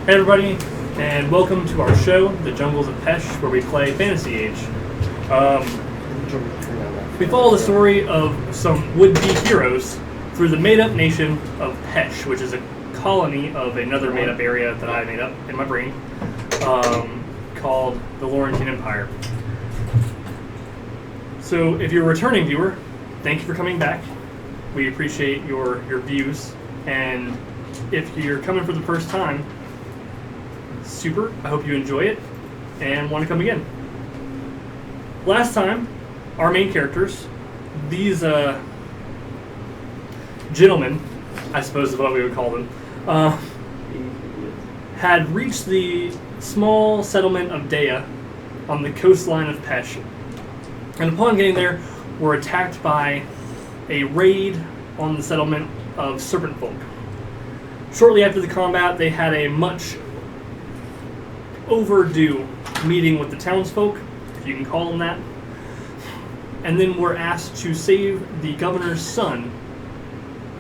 Hey everybody, and welcome to our show, The Jungles of Pesh, where we play Fantasy Age. We follow the story of some would-be heroes through the made-up nation of Pesh, which is a colony of another made-up area that I made up in my brain, called the Laurentine Empire. So if you're a returning viewer, thank you for coming back. We appreciate your views, and if you're coming for the first time, super. I hope you enjoy it and want to come again. Last time, our main characters, these gentlemen, I suppose is what we would call them, had reached the small settlement of Dea on the coastline of Pesh, and upon getting there, were attacked by a raid on the settlement of serpent folk. Shortly after the combat, they had a much overdue meeting with the townsfolk, if you can call them that, and then were asked to save the governor's son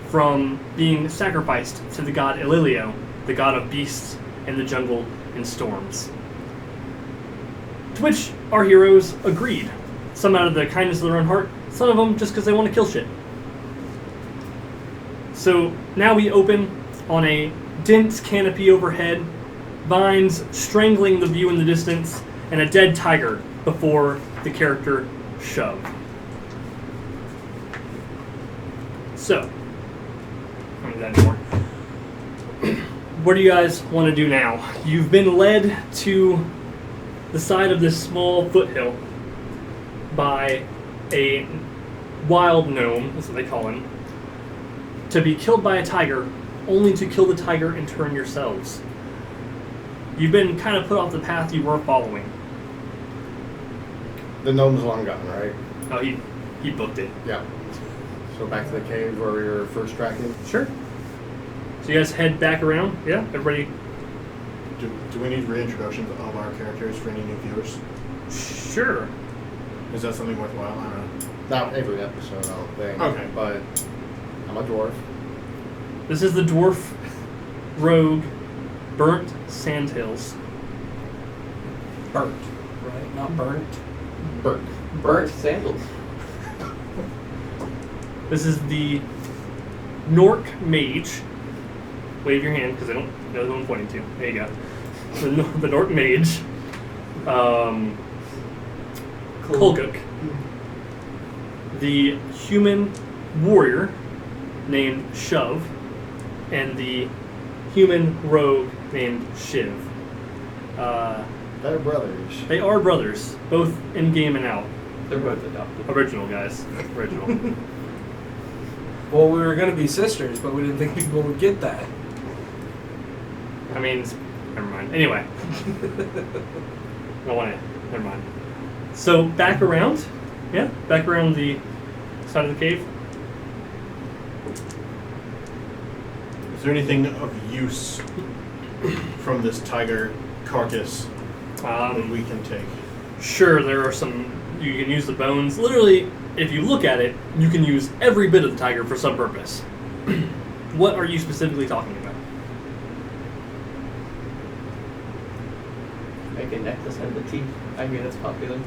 from being sacrificed to the god Ililio, the god of beasts and the jungle and storms. To which our heroes agreed, some out of the kindness of their own heart, some of them just because they want to kill shit. So now we open on a dense canopy overhead, vines strangling the view in the distance, and a dead tiger before the character Shuv. So, I don't need that anymore. What do you guys want to do now? You've been led to the side of this small foothill by a wild gnome, that's what they call him, to be killed by a tiger, only to kill the tiger and turn yourselves. You've been kind of put off the path you were following. The gnome's long gone, right? Oh, he booked it. Yeah. So back to the cave where we were first tracking? Sure. So you guys head back around? Yeah? Everybody? Do we need reintroductions of our characters for any new viewers? Sure. Is that something worthwhile? I don't know. Not every episode, I don't think. Okay. But I'm a dwarf. This is the dwarf rogue Burnt Sandhills. Burnt, right? Not burnt. Burnt. Sandals. This is the Nork Mage. Wave your hand because I don't know who I'm pointing to. There you go. The Nork Mage. Kulguk. The human warrior named Shuv. And the human rogue named Shiv. They're brothers. They are brothers, both in game and out. They're both adopted. Original, guys. Original. Well, we were going to be sisters, but we didn't think people would get that. I mean, never mind. Anyway. I don't want to. Never mind. So, back around. Yeah, back around the side of the cave. Is there anything of use from this tiger carcass that we can take? Sure, there are some. You can use the bones. Literally, if you look at it, you can use every bit of the tiger for some purpose. What are you specifically talking about? Make a necklace out of the teeth. I mean, it's popular.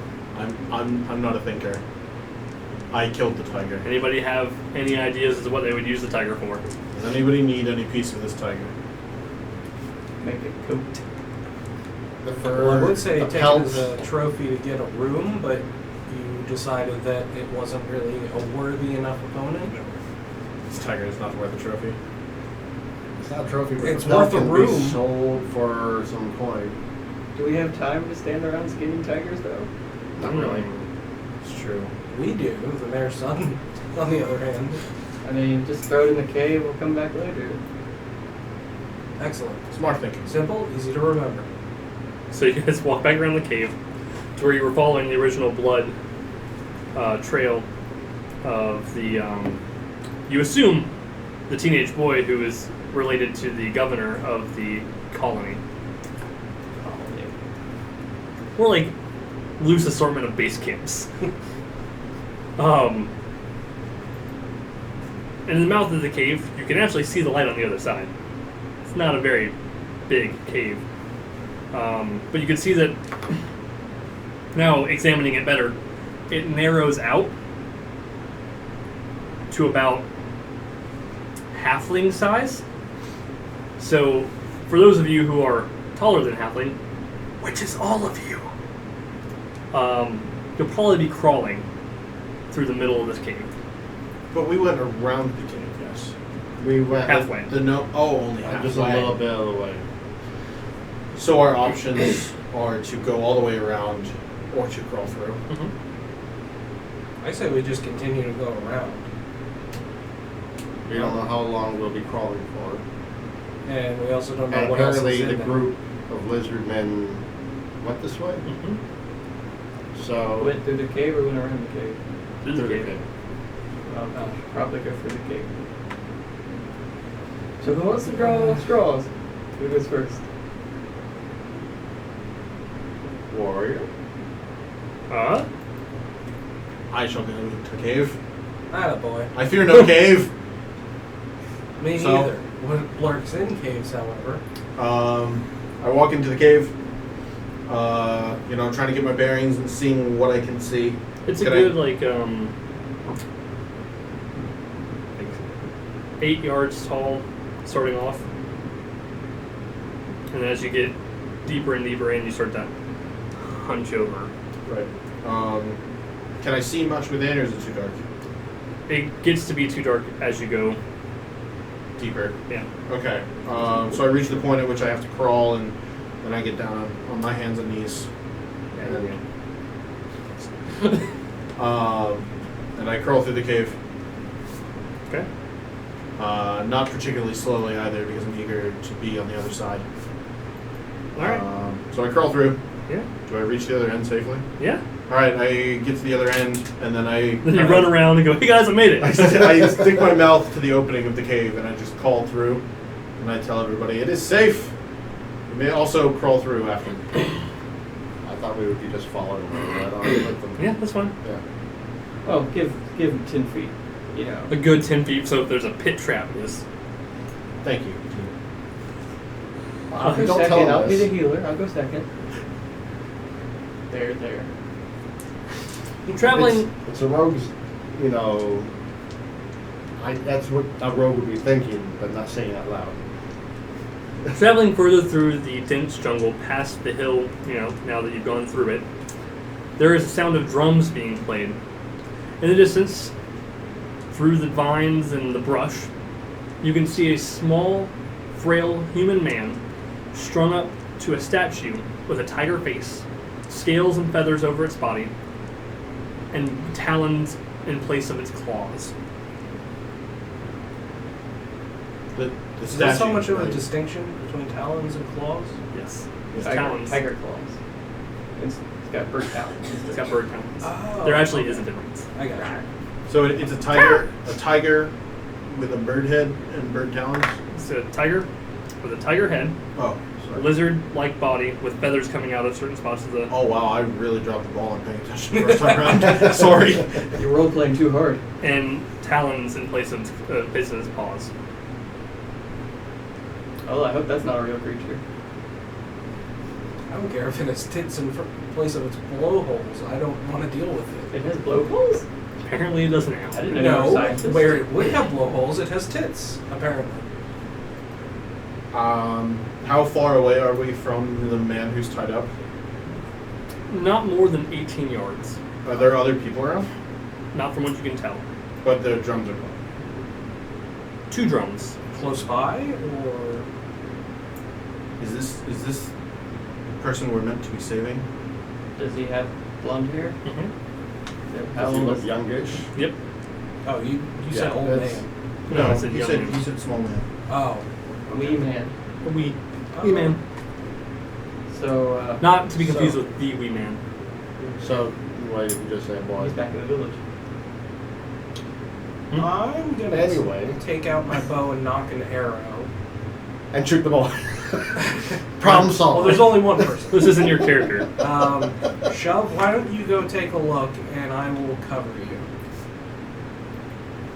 I'm not a thinker. I killed the tiger. Anybody have any ideas as to what they would use the tiger for? Does anybody need any piece of this tiger? Make a coat. The fur. Well, I would say the take it pelts. as a trophy to get a room, but you decided that it wasn't really a worthy enough opponent. This tiger is not worth a trophy. It's not a trophy, but It's the pelt worth a can room. be sold for some coin. Do we have time to stand around skinning tigers, though? Not really. It's true. We do. The mayor's son, on the other hand. I mean, just throw it in the cave. We'll come back later. Excellent. Smart thinking. Simple, easy to remember. So you guys walk back around the cave to where you were following the original blood trail of the, you assume, the teenage boy who is related to the governor of the colony. More like loose assortment of base camps. In the mouth of the cave, you can actually see the light on the other side. It's not a very big cave. But you can see that now, examining it better, it narrows out to about halfling size. So, for those of you who are taller than halfling, which is all of you, you'll probably be crawling through the middle of this cave. But we went around the cave, yes. We went Halfway. Only halfway. just a little bit of the way. So our options are to go all the way around or to crawl through. I say we just continue to go around. We don't know how long we'll be crawling for. And we also don't know And what else is apparently in the there. group of lizard men went this way. So Went through the cave or went around the cave? Through the cave. Oh gosh, probably go through the cave. So who wants to draw straws? Who goes first? warrior. I shall go into the cave. Attaboy. I fear no cave. Me So- neither. What lurks in caves, however. I walk into the cave. Trying to get my bearings and seeing what I can see. It's a Can good, I- like 8 yards tall, starting off. And as you get deeper and deeper in, you start to hunch over. Right. Can I see much within, or is it too dark? It gets to be too dark as you go. Deeper. Yeah. Okay. So I reach the point at which I have to crawl, and then I get down on my hands and knees. And I crawl through the cave. Okay. Not particularly slowly either, because I'm eager to be on the other side. All right. So I crawl through. Yeah. Do I reach the other end safely? Yeah. All right. I get to the other end, and then Then you run around and go, "Hey guys, I made it!" I stick my mouth to the opening of the cave, and I just call through, and I tell everybody it is safe. You may also crawl through after. I thought we would be just following them right on with them. Yeah, that's fine. Yeah. Well, give him 10 feet. You know. A good 10 feet, so if there's a pit trap, this. Thank you. I'll go Don't second. tell him I'll be this. the healer. I'll go second. There. Traveling. It's a rogue's, that's what a rogue would be thinking, but not saying out loud. Traveling further through the dense jungle, past the hill, now that you've gone through it, there is a sound of drums being played. In the distance, through the vines and the brush, you can see a small, frail human man strung up to a statue with a tiger face, scales and feathers over its body, and talons in place of its claws. The Is there so statue, much of a right? distinction between talons and claws? Yes. It's Tiger, talons. tiger claws. It's got bird talons. It's got bird talons. Oh. There actually is a difference. I got it. So it's a tiger with a bird head and bird talons. It's a tiger with a tiger head, Oh, a sorry. lizard-like body with feathers coming out of certain spots of the... Oh wow, I really dropped the ball on paying attention the first time around. Sorry. You're role playing too hard. and talons in place of its paws. Oh, I hope that's not a real creature. I don't care if it has tits in place of its blowholes. I don't want to deal with it. It has blowholes? Apparently it doesn't I have. didn't know you were a No, scientist. where it would have blowholes, it has tits, apparently. How far away are we from the man who's tied up? Not more than 18 yards. Are there other people around? Not from what you can tell. But the drums are playing. 2 drums. Close by, or Is this person we're meant to be saving? Does he have blonde hair? Mm-hmm. How Does he old look is youngish? Yep. oh, you said Yeah, old that's- man. No, I said he young said man. he said small man. Oh, Wee man. A wee. Oh. Wee man. So, Not to be confused So- with the wee man. So, why did you just say boy? he's back in the village. I'm gonna Anyway. take out my bow and knock an arrow. And shoot the ball. Problem solved. Well, there's only one person. This isn't your character. Shuv, why don't you go take a look and I will cover you.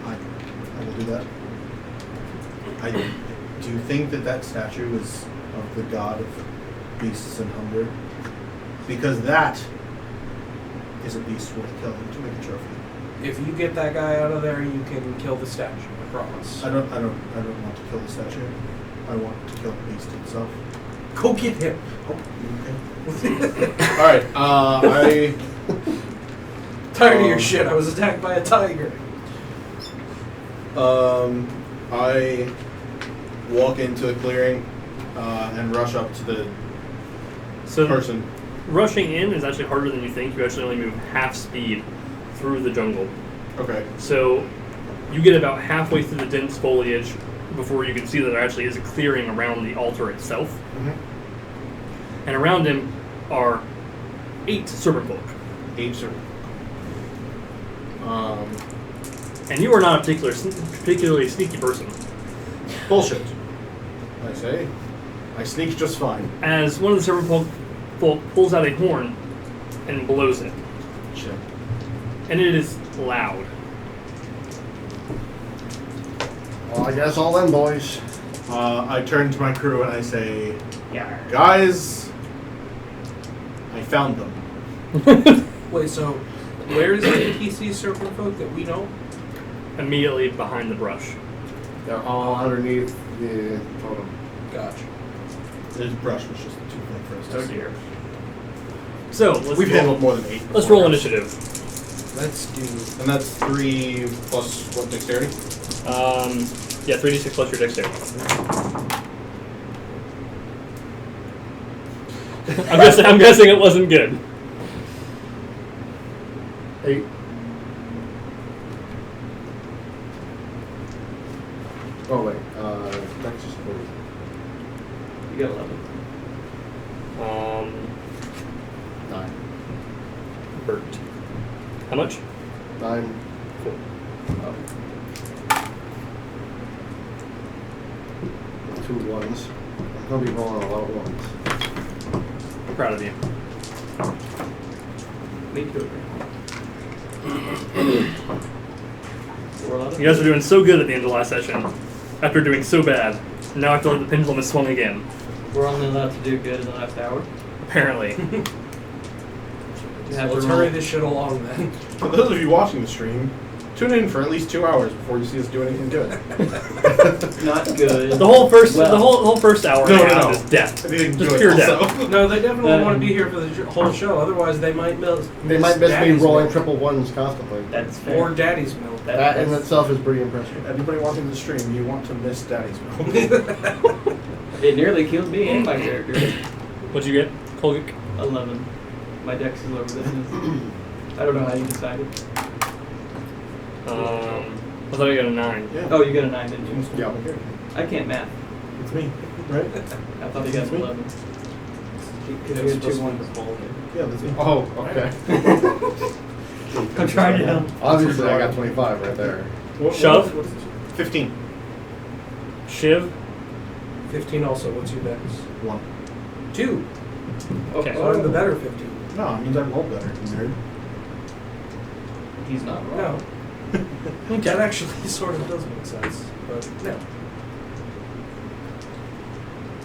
I will do that. Do you think that statue is of the god of beasts and hunger. Because that is a beast worth killing to make a trophy. If you get that guy out of there, you can kill the statue. I promise. I don't want to kill the statue. I want to kill the beast itself. Go get him. Oh, okay. Alright, I Tired of your shit. I was attacked by a tiger. I walk into the clearing and rush up to the person. Rushing in is actually harder than you think. You actually only move half speed through the jungle. Okay. So you get about halfway through the dense foliage before you can see that there actually is a clearing around the altar itself. Mm-hmm. And around him are 8 serpent folk. 8 serpent. And you are not a particularly sneaky person. Bullshit. I say. I sneak just fine. As one of the serpent folk pulls out a horn and blows it. Shit. And it is loud. Well, I guess all them boys. I turn to my crew and I say, Yeah. guys, I found them. Wait, so where is the NPC serpent folk that we know? Immediately behind the brush. They're all underneath the totem. Gotcha. This brush was just too big for us to see. dear. So, We've handled more than 8. let's roll initiative. Let's do. And that's 3 plus what, dexterity? Yeah, 3d6 plus your dexterity. I'm guessing it wasn't good. 8. Oh wait, that's just 4. You got 11. 9. Bert. How much? 9. 4. Oh. 2 1s. I'm gonna be rolling a lot of 1s. I'm proud of you. Me too. 4 11? You guys are doing so good at the end of last session, after doing so bad. Now I feel like the pendulum has swung again. We're only allowed to do good in the last hour. Apparently. You have Let's to hurry roll. this shit along then. For those of you watching the stream, tune in for at least 2 hours before you see us do anything good. Not good. The whole first Well, the whole first hour and a half is death. Anything Just good pure also. death. No, they definitely want to be here for the whole show. Otherwise, they might miss. They might miss me Daddy's rolling milk. triple 1s constantly. That's fair. Or Daddy's milk. That in itself is pretty impressive. Anybody watching the stream, you want to miss Daddy's milk. It nearly killed me and my character. What'd you get, Kolgik? 11. My dex is over this. I don't know how you decided. I thought you got a 9. Yeah. Oh, you got a 9, didn't you? Yeah. I can't math. It's me, right? I thought you got an 11. Because you had 2 1s. Yeah, that's me. Oh, okay. I'm trying to help. Obviously, I got 25 right there. Shuv? What is this? 15. Shiv? 15 also. What's your dex? 1. 2. Okay. So I'm the better 15. No, it means I roll better, you nerd. He's not wrong. No. That actually sort of does make sense. But no.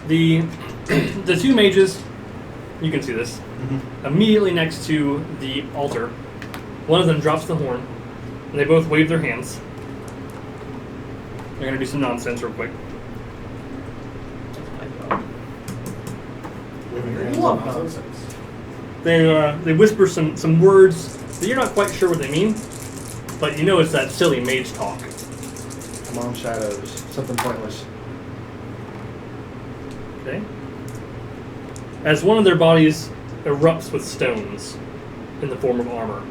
The 2 mages, you can see this, immediately next to the altar. One of them drops the horn, and they both wave their hands. They're going to do some nonsense real quick. Waving your hands Love up. nonsense. They whisper some words that you're not quite sure what they mean, but you know it's that silly mage talk. Come on, shadows. Something pointless. Okay. As one of their bodies erupts with stones in the form of armor.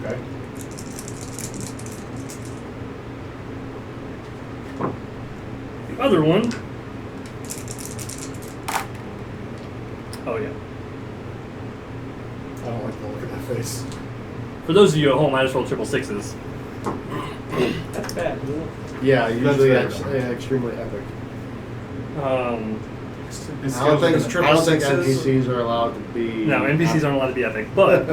Okay. The other one. Oh yeah. I don't like the look of that face. For those of you at home, I just rolled 666s. That's bad, isn't it? Yeah, usually very that's bad. extremely epic. His I don't skills think, are It's triple I don't think sixes. NPCs are allowed to be... No, NPCs aren't allowed to be epic, but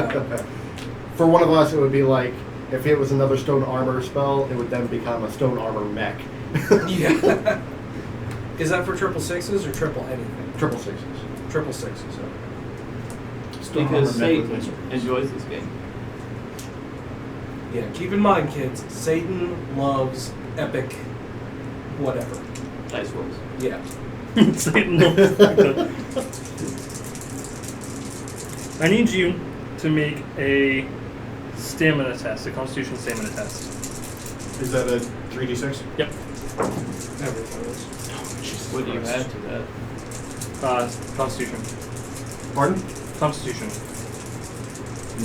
For one of us, it would be like, if it was another stone armor spell, it would then become a stone armor mech. Yeah. Is that for triple sixes or triple anything? Triple sixes. Triple sixes. Okay. Still Because armor met with Satan laser. enjoys this game. Yeah, keep in mind, kids, Satan loves epic whatever. Dice rolls. Yeah. Satan. I need you to make a stamina test, a Constitution stamina test. Is that a 3d6? Yep. Everything is. Oh, Jesus What do you Christ. add to that? Constitution. Pardon? Constitution.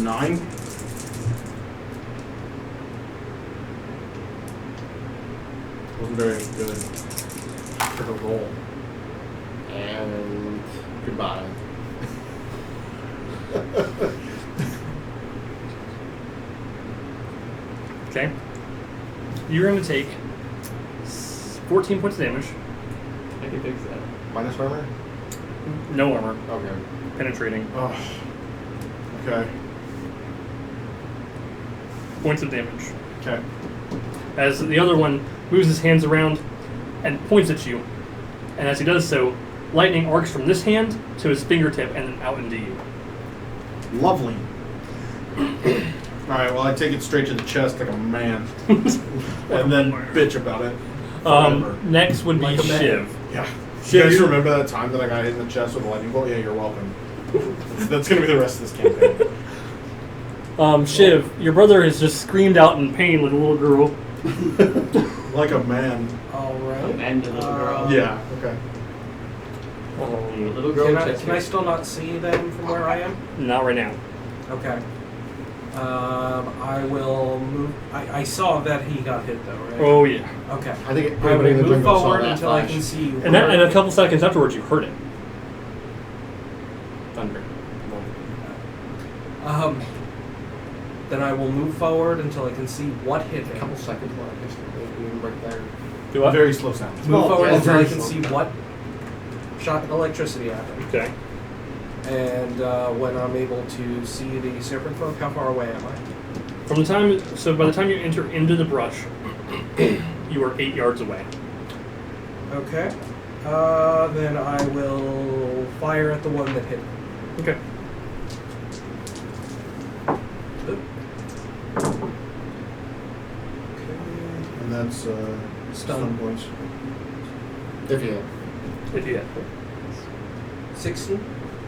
9? Wasn't very good for the roll. And goodbye. Okay. You're going to take 14 points of damage. I can fix that. Minus armor? No armor. Okay. Penetrating. Oh. Okay. Points of damage. Okay. As the other one moves his hands around and points at you. And as he does so, lightning arcs from this hand to his fingertip and then out into you. Lovely. Alright, well, I take it straight to the chest like a man. And then bitch about it. Forever. Next would be Like a man. Shiv. Yeah. Shiv, You guys you- remember that time that I got hit in the chest with a lightning bolt? Yeah, you're welcome. That's going to be the rest of this campaign. Shiv, your brother has just screamed out in pain like a little girl. Like a man. Alright. And a little girl. Yeah, okay. A little girl. Can I still not see them from where I am? Not right now. Okay. I will move. I saw that he got hit though, right? Oh, yeah. Okay. I think I everybody in will the move jungle saw forward that until I flash. can see. And a couple seconds afterwards, you heard it. Thunder. Then I will move forward until I can see what hit A him. couple seconds more, I guess. Maybe right there. Do what? Very slow sound. Move Small, forward yeah, until I very can slow. see what shot electricity at him. Okay. And when I'm able to see the serpent folk, how far away am I? By the time you enter into the brush, you are 8 yards away. Okay. Then I will fire at the one that hit him. Okay. And that's stun points. If you If you hit. 16?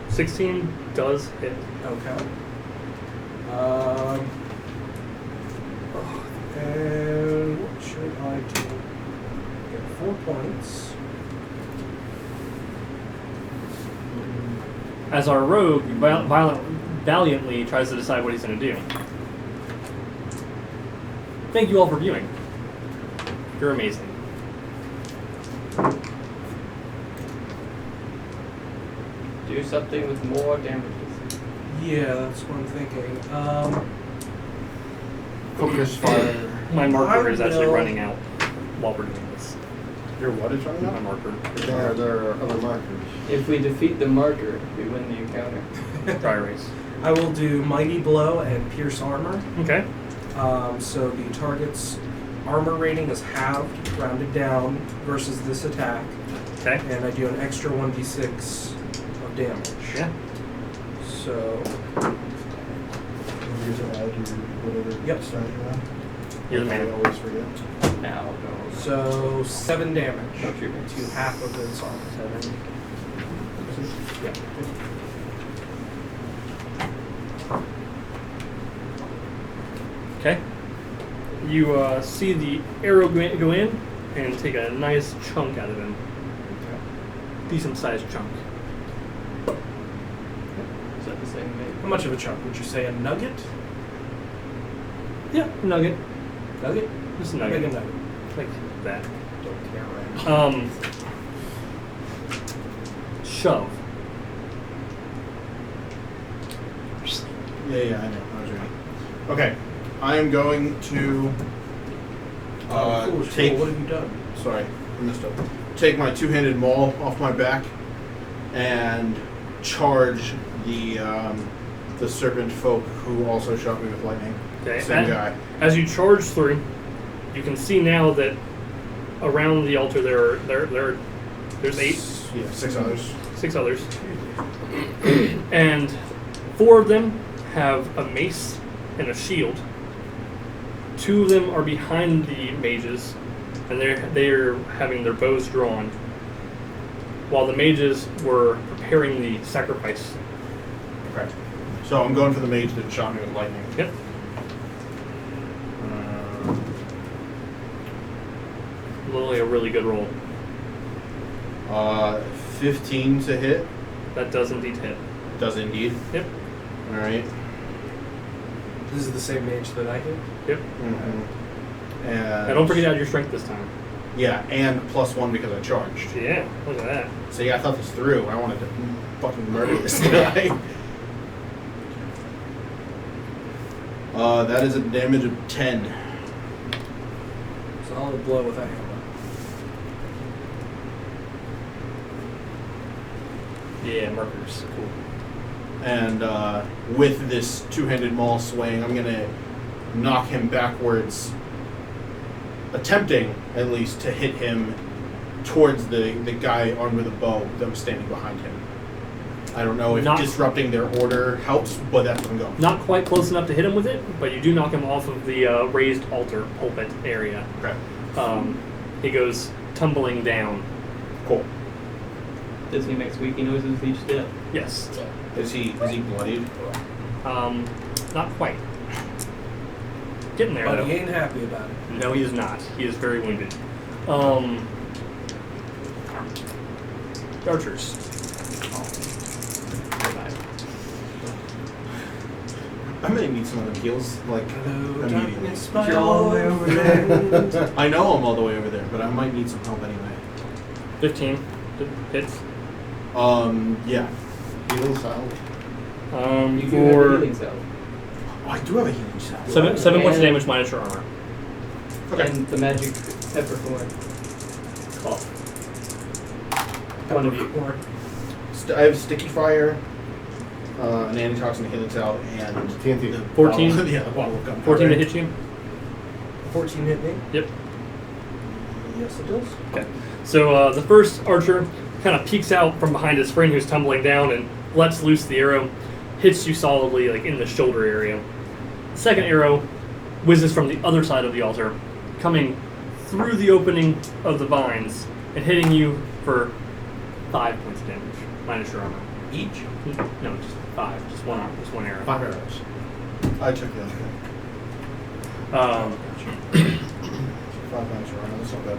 16 does hit. Okay. And what should I do? Get 4 points. As our rogue valiantly tries to decide what he's going to do. Thank you all for viewing. You're amazing. Do something with more damages. Yeah, that's what I'm thinking. focus fire. My marker I is actually will- running out while we're doing this. Your what is running My out? marker. There are other markers. If we defeat the marker, we win the encounter. Dry erase. I will do Mighty Blow and Pierce Armor. Okay. So the target's armor rating is halved, rounded down, versus this attack. Okay. And I do an extra 1d6 of damage. Yeah. So, You can add your whatever Yep. stat you want. You're the I man. always forget. Now go. so 7 damage No treatment. to half of its armor. 7. Yeah. Okay. You see the arrow go in and take a nice chunk out of him. Decent sized chunk. Is that the same name? How much of a chunk? Would you say a nugget? Yeah, nugget. Nugget? Just a How big a nugget. nugget? Like that. Don't care right Shove. Yeah, I know. I was ready. Okay. I am going to Foolish take. fool, what have you done? Sorry, I messed up. Take my two-handed maul off my back and charge the serpent folk who also shot me with lightning. Okay. Same guy. As you charge through, you can see now that around the altar there are There's 8. Yeah, 6 others. 6 others. And 4 of them have a mace and a shield. 2 of them are behind the mages, and they're having their bows drawn, while the mages were preparing the sacrifice. Okay. So I'm going for the mage that shot me with lightning. Yep. Literally a really good roll. 15 to hit. That does indeed hit. Does indeed. Yep. All right. This is the same mage that I hit. Yep. Mm-hmm. And Now don't forget to add your strength this time. Yeah, and +1 because I charged. Yeah, look at that. So yeah, I thought this through. I wanted to fucking murder this guy. That is a damage of 10. Solid blow with that hammer. Yeah, markers. Cool. And with this two-handed maul swing, I'm gonna knock him backwards, attempting at least to hit him towards the guy armed with a bow that was standing behind him. I don't know if disrupting their order helps, but that's what I'm going for. Not quite close enough to hit him with it, but you do knock him off of the raised altar pulpit area. Okay. He goes tumbling down. Cool. Does he make squeaky noises with each step? Yes. Is he bloodied? Not quite. Getting there, But though. he ain't happy about it. No, he is not. He is very wounded. Archers. I may need some of the heals, like, Hello, immediately. darkness, my You're all the way old over there. friend. I know I'm all the way over there, but I might need some help anyway. 15 hits. Yeah. Healing salve. You do have a For healing salve. Oh, I do have a healing salve. 7 points of And- damage minus your armor. Okay. And the magic peppercorn. Cough. One of you. I have sticky fire, an antitoxin healing salve, and TNT. the 14? bottle- yeah, the bottle of gunpowder. 14 to hit you? 14 hit me? Yep. Yes, it does. Okay. So the first archer kind of peeks out from behind his friend who's tumbling down and lets loose the arrow, hits you solidly like in the shoulder area. The second arrow whizzes from the other side of the altar, coming through the opening of the vines and hitting you for 5 points of damage minus your armor. Each? No, just 5. Just one arrow. 5 arrows. I took the other one. 5 minus your armor, that's not bad.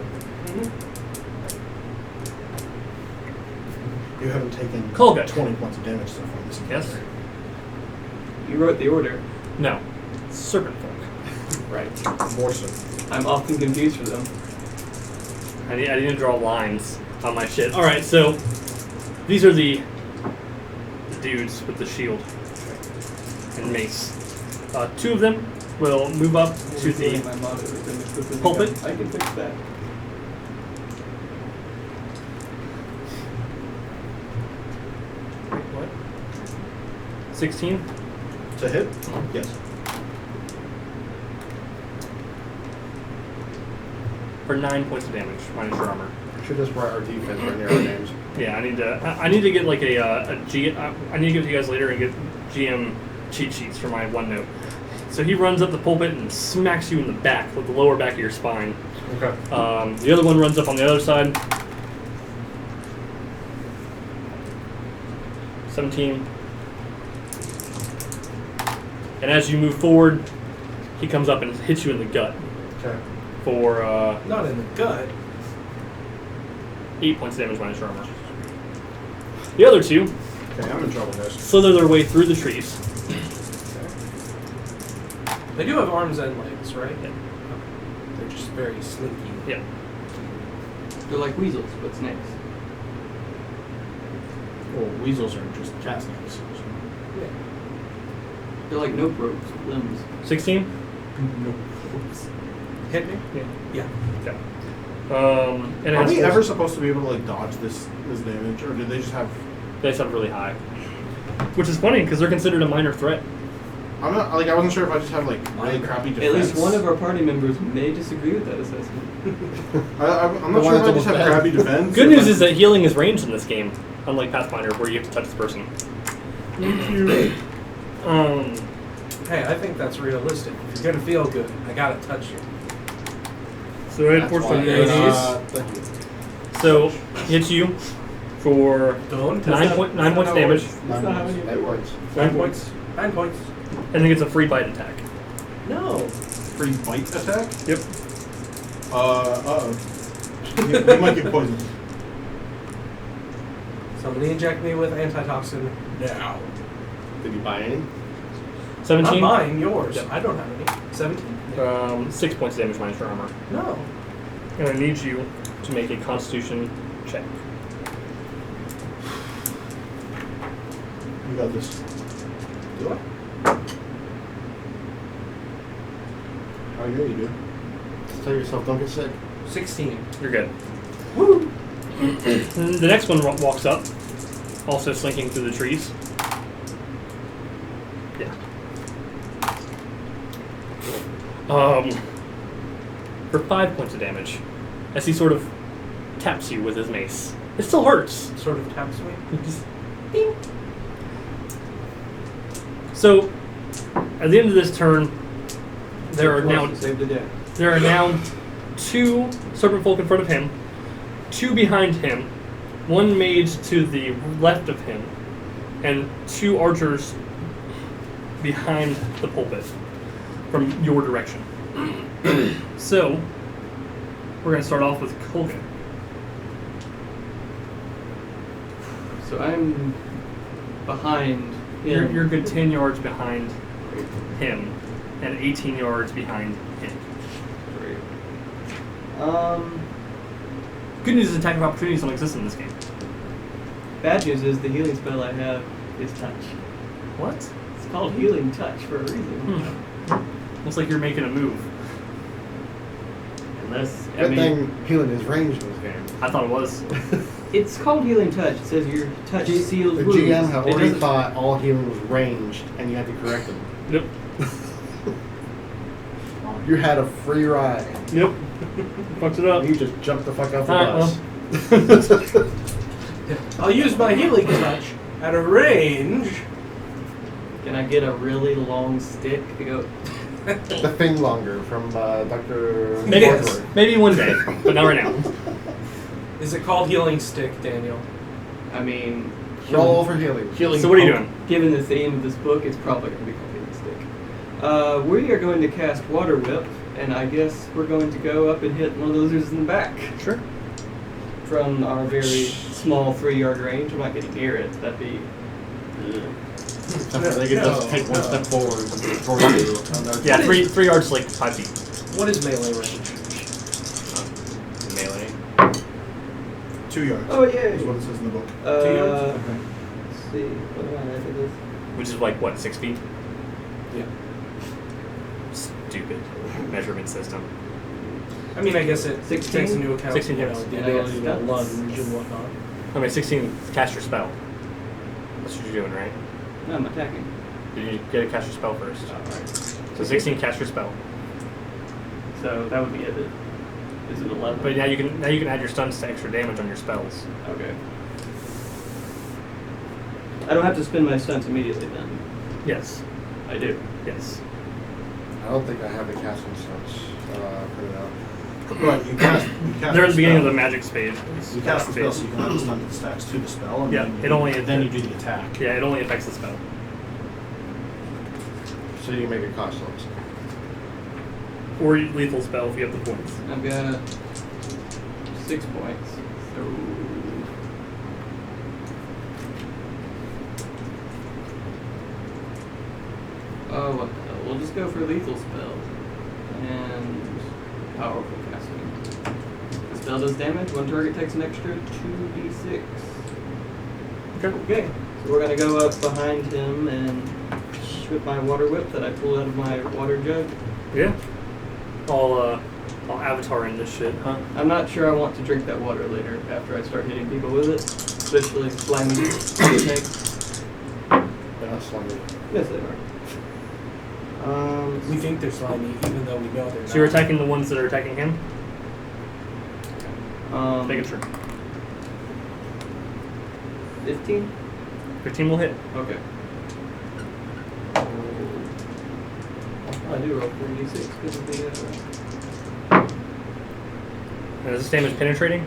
You haven't taken Colga. 20 points of damage so far this Yes. encounter. You wrote the order. No. Serpent folk. Right. More so. I'm often confused for them. I need to draw lines on my shit. Alright, so these are the dudes with the shield and mace. 2 of them will move up to the My motto is in the pulpit. I can fix that. what? 16 To hit? Yes. for 9 points of damage minus your armor. Should just write our defense right near our names. Yeah, I need to get like I need to give to you guys later and get GM cheat sheets for my OneNote. So he runs up the pulpit and smacks you in the back with the lower back of your spine. Okay. The other one runs up on the other side. 17. And as you move forward, he comes up and hits you in the gut Okay. for Not in the gut. 8 points of damage minus your armor. The other 2 Okay, I'm in trouble, guys. slither their way through the trees. They do have arms and legs, right? Yeah. They're just very slinky. Yeah. They're like weasels, but snakes. Well, weasels are just cat snakes. Yeah. They're like nope ropes with limbs. 16? No. Hit me? Yeah. Yeah. Okay. And it Are has we force. ever supposed to be able to like dodge this damage, or do they just have? They sound really high. Which is funny because they're considered a minor threat. I'm not like I wasn't sure if I just have like really crappy defense. At least one of our party members may disagree with that assessment. I'm not sure if I just have crappy defense. Good news is that healing is ranged in this game, unlike Pathfinder, where you have to touch the person. Hey, I think that's realistic. If you're gonna feel good, I gotta touch you. So it fortunately Thank you. So hits you for Don't. 9 points damage, That's not how many That works. 9 points, 9 points. and then gets a free bite attack. No. Free bite attack. Yep. You might get poisoned. Somebody inject me with antitoxin now. Did you buy any? 17. Not mine, yours. Yep. I don't have any. 17. 6 points of damage minus your armor. No. And I need you to make a Constitution check. You got this. Do I? Oh yeah, you do. Just tell yourself, don't get sick. 16. You're good. Woo! The next one walks up, also slinking through the trees. Yeah. For 5 points of damage, as he sort of taps you with his mace. It still hurts. Sort of taps me. Just ding. So, at the end of this turn, there are now Save the day. 2 serpent folk in front of him, 2 behind him, 1 mage to the left of him, and 2 archers behind the pulpit from your direction. So, we're going to start off with Colgan. So I'm behind him. You're a good 10 yards behind him, and 18 yards behind him. Great. Good news is attack of opportunities don't exist in this game. Bad news is the healing spell I have is touch. What? It's called healing touch for a reason. Looks like you're making a move. Unless, I Good mean, thing healing is ranged in this game. I thought it was. it's called healing touch. It says your touch seals The wounds. GM have It already doesn't- thought all healing was ranged, and you had to correct them. Yep. You had a free ride. Yep. Fucked it up. You just jumped the fuck off the Alright, bus. I'll use my healing touch at a range. Can I get a really long stick to go? The thing longer from Dr. Maybe, Wardward. maybe one day, but not right now. Is it called healing stick, Daniel? I mean, Roll for healing. Healing. So what are you doing? given the theme of this book, it's probably going to be called healing stick. We are going to cast Water Whip, and I guess we're going to go up and hit one of the lizards in the back Sure. from our very small 3-yard range. I'm not getting near it. That'd be. Except for they could just take one step forward and throw you. Yeah, 3 yards, like 5 feet. What is melee range? Melee. 2 yards. Oh yeah. Is what it says in the book. 2 yards? Let's see. What am I at this? Which is like, what, 6 feet? Yeah. Stupid measurement system. I mean, I guess it 16? takes into account 16 you know, hits. the And I got ability to stats. lunge and whatnot. I mean, 16, cast your spell. That's what you're doing, right? No, I'm attacking. Did you get to cast your spell first? Alright. So 16, cast your spell. So that would be it. Is it 11? But now you can add your stuns to extra damage on your spells. Okay. I don't have to spend my stunts immediately then. Yes. I do. Yes. I don't think I have the casting such. Put it out. Right, you cast. They're at the beginning of the magic phase. You cast the spell, so you can add the stun stacks to the spell. And Yeah, then it only- then you do the attack. Yeah, it only affects the spell. So you can make it costless. Or lethal spell if you have the points. I've got 6 points. So oh, what the hell? We'll just go for lethal spell and powerful casting. The spell does damage. One target takes an extra 2d6. Okay. Okay, so we're gonna go up behind him and with my water whip that I pulled out of my water jug. Yeah. I'll avatar in this shit, huh? I'm not sure I want to drink that water later after I start hitting people with it, especially slimy snakes. They're not slimy. Yes, they are. We think they're slimy, even though we know they're not. So you're attacking the ones that are attacking him? Making sure. 15? 15 will hit. Okay. I do roll 3d6 because of the. And is this damage penetrating?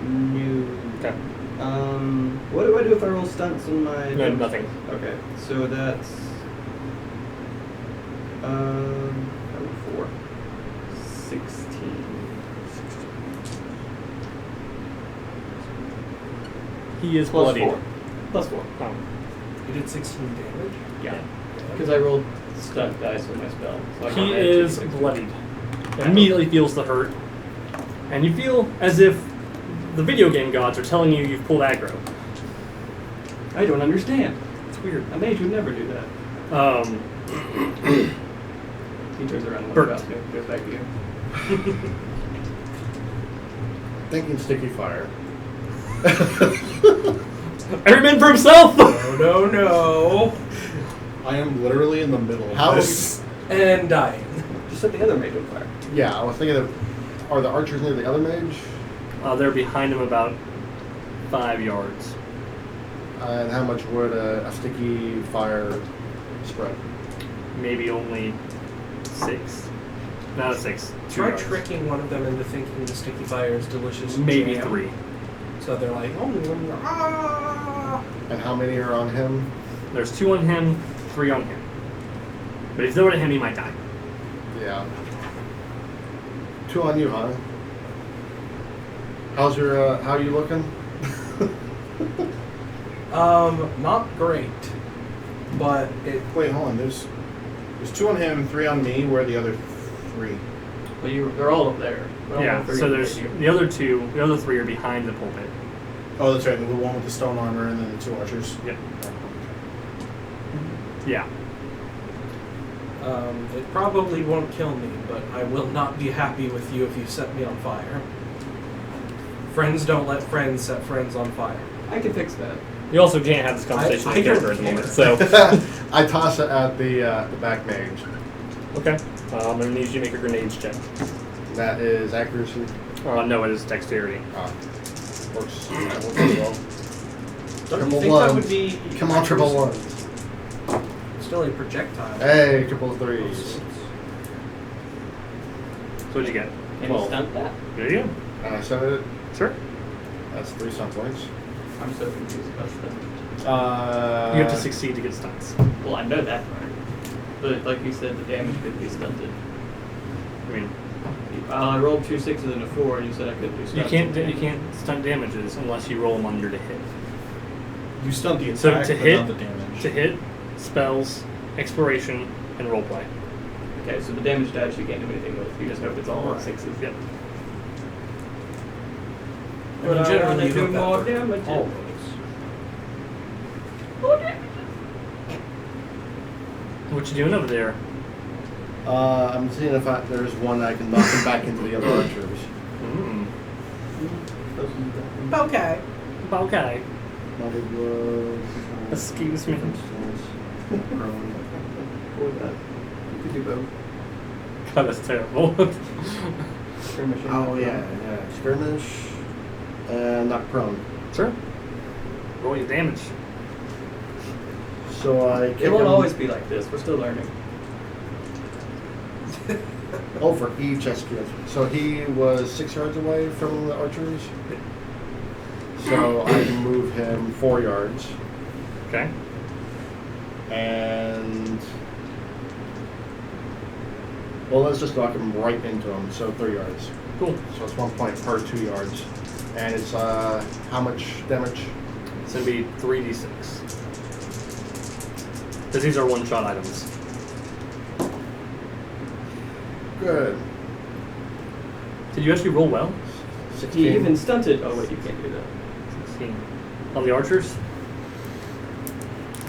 New. Okay. What do I do if I roll stunts in my? No, nothing. Okay, so that's. 4. 16. He is Plus bloodied. 4. Plus 4. Oh. You did 16 damage? Yeah. Because I rolled stunt dice with my spell. So I He can add is 2d6. bloodied. Immediately feels the hurt. And you feel as if the video game gods are telling you you've pulled aggro. I don't understand. It's weird. A mage would never do that. He turns around and Bert. looks about me. Goes back to you. Thinking sticky fire. Every man for himself! No. I am literally in the middle of How- this. And dying. Just set the other mage on fire. Yeah, I was thinking of, are the archers near the other mage? They're behind him about 5 yards. And how much would a sticky fire spread? Maybe only 6. Not a 6. 2 Try yards. tricking one of them into thinking the sticky fire is delicious. Maybe jam. 3. So they're like, ah! And how many are on him? There's 2 on him, 3 on him. But if you throw it at him, he might die. Yeah. 2 on you, huh? How's your, how are you looking? Not great. But it. Wait, hold on. There's 2 on him, 3 on me. Where are the other 3? Well, they're all up there. Well, Yeah, all 3 so of there's you. the other 3 are behind the pulpit. Oh, that's right. The one with the stone armor and then the 2 archers. Yep. Yeah. It probably won't kill me, but I will not be happy with you if you set me on fire. Friends don't let friends set friends on fire. I can fix that. You also can't have this conversation I with character don't at the moment, care. so. I toss it at the back mage. Okay. I'm going to need you to make a grenades check. That is accuracy. No, it is dexterity. Works. That works as well. Don't Triple you think that ones. would be... Come on, triple ones. Still a projectile. Hey, triple threes. So what'd you get? Can Well. you stunt that? There you go. And I sent it. Sure. That's 3 stunt points. I'm so confused about stunt. You have to succeed to get stunts. Well, I know that part. But like you said, the damage could be stunted. I mean, I rolled 2 6s and a 4, and you said I couldn't do you stunts. can't stunt damages unless you roll them under to hit. You stunt the So attack, to but hit, not the damage. to hit, spells, exploration, and roleplay. Okay, so the damage dice you can't do anything with. You just hope it's all Right. 6s. Yep. I mean, generally, you do hope that more for damage. always. What you doing over there? I'm seeing if there's one I can knock him back into the other archers. Okay. Okay. Mounted blow. Excuse me. What was that? You could do both. God, that's terrible. Skirmishing. Oh yeah. Skirmish and knock prone. Sure. Roll your damage. So I kick It won't him. always be like this. We're still learning. Oh, for each SQ. So he was 6 yards away from the archers. So I can move him 4 yards. Okay. And well, let's just knock him right into him. So 3 yards. Cool. So it's 1 point per 2 yards. And it's how much damage? It's gonna be 3d6. Because these are one-shot items. Good. Did you actually roll well? 16. He even stunted. Oh wait, you can't do that. 16. On the archers?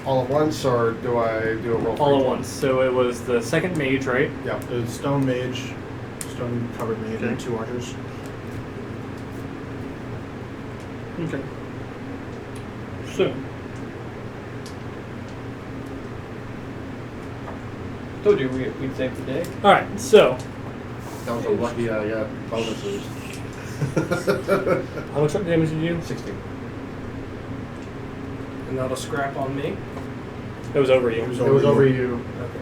All at once, or do I do a roll? for All each at one? once. So it was the second mage, right? Yeah. The stone mage, stone covered mage, and Okay. 2 archers. Okay. So. Told you we'd save the day. All right, so That was a lucky, bonuses. how much damage did you do? 16. And not a scrap on me. It was over you. It was It was over you. Okay.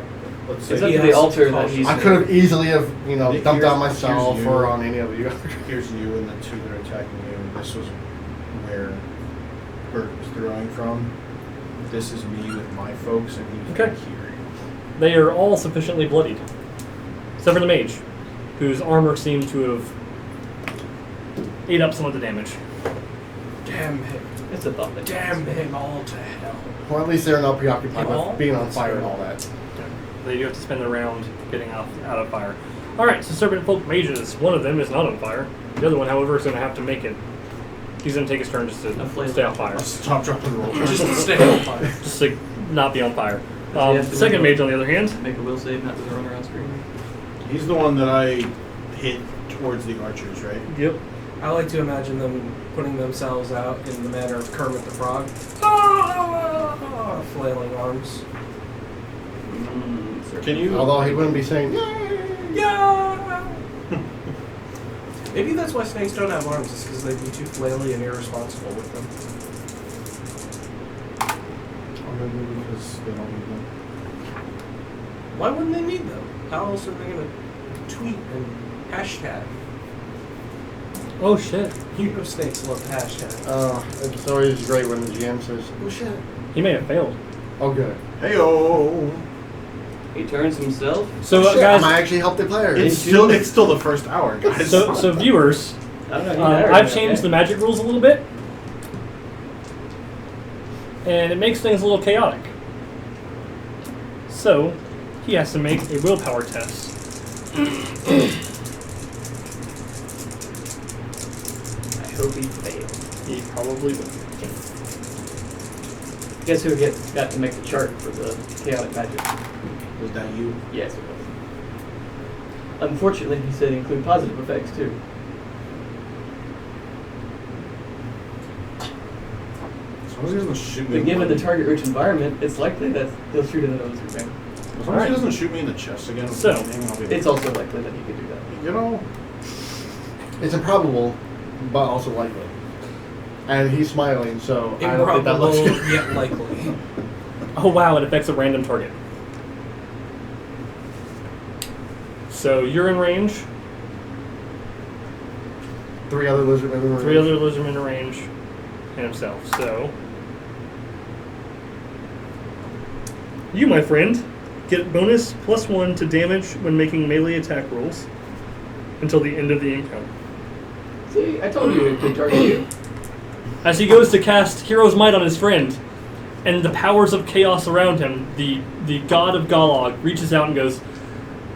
Let's It's say up He to the has altar to that cause he's. I could have easily have, Here's- dumped on here's myself you. or on any of you. here's you and the two that are attacking you. This was where Bert was throwing from. This is me with my folks, and he's Okay. back here. They are all sufficiently bloodied, except for the mage, whose armor seemed to have ate up some of the damage. Damn him. It's a thought that Damn him all to hell. Well, at least they're not preoccupied All? with being on fire and all that. They do have to spend a round getting out of fire. All right, so serpent folk mages. One of them is not on fire. The other one, however, is going to have to make it. He's going to take his turn just to A flail. stay on fire, Stop, drop, and roll. Just to stay on fire. just to not be on fire. Does he have The to second make mage, on the other hand, Make a will save, not to run around screaming. He's the one that I hit towards the archers, right? yep, I like to imagine them putting themselves out in the manner of Kermit the Frog. Flailing arms. Can you? Although he wouldn't be saying, yay! Yeah! Maybe that's why snakes don't have arms, is because they'd be too flaily and irresponsible with them. Or maybe because they don't need them. Why wouldn't they need them? How else are they going to tweet and hashtag? oh shit, You know snakes love hashtags. It's always great when the GM says, oh shit. he may have failed. Oh good. Hey-oh! He turns himself. So Shit, I guys, might actually help the players. It's still the first hour, guys. so viewers, I don't know. I've changed the magic rules a little bit, and it makes things a little chaotic. So, he has to make a willpower test. I hope he fails. He probably will. Guess who got to make the chart for the chaotic magic? Was that you? Yes, it was. Unfortunately, he said include positive effects too. As long as he doesn't shoot me. But given the target-rich environment, it's likely that he'll shoot another thing. As long as he doesn't shoot me in the chest again. So, I'll be It's also likely that he could do that. You know, It's improbable, but also likely. And he's smiling, so I don't think that Improbable, looks good. yet likely. Oh wow, it affects a random target. So you're in range. 3 other lizardmen in the room. 3 other lizardmen in range, and himself. So you, my friend, get bonus +1 to damage when making melee attack rolls until the end of the encounter. See, I told you it could target you. As he goes to cast Hero's Might on his friend, and the powers of chaos around him, the god of Galog reaches out and goes,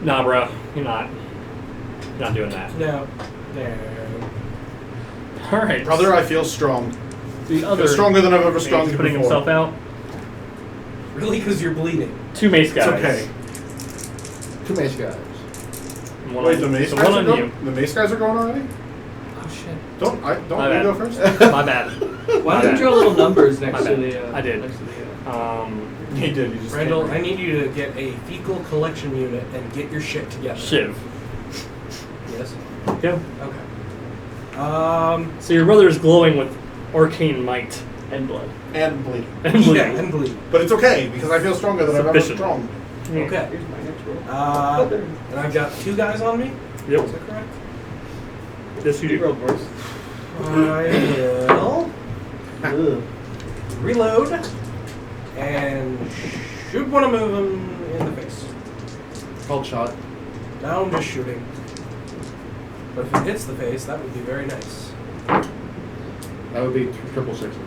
"Nah, bro, you're not doing that." No. All right, brother, I feel strong. The I other feel stronger than I've ever mage strong is putting before. himself out. Really? Because you're bleeding. 2 mace It's guys. okay. 2 mace guys. And one Wait, on, the mace so guys one are on going? you. The mace guys are going already? Oh shit. Don't My you bad. go first? My bad. Why My don't you bad. draw little numbers next My to bad. the? I did. Next to the. He did. He just Randall, can't I read. need you to get a fecal collection unit and get your shit together. Shiv. Yes? Yeah. Okay. So your brother is glowing with arcane might And blood. And bleeding. and bleeding. Yeah, and bleed. But it's okay because I feel stronger than I've ever Sufficient. strong. Yeah. Okay. Here's my next roll. And I've got 2 guys on me? Yep. Is that correct? Yes, you You do. rolled worse. I will reload and shoot one of them in the face. Cold shot. Now I'm just shooting. But if it hits the face, that would be very nice. That would be triple sixes.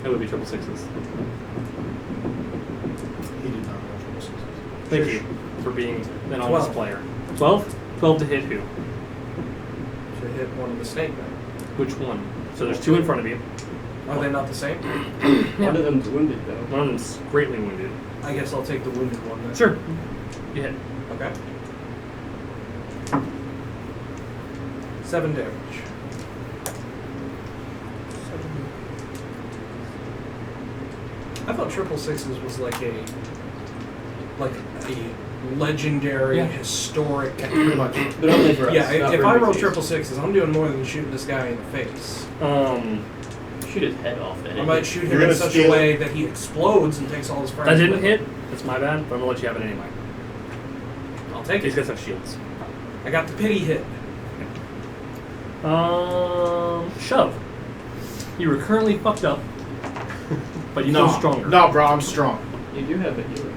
That would be 666s. He did not roll triple sixes. Thank you for being an honest 12. player. 12? 12 to hit who? To hit one of the snake men. Which one? So there's 2 in front of you. Are they not the same? One of them's wounded though. One of them's greatly wounded. I guess I'll take the wounded one then. Sure. You hit. Okay. 7 damage. I thought triple sixes was like a like a legendary, Yeah. historic. Pretty much. But only for us. Yeah, not if for I roll NPCs. triple sixes, I'm doing more than shooting this guy in the face. Shoot his head off. Then. I might shoot You're him in gonna such steal a way that he explodes and takes all his friends. that didn't with him. hit. That's my bad, but I'm gonna let you have it anyway. I'll take These it. guys have shields. I got the pity hit. Shove. You were currently fucked up, but you no, feel stronger. No, bro, I'm strong. You do have a healer.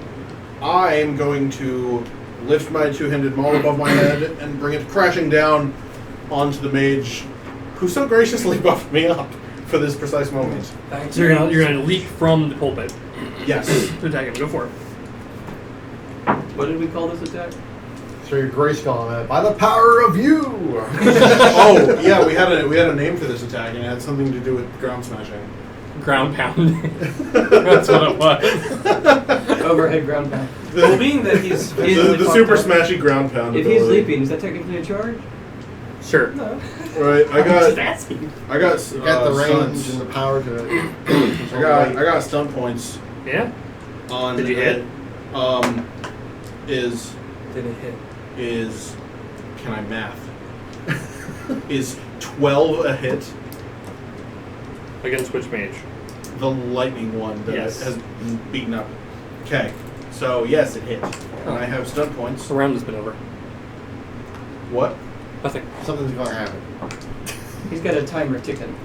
I am going to lift my two-handed maul above my head and bring it crashing down onto the mage, who so graciously buffed me up for this precise moment. Thanks. So you're gonna leap from the pulpit Yes. to attack him. Go for it. What did we call this attack? So your Grayskull on it. By the power of you! Oh, yeah, we had a name for this attack, and it had something to do with ground smashing. Ground pound. That's what it was. Overhead ground pound. Well, being that he's The super smashy ground pound If he's ability. leaping, is that technically a charge? Sure. No. Right, I'm just asking. I got You got the range stuns. and the power to I got stun points Yeah. on Did you the hit? Didn't hit. Can I math? Is 12 a hit? Against which mage? The lightning one that Yes. has been beaten up. Okay, so yes, it hit. And I have stun points. The round has been over. What? Nothing. Something's going to happen. He's got a timer ticking,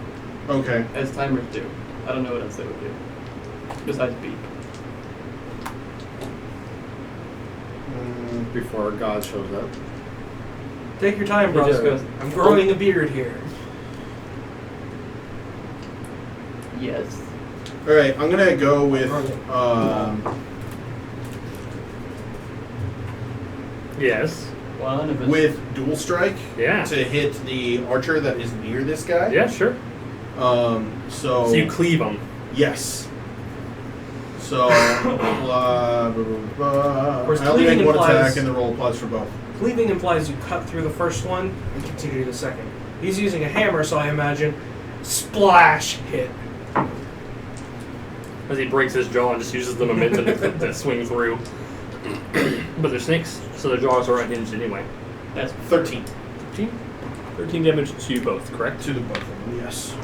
Okay. as timers do. I don't know what else they would do. Besides beep. Before God shows up. Take your time, He just brother. goes, I'm growing a beard here. Yes. Alright, I'm gonna go with Yes. One of us. with dual strike Yeah. to hit the archer that is near this guy. Yeah, sure. So So you cleave him. yes. So blah, blah, blah, blah. course, I only cleaving make one implies- attack and the roll applies for both. Cleaving implies you cut through the first one and continue to the second. He's using a hammer, so I imagine splash hit. As he breaks his jaw and just uses the momentum to swing through. But they're snakes, so their jaws are unhinged anyway. That's 13 13 damage to you both, correct? to the both of them. Yes.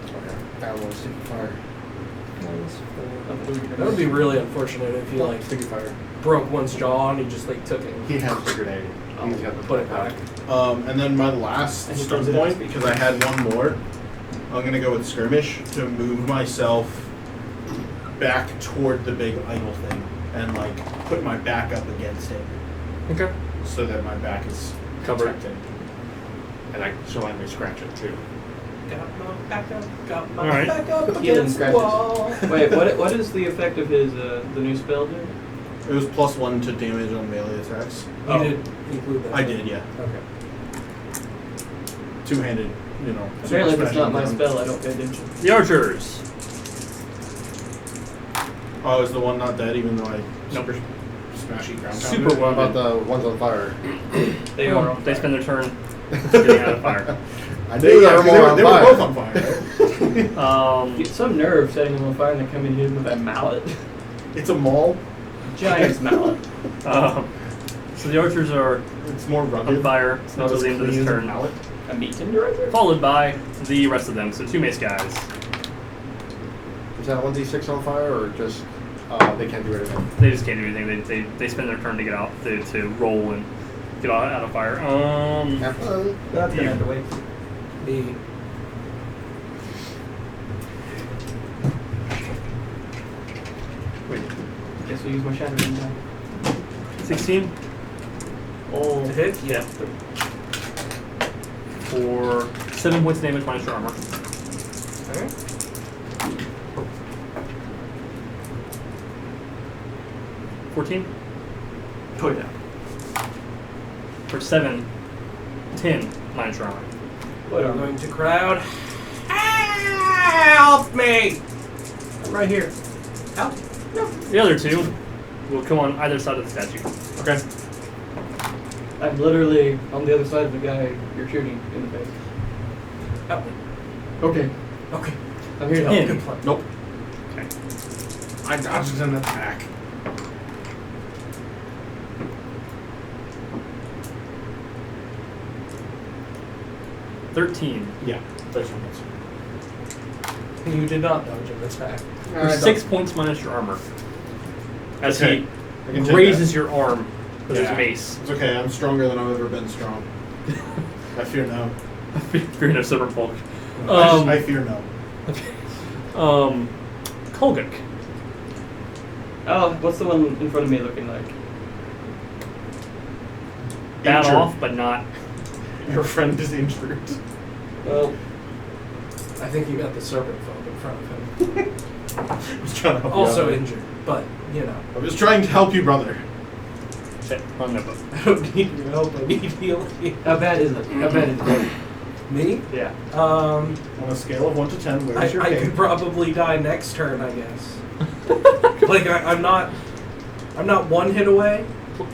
Okay. That one sticky fire. That would be really unfortunate if you like Sticky fire. broke one's jaw and he just like took it He and has the grenade. He's got the put it back. And then my last And he stun throws it at point, his feet. because I had one more, I'm gonna go with skirmish to move myself back toward the big idol thing and like put my back up against it Okay. so that my back is Covered. protected. And so I may scratch it too. Got my back up, got my All right. back up Healing against the scratches. wall. Wait, what is the effect of his the new spell do? It was +1 to damage on melee attacks. You did include that. I did, yeah. Okay. Two-handed, you know. Apparently, if it's super not my smashing spell, I don't pay attention. The archers. Oh, is the one not dead even though I Nope. super smashy ground Super pounded? What about the ones on fire? They are on They fire. spend their turn getting out of fire. I knew Yeah, they were 'cause more on they were fire. both on fire, right? Get some nerve setting them on fire and then come and hit him with that mallet. It's a maul. Giant's mallet. So the archers are It's more on rugged. fire It's not until as the end of clean this as a turn. mallet. A meat tenderizer? Followed by the rest of them. So 2 mace guys. Is that 1d6 on fire or just they can't do anything? They just can't do anything. They spend their turn to get out, to roll and get out of fire. Have fun. That's gonna have to wait. The Wait, Guess we'll use my shattering now. 16 Oh, to hit? Yeah. for 7 points of damage minus your armor. Okay. 14 oh yeah. for 7, 10 minus your armor. What I'm armor? going to crowd. Help me! I'm right here. Help? No. The other 2 will come on either side of the statue. Okay. I'm literally on the other side of the guy you're shooting in the face. Help me. Okay. Okay. I'm here to help. In. Good plan. Nope. Okay. I dodged an attack. Yeah. That's You did not dodge an attack. For 6 points minus your armor. As Okay. I he can take raises your arm with Yeah. his mace. It's okay. I'm stronger than I've ever been strong. I fear no. Fear no silver folk. I fear no. Okay. Kolgak. Oh, what's the one in front of me looking like? Bad Injured. off, but not. Your friend is injured. Well, I think you got the serpent folk in front of him. I was trying to help you Also out. injured, but, you know. I was trying to help you, brother. Shit, wrong notebook. I don't need your help, I need healing. how bad is it? How bad is it? Me? Yeah. On a scale of 1 to 10, where's your I game? could probably die next turn, I guess. Like, I'm not one hit away.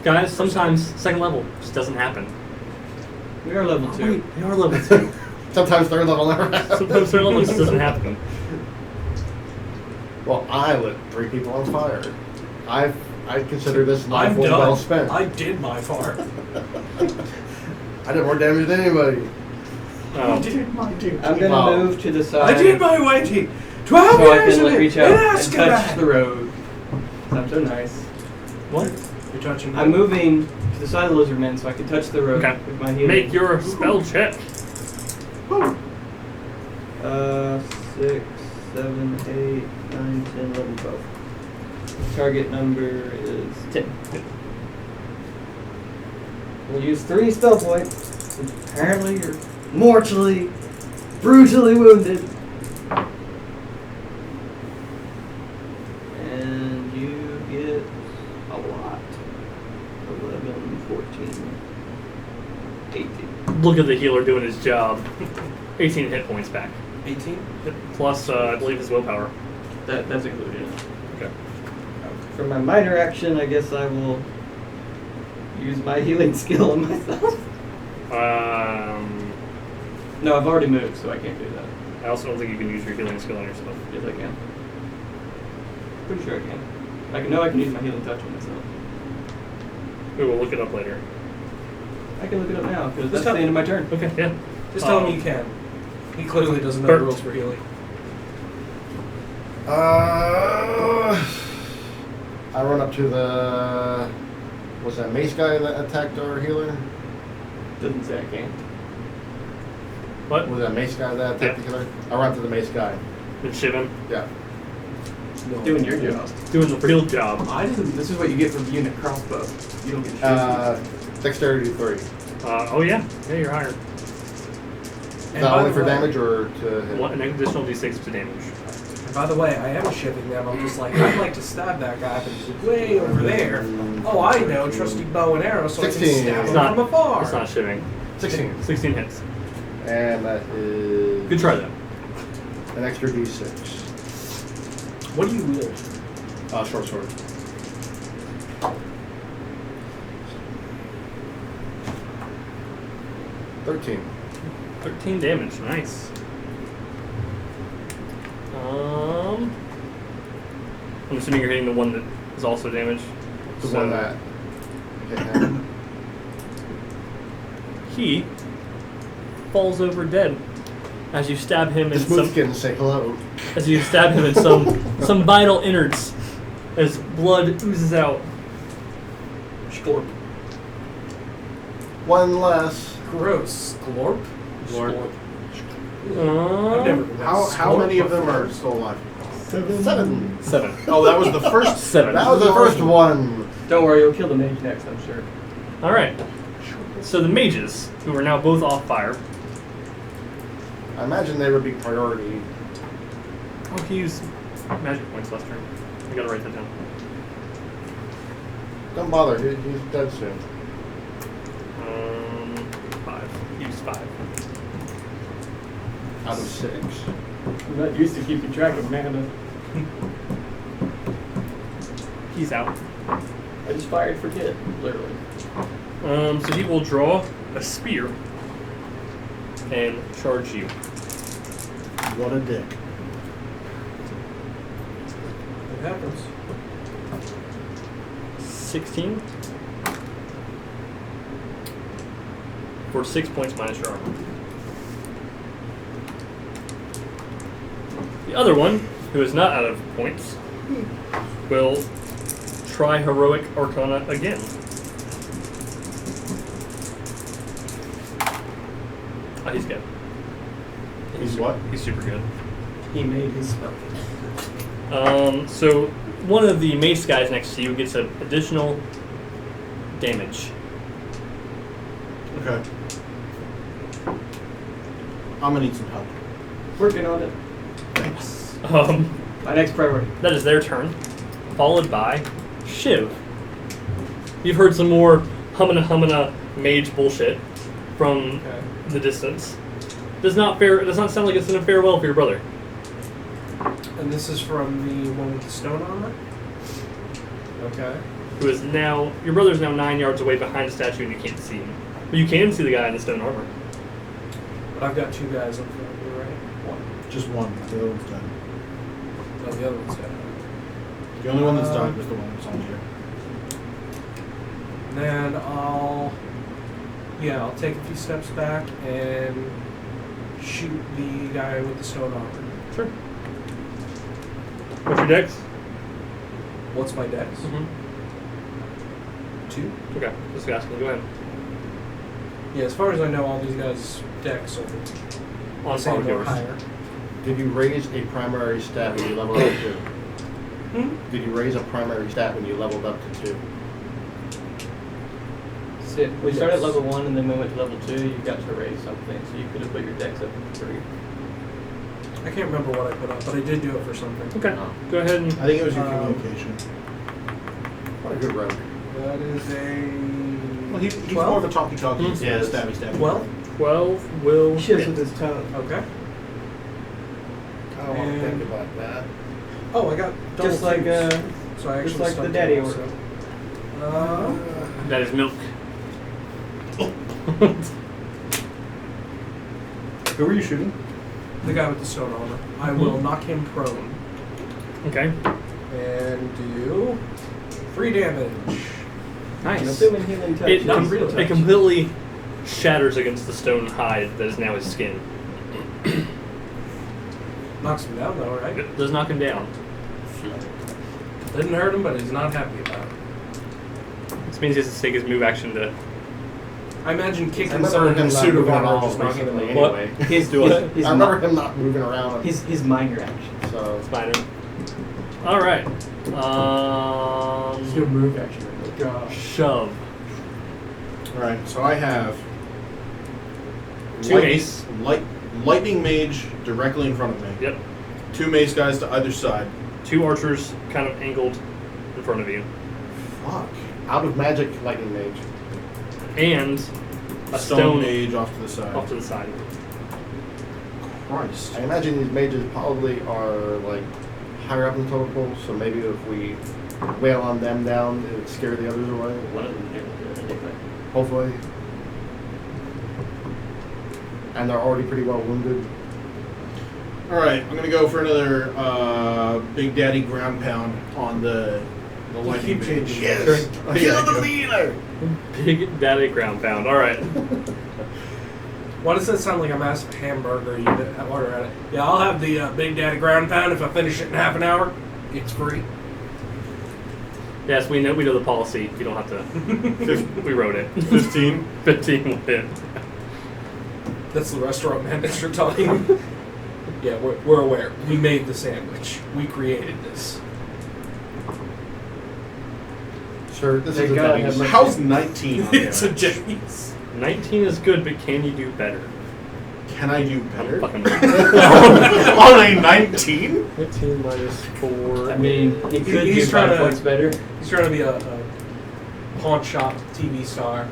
Guys, sometimes second level just doesn't happen. We are level 2. Wait, they are level 2. Sometimes third level never happens. Sometimes third level just doesn't happen. Well, I lit 3 people on fire. I consider this I'm life was done. well spent. I did my part. I did more damage than anybody. Oh. I'm gonna Wow. move to the side I did my waiting. 12 so I years can of it reach in out and touch Azkaban. the road. I'm so nice. What? You're touching. I'm moving to the side of the lizard men so I can touch the road Okay. with my healing. Make your spell check. 6, 7, 8, 9, 10, 11, 12. Target number is 10. We'll use 3 spell points. Since apparently you're mortally, brutally wounded. And you get a lot. 11, 14, 18. Look at the healer doing his job. 18 hit points back. 18? Plus, I believe his willpower. That's included in it. Okay. For my minor action, I guess I will use my healing skill on myself. No, I've already moved, so I can't do that. I also don't think you can use your healing skill on yourself. Yes, I can. Pretty sure I can. I can use my healing touch on myself. We will look it up later. I can look it up now, because Just that's tell- the end of my turn. Okay, yeah. Just tell him you can. He clearly doesn't know Bert. the rules for healing. I run up to the... Was that mace guy that attacked our healer? Doesn't say I can. What? Was that mace guy that attacked the healer? I run to the mace guy. And shiv him. Yeah. Doing your job. Doing the real job. This is what you get from unit crossbow. You don't get shit. Dexterity 3. Oh yeah. Yeah, you're higher. Is And that by only the for way- damage or to hit? An additional d6 to damage. And by the way, I am shivving them. I'm just like, I'd like to stab that guy, but he's way over there. Oh, I know, trusty bow and arrow, so I 16. can stab It's him not. from afar. It's not shiving. 16. 16 hits. And that is... Good try though. An extra d6. What do you wield? Short sword. $13. 13 damage. Nice. I'm assuming you're hitting the one that is also damaged. The So one that hit him. he falls over dead as you stab him in Just move some. skin and say hello. As you stab him in some vital innards, as blood oozes out. Scorp. One less. Gross. Glorp? Glorp. I've never been How many of them are still alive? 7. 7. Oh, that was the first 7. That was the first one. Don't worry, you'll kill the mage next, I'm sure. All right. So the mages, who are now both off fire. I imagine they would be priority. Oh, he used magic points last turn. I gotta write that down. Don't bother, he's dead soon. 5. Use 5. Out of 6. I'm not used to keeping track of mana. He's out. I just fired for kid, literally. So he will draw a spear and charge you. What a dick. happens. 16 for 6 points minus your armor. The other one, who is not out of points, will try Heroic Arcana again. Oh, he's good. He's what? He's super good. He made his spell. So one of the mace guys next to you gets an additional damage. Okay. I'm gonna need some help. Working on it. Thanks. My next priority. That is their turn, followed by Shuv. You've heard some more humana mage bullshit from Okay. the distance. Does not sound like it's in a farewell for your brother. And this is from the one with the stone armor? Okay. Who is now your brother's now 9 yards away behind the statue and you can't see him. But you can see the guy in the stone armor. But I've got two guys up front here, right? One. Just one. The other one's done. Oh, the other one's dead. The only one that's done was the one that's on here. Then I'll take a few steps back and shoot the guy with the stone armor. Sure. What's your dex? What's my dex? 2? Okay, just asking. Go ahead. Yeah, as far as I know, all these guys' decks are On same par with or yours. higher. Did you raise a primary stat when you leveled up to 2? Did you raise a primary stat when you leveled up to 2? So we started at Yes. level 1 and then we went to level 2. You got to raise something, so you could have put your dex up to 3. I can't remember what I put up, but I did do it for something. Okay. Go ahead and I think it was your communication. What a good rogue. That is a... Well, he's 12? more of a talkie-talkie Mhm. instead of stabby-stabby. 12? 12 will Shifts hit. with his tongue. Okay. I don't want to And- think about that. Oh, I got double Just like, twos. So I actually just like the stuck daddy to order. That is milk. Who were you shooting? The guy with the stone armor. I will knock him prone Okay. and do 3 damage. Nice. Assuming healing touch. It, No, com- real it touch. completely shatters against the stone hide that is now his skin. Knocks him down though, right? It does knock him down. Didn't hurt him, but he's not happy about it. This means he has to take his move action to. I imagine I kicking remember someone him in the not suit of moving armor around just knocking them recently over. anyway. His, Do it. his, I remember him not moving around. his minor action. So Spider. All right. Let's do a move action. Oh, gosh. Shove. Alright, so I have... Two mace. Lightning mage directly in front of me. Yep. 2 mace guys to either side. 2 archers kind of angled in front of you. Fuck. out of magic lightning mage. And a Stone mage off to the side. off to the side. Christ. I imagine these mages probably are like higher up in the totem pole, so maybe if we wail on them down, it would scare the others away. One of them here will do it anyway. Hopefully. And they're already pretty well wounded. Alright, I'm gonna go for another Big Daddy ground pound on the lightning keep mage. changing. Yes! Oh, Kill yeah, the go. leader! Big Daddy ground pound. All right. Why does that sound like a massive hamburger you order at it? Yeah, I'll have the Big Daddy ground pound if I finish it in half an hour. It's free. Yes, we know the policy. You don't have to. We wrote it. 15. 15 will hit. That's the restaurant manager talking. Yeah, we're aware. We made the sandwich. We created this. Sure, this Thank is a God I Denny's. have my- How's 19 on It's a damage? Jenny's. 19 is good, but can you do better? Can I do I'm better? fucking On a 19? 15 minus 4. I mean, he could He's do trying 5 to- points better. He's trying to be a pawn shop TV star.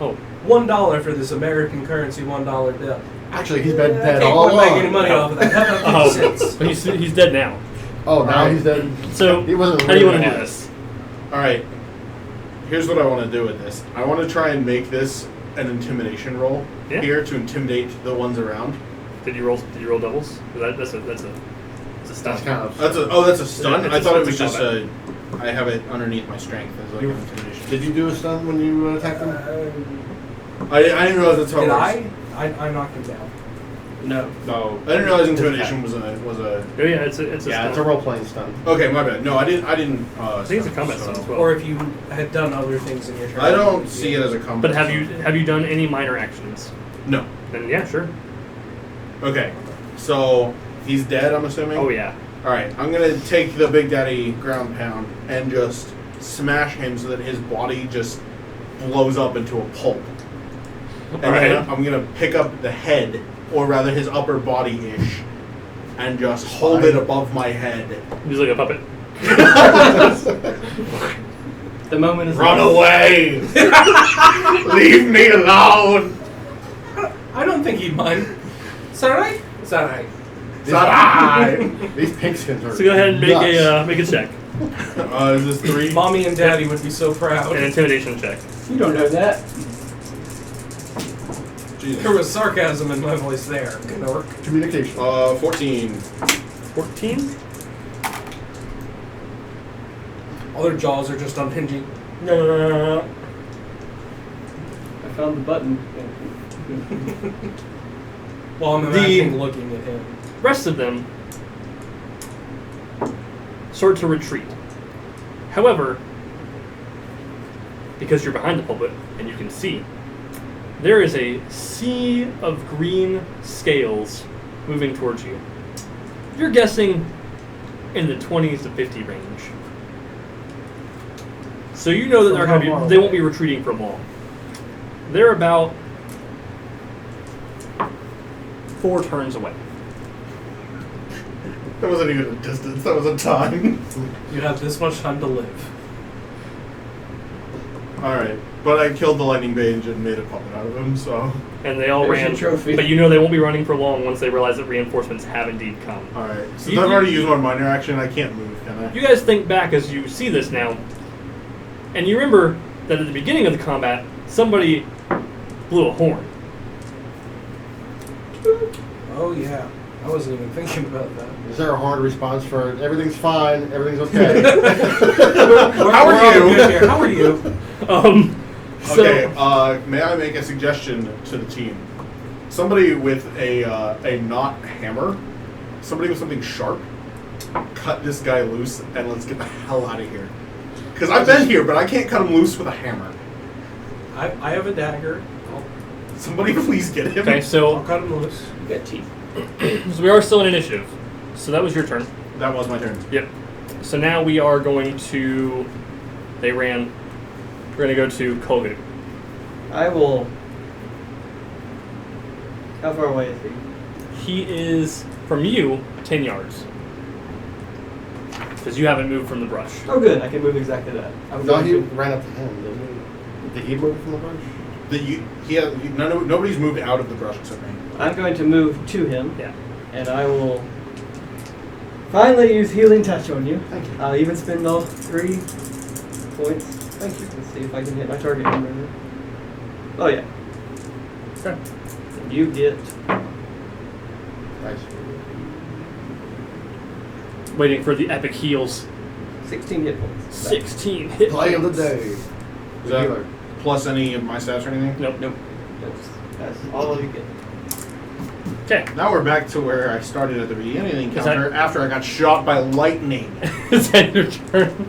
Oh, $1 for this American currency $1 bill. Actually, he's been I dead can't all quite make along. any money off of that. How about 50 cents? oh. He's dead now. Oh, now Alright. he's dead. So, He wasn't how do you want to really do alive. this? Alright. Here's what I want to do with this. I want to try and make this an intimidation roll here to intimidate the ones around. Did you roll doubles? That's a stun. That's kind of. That's a stun. It's I a thought it stun was to just a. I have it underneath my strength as like an intimidation. Did you do a stun when you attacked him? I didn't realize that's how Did it I? works. I knocked him down. No. No, I didn't realize intimidation was a. Oh yeah, it's a Yeah, stun. it's a role playing stun. Okay, my bad. No, I didn't. I think it's a combat stun as well. Or if you had done other things in your turn. I don't see it as a combat. But have stun. you done any minor actions? No. Then yeah, sure. Okay, so he's dead. I'm assuming. Oh yeah. All right, I'm gonna take the Big Daddy ground pound and just smash him so that his body just blows up into a pulp. And Alright. then I'm gonna pick up the head, or rather his upper body-ish, and just hold it above my head. He's like a puppet. The moment is Run lost. away! Leave me alone! I don't think he'd mind. Sarai? Sarai. Sarai! These pink skins are. So go ahead and nuts. make a check, Is this 3? Mommy and Daddy would be so proud. an intimidation check. You don't know that. Jesus. There was sarcasm in my voice there. Gnork. Communication. 14. 14. All their jaws are just unhinging. I found the button. While I'm imagining looking at him. Rest of them start to retreat. However, because you're behind the pulpit and you can see, there is a sea of green scales moving towards you. You're guessing in the 20s to 50 range. So you know that From how far they won't away? be retreating for long. They're about 4 turns away. That wasn't even a distance, that was a time. You have this much time to live. Alright, but I killed the lightning mage and made a puppet out of him, so. And they all There's ran. your trophy. But you know they won't be running for long once they realize that reinforcements have indeed come. Alright, since You- I've you- already used my minor action, I can't move, can I? You guys think back as you see this now, and you remember that at the beginning of the combat, somebody blew a horn. Oh yeah. I wasn't even thinking about that. Is there a hard response for everything's fine, everything's okay? How are We're all you? good here. How are you? So, Okay, may I make a suggestion to the team? Somebody with a not hammer, somebody with something sharp, cut this guy loose and let's get the hell out of here. Because I've been here, but I can't cut him loose with a hammer. I have a dagger. Somebody please get him. okay, I'll so, cut him loose. You got teeth. so we are still in initiative. So that was your turn. That was my turn. Yep. So now we are going to. They ran. We're going to go to Kolgu. I will. How far away is he? He is, from you, 10 yards. Because you haven't moved from the brush. Oh, good. I can move exactly that. I was No, going he to. ran up to him, didn't he? Did he move from the bush? Nobody's moved out of the brush except me. I'm going to move to him, Yeah. and I will finally use healing touch on you. Thank you. I'll even spend all 3 points. Thank you. Let's see if I can hit my target number. Oh yeah. Okay. And you get Nice. Waiting for the epic heals. 16 hit points. 16 hit Play of the points. day. Is The that healer. plus any of my stats or anything? Nope. Nope. That's all you get. Okay. Now we're back to where I started at the beginning of the Is encounter after I got shot by lightning. Is that your turn?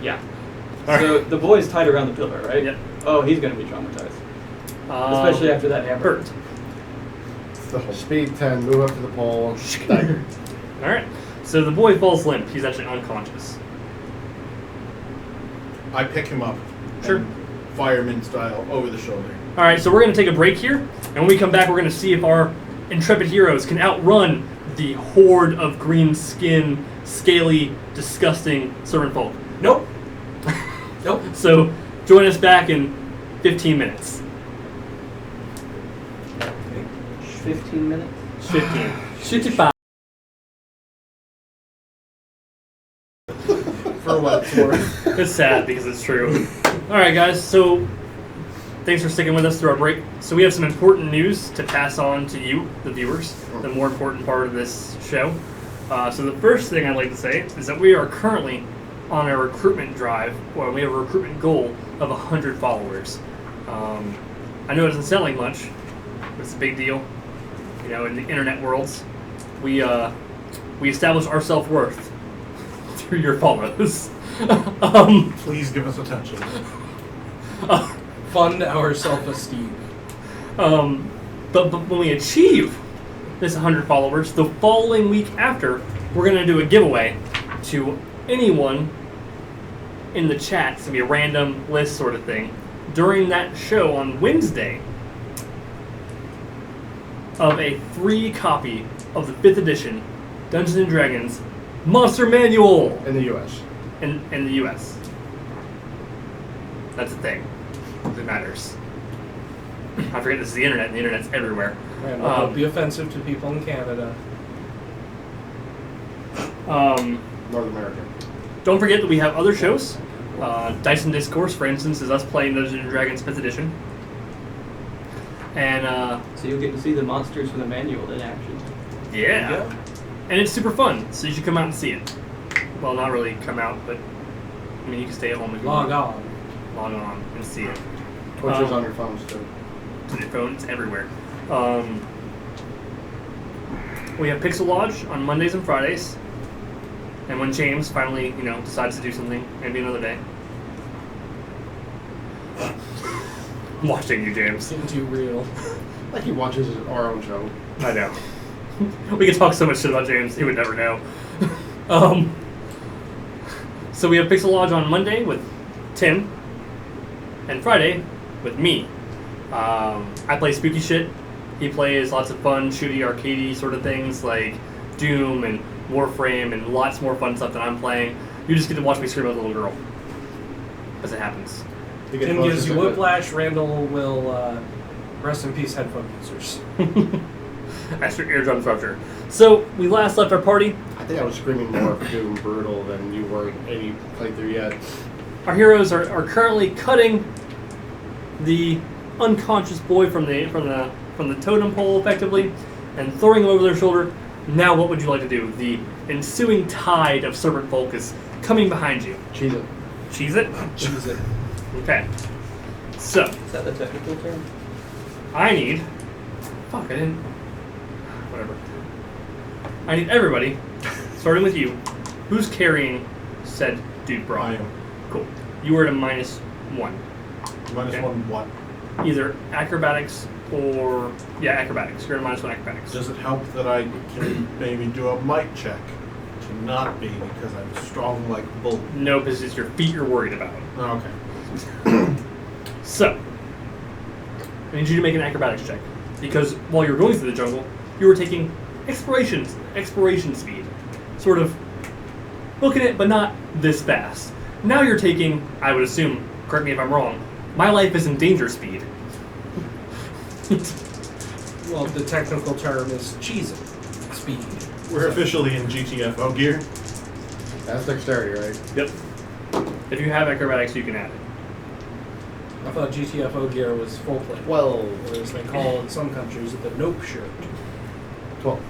Yeah. All So the boy's tied around the pillar, right? Yep. Oh, he's going to be traumatized, especially after that hammer. Hurt. Speed 10, move up to the pole. Stagger. Alright. So the boy falls limp. He's actually unconscious. I pick him up. Sure. and Fireman style, over the shoulder. Alright, so we're going to take a break here. And when we come back, we're going to see if our intrepid heroes can outrun the horde of green skin, scaly, disgusting servant folk. Nope. Nope. So join us back in 15 minutes. 15 minutes. 15. 55. For what it's worth. It's sad because it's true. Alright, guys, so thanks for sticking with us through our break. So we have some important news to pass on to you, the viewers, the more important part of this show. So the first thing I'd like to say is that we are currently on a recruitment drive, or we have a recruitment goal of 100 followers. I know it doesn't sound like much, but it's a big deal. You know, in the internet worlds, we establish our self-worth through your follows. Please give us attention. Fund our self-esteem. But when we achieve this 100 followers, the following week after, we're going to do a giveaway to anyone in the chat. It's going to be a random list sort of thing. During that show on Wednesday, of a free copy of the 5th edition Dungeons & Dragons Monster Manual In the U.S. in the U.S. That's a thing. It matters. I forget this is the internet, and the internet's everywhere. And don't be offensive to people in Canada. North America. Don't forget that we have other shows. Dice and Discourse, for instance, is us playing Dungeons & Dragons 5th edition. And, So you'll get to see the monsters from the manual in action. yeah. And it's super fun, so you should come out and see it. Well, not really come out, but, I mean, you can stay at home if you Log want. on. Log on and see it. Twitch is on your phones, too. To your phone, it's everywhere. We have Pixel Lodge on Mondays and Fridays. And when James finally, decides to do something, maybe another day. I'm watching you, James. Getting too real. Like he watches our own show. I know. We could talk so much shit about James, he would never know. So we have Pixel Lodge on Monday with Tim, and Friday with me. I play spooky shit. He plays lots of fun, shooty, arcadey sort of things like Doom and Warframe and lots more fun stuff that I'm playing. You just get to watch me scream like a little girl. As it happens. Tim gives you whiplash, Randall will rest in peace headphone users. That's your eardrum rupture. So, we last left our party. I think I was screaming more of Doom Brutal than you were in any playthrough yet. Our heroes are currently cutting the unconscious boy from the totem pole, effectively, and throwing him over their shoulder. Now, what would you like to do? The ensuing tide of serpent folk is coming behind you. Cheese it. Cheese it? Choose it. Okay. So, Is that the technical term? I need... Fuck, I didn't... Whatever. I need everybody, starting with you, who's carrying said dude bra. I am. Cool. You are at a -1. Minus Okay. 1 what? Either acrobatics or... Yeah, acrobatics. You're at a -1 acrobatics. Does it help that I can maybe do a might check to not be because I'm strong like a bull? No, because it's your feet you're worried about. Okay. So, I need you to make an acrobatics check. Because while you were going through the jungle, you were taking exploration speed. Sort of booking it, but not this fast. Now you're taking, I would assume, correct me if I'm wrong, my life is in danger speed. Well, the technical term is cheese it. Speed. We're officially in GTFO gear. That's dexterity, right? Yep. If you have acrobatics, you can add it. I thought GTFO gear was full plate. Well, Or as they call in some countries, the nope shirt. 12.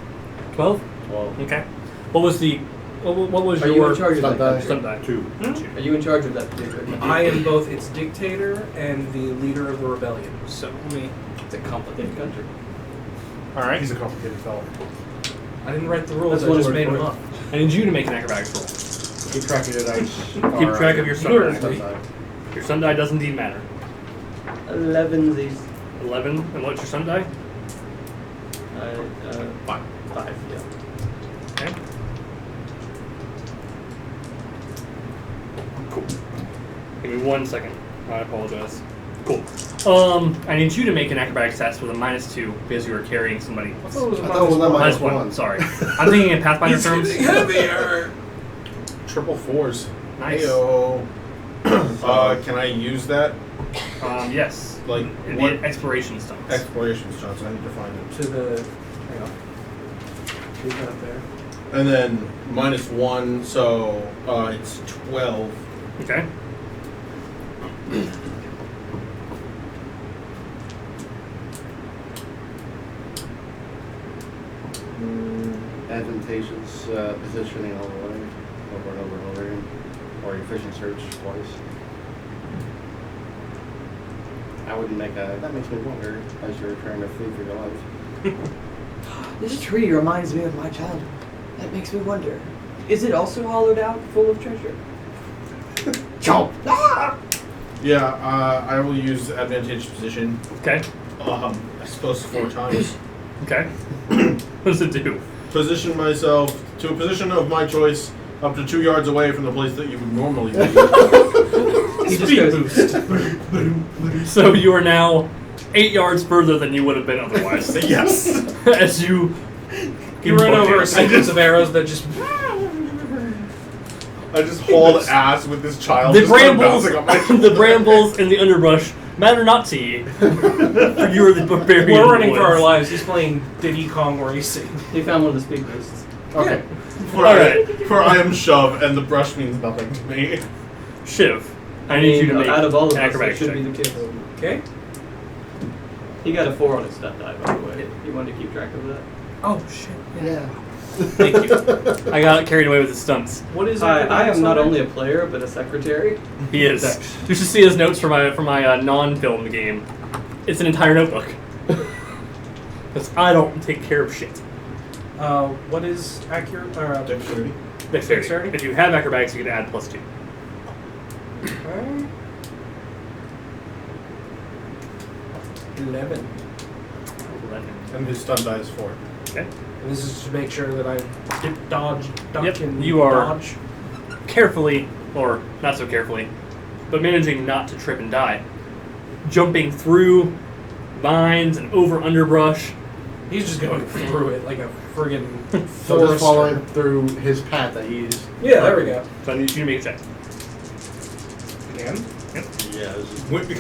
12? 12. Okay. What was the... What was Are you your... in charge of Stunt that? die. Stunt die. 2. Are you in charge of that particular? I am both its dictator and the leader of the rebellion. So, let me... It's a complicated country. Alright. He's a complicated fellow. I didn't write the rules, That's I one just word made for them it. up. I need you to make an acrobatics roll. Keep track of your dice. Keep track of your stunt die. stunt die. Your stunt die does indeed matter. 11s. 11, and what's your stunt die? 5, yeah. Okay. Cool. Give me 1 second. I apologize. Cool. I need you to make an acrobatics test with a -2 because you are carrying somebody. I thought it was I thought it was not Minus minus one. Sorry. I'm thinking in Pathfinder terms. Triple 4s. Nice. Heyo. Can I use that? Yes. Like, It'd what? be an exploration stunt. Exploration stunts. I need to find it. To the... Hang on. Leave that there. And then -1, so it's 12. Okay. advantageous positioning all the way, over and over and over again, or efficient search twice. I wouldn't make a. That makes me wonder as you're trying to flee for your life. This tree reminds me of my childhood. That makes me wonder. Is it also hollowed out, full of treasure? Jump! Ah! Yeah, I will use advantage position. Okay. I suppose 4 times. Okay. What does it do? Position myself to a position of my choice, up to 2 yards away from the place that you would normally be. He just Speed goes. So you are now 8 yards further than you would have been otherwise. Yes. As you run over a sequence of arrows that just. I just hauled ass with this child. The just started brambles, bouncing on my the shoulder. brambles and the underbrush matter not to you. For you are the barbarian. We're running for our boys. lives. He's playing Diddy Kong Racing. He found one of the speed boosts. Okay. For I am Shuv, and the brush means nothing to me. Shiv, I need you to make out of all of us, it acrobatics should check. be the kid. Okay. He got a 4 on his stat die, by the way. You wanted to keep track of that? Oh shit. Yeah. Thank you. I got carried away with the stunts. What is I acrobatics am not on only there? a player, but a secretary. He is. You should see his notes for my non-film game. It's an entire notebook. Because I don't take care of shit. What is accurate? Dexterity. Dexterity. If you have acrobatics, you can add +2. 11. 11. And his stun die is 4. Okay. And this is to make sure that I dodge, duck, Yep, and you are- dodge. Carefully, or not so carefully, but managing not to trip and die. Jumping through vines and over underbrush. He's just going through it like a friggin' So just forester. following through his path that he's. Yeah, there we go. So I need you to make a check. Again. Yeah. This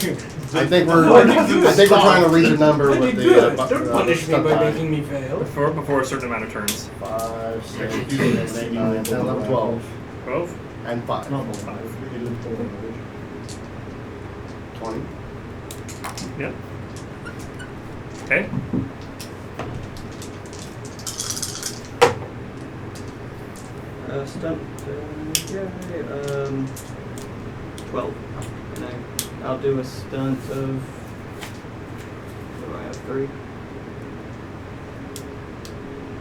is, I I think we're trying to reach a number Pretty with the. good. Don't punish me stun by die. making me fail. Before a certain amount of turns. 5, 6, 7, 8, 9, 10, 11, 12, 12? and 5. 20. Yep. Okay. Stunt. 12. And I'll do a stunt of. What do I have? 3?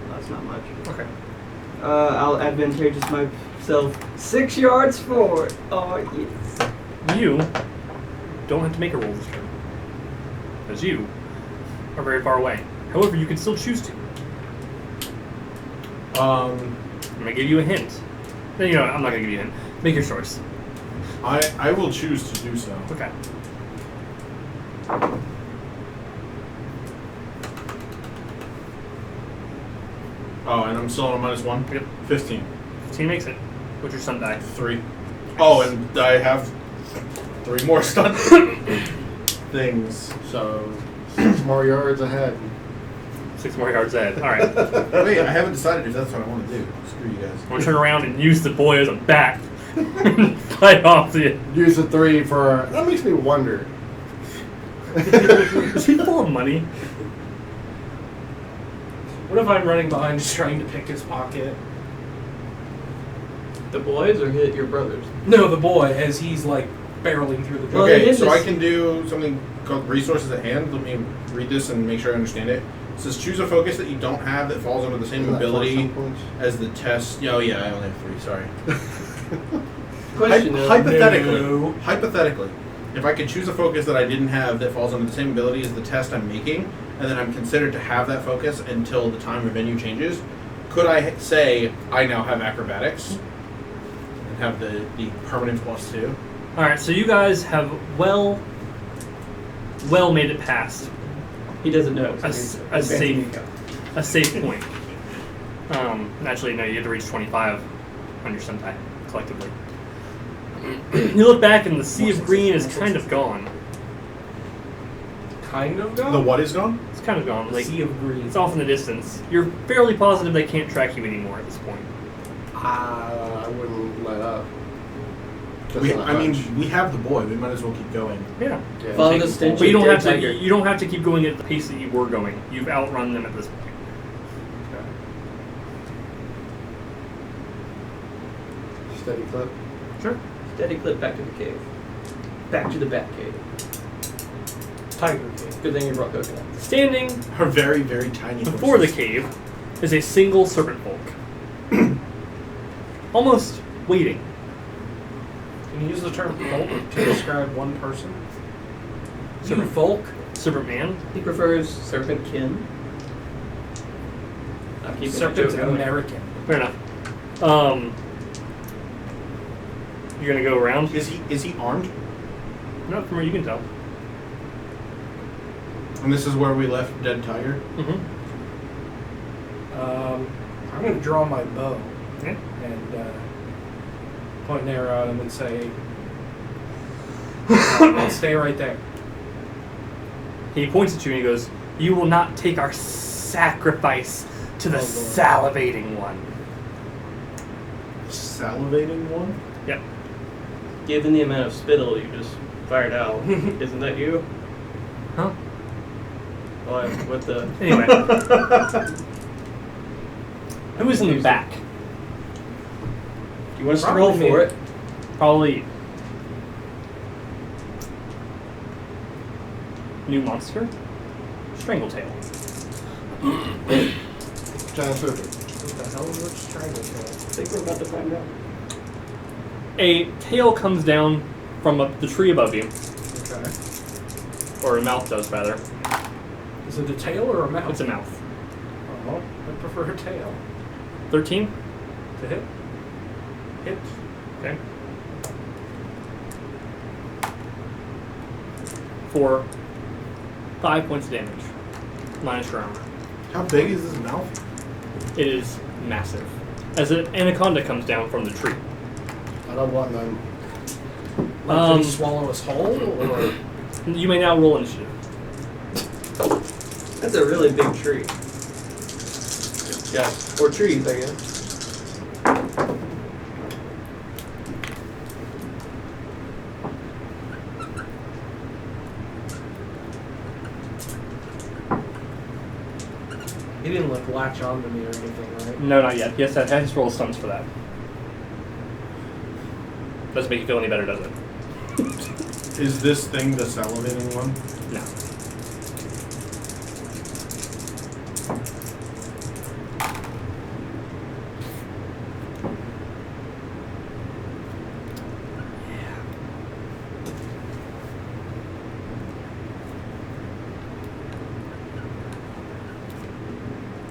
That's not much. Okay. I'll advantageous myself 6 yards forward. Oh, yes. You don't have to make a roll this turn. Because you are very far away. However, you can still choose to. I'm going to give you a hint. No, you know what? I'm not going to give you a hint. Make your choice. I will choose to do so. Okay. Oh, and I'm still on a -1? Yep. 15. 15 makes it. What's your stun die? 3. Oh, and I have 3 more stun things. So 6 more yards ahead. 6 more yards ahead. Alright. Wait, I haven't decided if that's what I want to do. Screw you guys. I'm going to turn around and use the boy as a bat. Fight off the... Use the 3 for. That makes me wonder. Is he full of money? What if I'm running behind just trying to pick his pocket? The boys or hit your brothers? No, the boy, as he's like barreling through the Well, jungle. it Okay, is so this- I can do something called resources at hand. Let me read this and make sure I understand it. It says choose a focus that you don't have that falls under the same Isn't that ability 4 points? as the test. Oh yeah, I only have 3. Sorry. Question Hypothetically, if I could choose a focus that I didn't have that falls under the same ability as the test I'm making, and then I'm considered to have that focus until the time or venue changes, could I say I now have acrobatics and have the permanent +2? Alright, so you guys have well made it past He doesn't know. a safe point. Actually, no, you have to reach 25 on your stun die, collectively. You look back and the sea of green is kind of gone. Kind of gone? The what is gone? It's kind of gone. The Like, sea of green. it's off in the distance. You're fairly positive they can't track you anymore at this point. I wouldn't let up. Just We, not I mean, much. we have the boy. We might as well keep going. Yeah. Yeah. Follow the stench But you of don't have dead to. tiger. You don't have to keep going at the pace that you were going. You've outrun them at this point. Steady clip. Sure. Steady clip back to the cave. Back to the bat cave. Tiger cave. Good thing you brought coconut. Standing Are very, very tiny. before the horses. cave is a single serpent folk. Almost waiting. Can you use the term folk to describe one person? Serpent folk? Serpent man? He prefers serpent kin. I'm keeping Serpent's the joke going. American. Fair enough. You're gonna go around? Is he armed? Not from where you can tell. And this is where we left Dead Tiger. Mm-hmm. I'm going to draw my bow Okay. and point an arrow at him and say, I'll stay right there. He points at you and he goes, "You will not take our sacrifice to the Oh, Lord. salivating one." Salivating one? Yep. Given the amount of spittle you just fired out, isn't that you? Huh? Well, with the Anyway. Who is in the back? you want us to Probably roll me. for it? Probably new monster? Strangletail. Giant serpent. What the hell is which Strangletail? I think we're about to find out. A tail comes down from the tree above you, Okay. or a mouth does rather. Is it a tail or a mouth? It's a mouth. Oh, I prefer a tail. 13? To hit? Hit. Okay. For 5 points of damage, minus your armor. How big is this mouth? It is massive. As an anaconda comes down from the tree. I don't want none. Like they swallow us whole, or You may now roll initiative. That's a really big tree. Yeah, or trees, I guess. he didn't like latch onto me or anything, right? No, not yet. Yes, that has to roll stunts for that. Doesn't make you feel any better, does it? Is this thing the salivating one? No.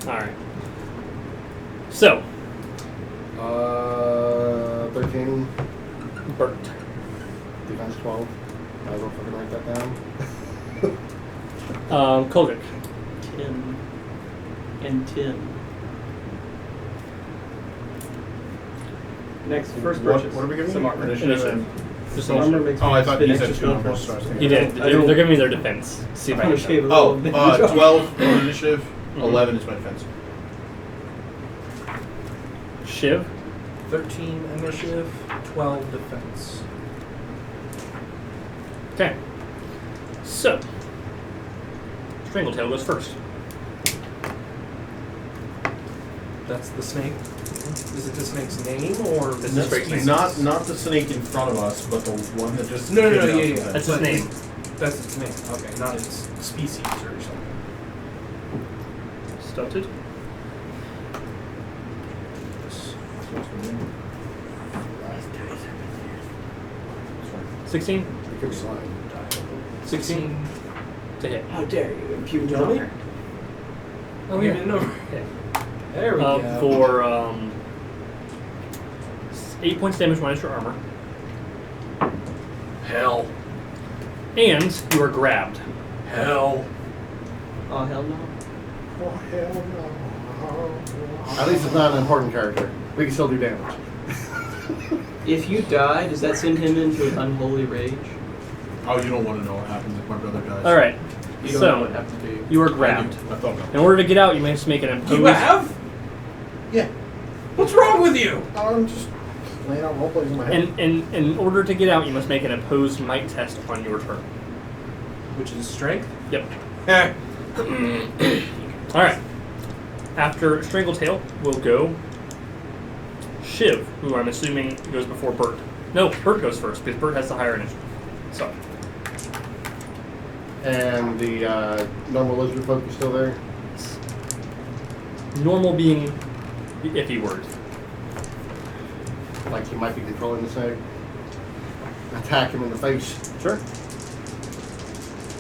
Alright. So, 13, Bert. defense 12. I will fucking write that down. Koldrick. 10 and 10. Next, first What- purchase. what are we giving Some you? armor. Initiative. Just Some armor initiative. makes Oh, I me thought spend you said extra 2 spell numbers, points. so I was You thinking. did. I don't- They're giving me their defense. See if I I'm can gonna show. shave a Oh, little bit. 12 initiative, Mhm. 11 is my defense. Shiv. 13 initiative, 12 defense. Okay. So, Strangletail goes first. That's the snake. Is it the snake's name or This is Snake's name. Not the snake in front of us, but the one that just No, came down yeah. from That's that. his name. That's its name. Okay, not its species or something. Stunted. 16? You could slide. 16 to hit. How dare you impugn Really? honor? Oh, yeah. No. Yeah. There we go. For 8 points damage minus your armor. Hell. And you are grabbed. Hell. Oh, hell no. Oh, hell no. At least it's not an important character. We can still do damage. If you die, does that send him into an unholy rage? Oh, you don't want to know what happens if my brother dies. Alright. You don't know what So, happens to you. you are I grabbed. do. I thought In no. order to get out, you must make an imposed... You have? Yeah. What's wrong with you? I'm just laying out roleplays in my head. And in order to get out, you must make an opposed might test on your turn. Which is strength? Yep. Eh. Alright. After Strangletail, we'll go Shuv, who I'm assuming goes before Bert. No, Bert goes first because Bert has the higher initiative. So, And the normal lizard folk is still there? normal being the iffy word. Like he might be controlling the snake. Attack him in the face. Sure.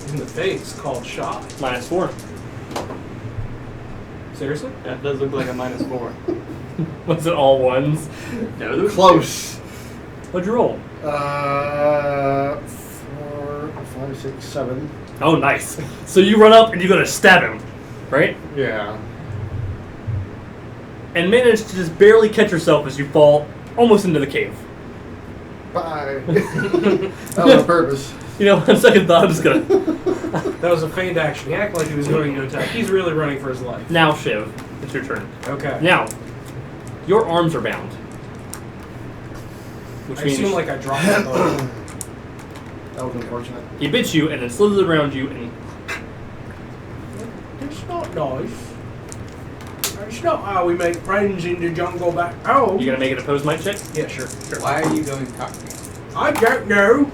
In the face, called shot. -4. Seriously? That does look like a -4. Was it all ones? No, those Close. What'd you roll? 4, 5, 6, 7. Oh, nice. So you run up and you go to stab him, right? Yeah. And manage to just barely catch yourself as you fall almost into the cave. Bye. That was on purpose. You know, on second thought, I'm just gonna. That was a feigned action. He acted like he was going to attack. He's really running for his life. Now, Shuv, it's your turn. Okay. Now, your arms are bound. Which I means assume like I dropped my bow. That was unfortunate. he bits you and then slithers around you and It's not nice. It's not how we make friends in the jungle back home. you gonna make an opposed might check? Yeah, sure. Why are you going cockney? I don't know.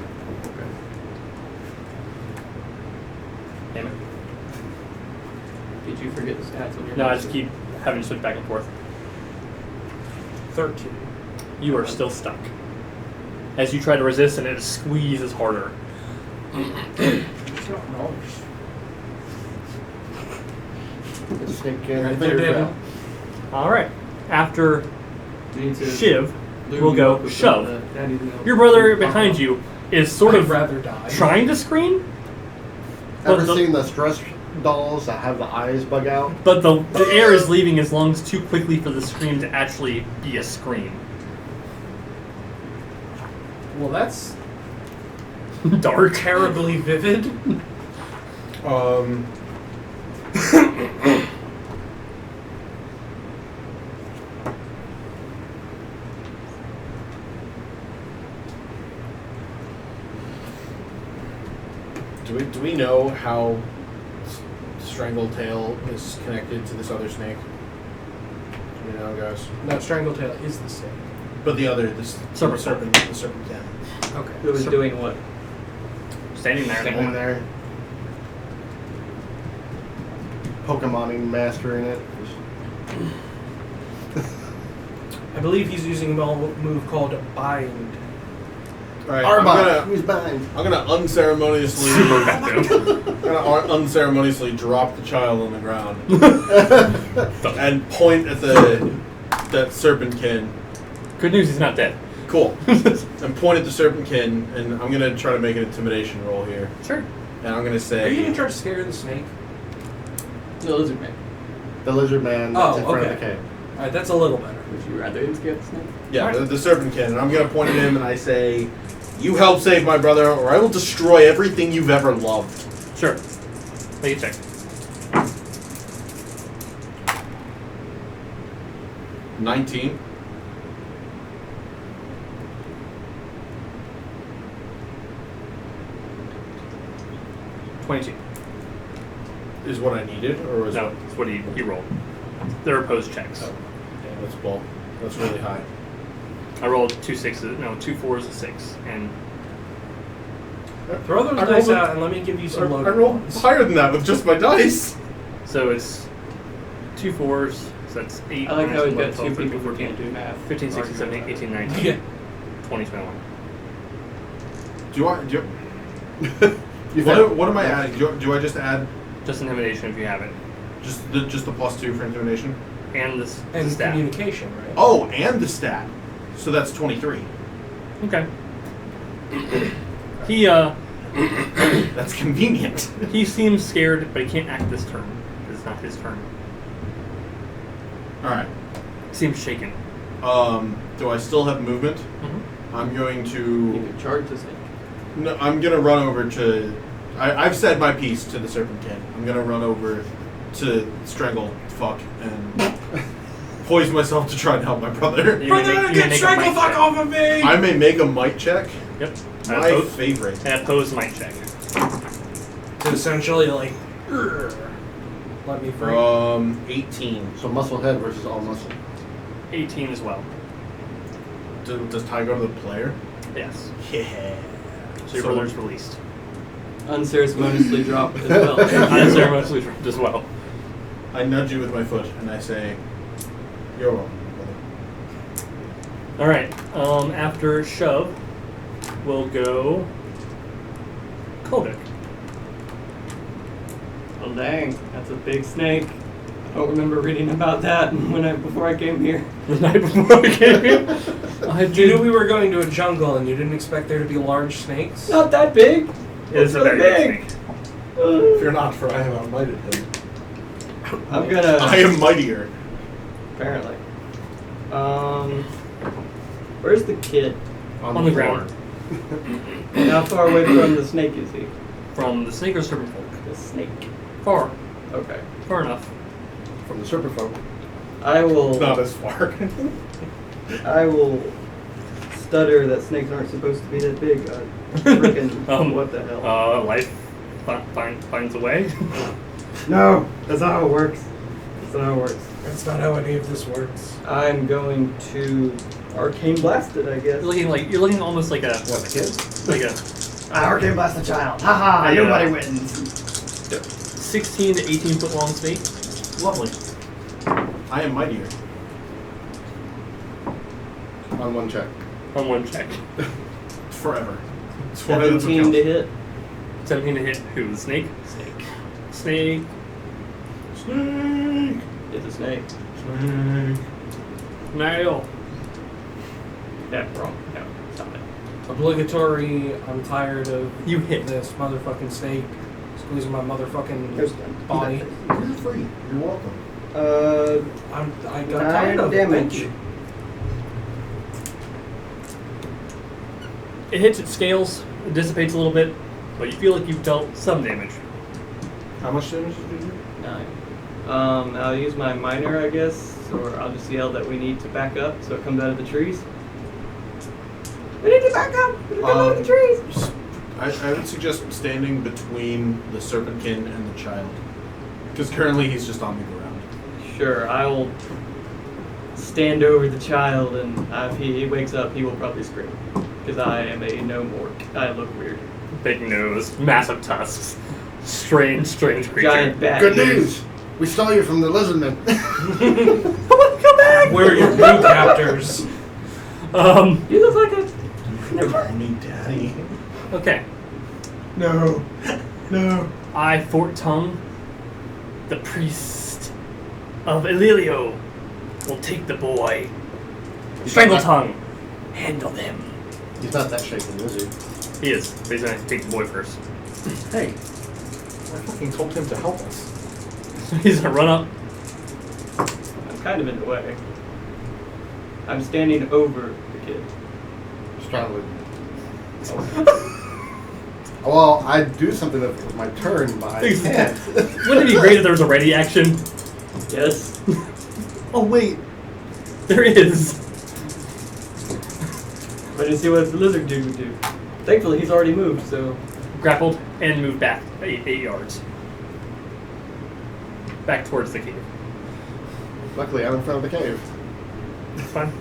Damn it. Did you forget the stats on your No, I just keep having to switch back and forth. 13. You are still stuck. As you try to resist and it squeezes harder. It's not nice. The snake can Right there, Daddon. Alright. After You need to Shuv, lube we'll you go up with Shove. some, daddy's milk. Your brother behind you is sort I'd of rather die. trying to scream, Ever But the- seen the stress dolls that have the eyes bug out? but the air is leaving his lungs too quickly for the scream to actually be a scream. Well, that's Dark. terribly vivid. Do we know how Strangletail is connected to this other snake? Do we know, guys? No, Strangletail is the snake. But the other, this Serpent. the serpent can. Okay. Who was doing what? Standing there. Standing there. Pokemoning, mastering it. I believe he's using a move called Bind. All right, Arbok, who's behind? I'm gonna unceremoniously, Super effective. I'm gonna unceremoniously drop the child on the ground and point at that serpentkin. Good news, he's not dead. Cool. And point at the serpentkin, and I'm gonna try to make an intimidation roll here. Sure. And I'm gonna Are say, you gonna try to scare the snake? The lizard man. The lizard man that's in front of the okay. cave. Alright, that's a little better. Would you rather him scare the snake? yeah, the serpentkin, and I'm gonna point at him, and I say, "You help save my brother, or I will destroy everything you've ever loved." Sure. Make a check. 19. Is what I needed, or was No, that's what he rolled. They're opposed checks. Oh, damn, that's bull. That's really high. I rolled 2 6s, no, 2 4s, a 6, and Throw those I dice rolled out and let me give you I some loaded rolled ones. higher than that with just my dice. so it's 2 4s, so that's 8. I like how we've 11, got 12, two 13, people who 14, can't do math. 15, 16, 17, 18, 19, Yeah. 20, 21. What am I adding? Do I just add Just intimidation if you have it. just the +2 for intimidation? And this And stat. communication, right? Oh, and the stat. So that's 23. Okay. He That's convenient. he seems scared, but he can't act this turn. It's not his turn. All right. He seems shaken. Do I still have movement? Mm-hmm. I'm going You to. could charge the snake. No, I'm gonna run over to. I've said my piece to the serpentkin. I'm gonna run over to strangle fuck and poise myself to try and help my brother. You may make- you may Get make a strangle might fuck check. off of me! I may make a might check. Yep. My favorite. An opposed might check. To essentially, like, let me free. 18. So muscle head versus all muscle. 18 as well. Does Ty go to the player? Yes. Yeah. So your brother's released. Unceremoniously dropped as well. Unceremoniously dropped as well. I nudge you with my foot and I say, "You're welcome, brother." All right. After Shuv, we'll go Kodak. Oh dang, that's a big snake. I don't remember reading about that before I came here. The night before I came here, You knew we were going to a jungle and you didn't expect there to be large snakes? Not that big. It's a very big snake. Fear not, for I have outmighted him. I'm gonna. I am mightier. Apparently. Where's the kid? On the ground. And how far away from the snake is he? From the snake or serpent folk? The snake. Far. Okay. Far enough. From the serpent folk. I will. Not as far. I will stutter that snakes aren't supposed to be that big. Freaking. What the hell? Life finds a way. No, that's not how it works. That's not how it works. That's not how any of this works. I'm going to arcane blast it, I guess. You're looking almost like a What, the kid? like a Arcane blast the child. Haha! Yeah. Nobody wins. 16 to 18 foot long snake. Lovely. I am mightier. On one check. On one check. Forever. It's one of those 17 to accounts. hit. 17 to hit. Who? The snake? Snake. Snake. It's a snake. Snake. Nail. Yeah, wrong. No, stop it. Obligatory, I'm tired of You hit. this motherfucking snake squeezing my motherfucking There's done. body. You're free. You're welcome. I got tired of it. damage. Thank you. It hits its scales. It dissipates a little bit, but you feel like you've dealt some damage. How much damage did you do? 9. I'll use my minor, I guess, or I'll just yell that we need to back up so it comes out of the trees. We need to back up! We need to come out of the trees! I would suggest standing between the serpentkin and the child. Because currently he's just on the ground. Sure, I'll stand over the child, and if he wakes up, he will probably scream. Because I am a no-mork. I look weird. Big nose, massive tusks, strange creature. Giant bat. Good news! We stole you from the lizardmen. Come back! Where are your new captors? You look like a... Call me daddy. Okay. No. No. I, Forktongue, the priest of Ililio, will take the boy. Strangletongue, handle them. He's not that shaken, is he? He is, but he's gonna take the boy first. Hey. I fucking told him to help us. He's gonna run up. I'm kind of in the way. I'm standing over the kid. Straddling. Well, I'd do something with my turn, but I can't. Wouldn't it be great if there was a ready action? Yes. Oh, wait. There is. I didn't see what the lizard dude would do. Thankfully, he's already moved, so... Grappled and moved back 8 yards. Back towards the cave. Luckily, I'm in front of the cave. It's fine.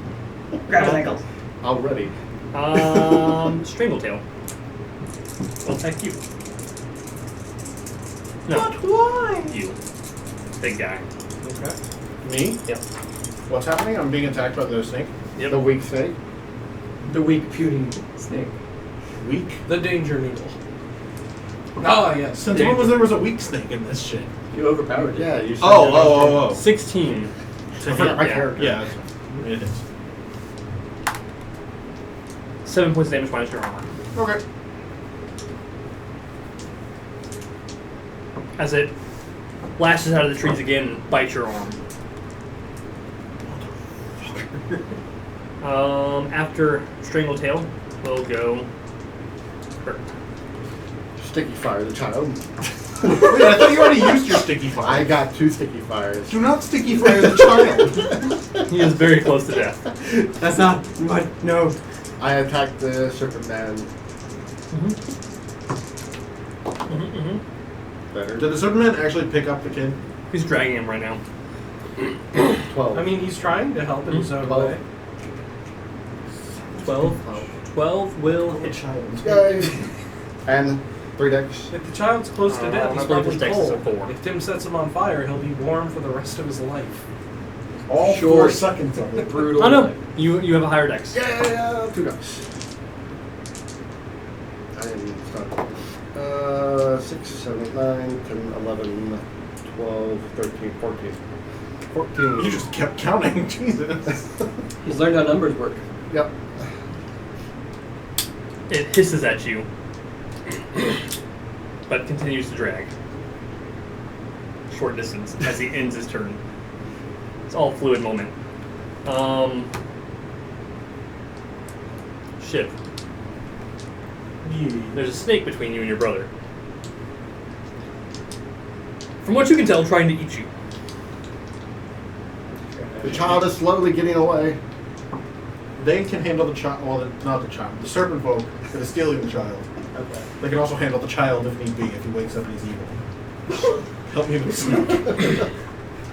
Grab his ankles. Already. Strangletail. Will attack you. No. But why? You. Big guy. Okay. Me? Yep. What's happening? I'm being attacked by the snake. Yep. The weak snake. The weak, puny snake. Weak? The danger needle. Oh, yes. Since when there was a weak snake in this shit? You overpowered it. Yeah, you said Oh. 16. To I forgot my Yeah. character. Yeah, it is. 7 points of damage minus your armor. Okay. As it lashes out of the trees again and bites your arm. After Strangletail, we'll go Kurt. Sticky fire the child. Wait, I thought you already used your sticky fire. I got 2 sticky fires. Do not sticky fire the child. He is very close to death. That's not what. No. I attacked the serpent man. Better. Did the serpent actually pick up the kid? He's dragging him right now. 12. I mean, he's trying to help in his own Well, way. 12. 12 will hit. Yay! And 3 decks. If the child's close to death, he's I believe probably his dex is a cold. 4. If Tim sets him on fire, he'll be warm for the rest of his life. All Short. 4 seconds of it. Brutal. Oh no, you have a higher dex. Yeah, 2 decks. I didn't start. 6, 7, 8, 9, 10, 11, 12, 13, 14. 14. You just kept counting. Jesus. He's learned how numbers work. Yep. It hisses at you, but continues to drag. Short distance as he ends his turn. It's all fluid moment. Shuv. There's a snake between you and your brother. From what you can tell, trying to eat you. The child is slowly getting away. They can handle the child. Well, not the child. The serpent folk that is stealing the child. Okay. They can also handle the child if need be, if he wakes up and he's evil. Help me with the snake.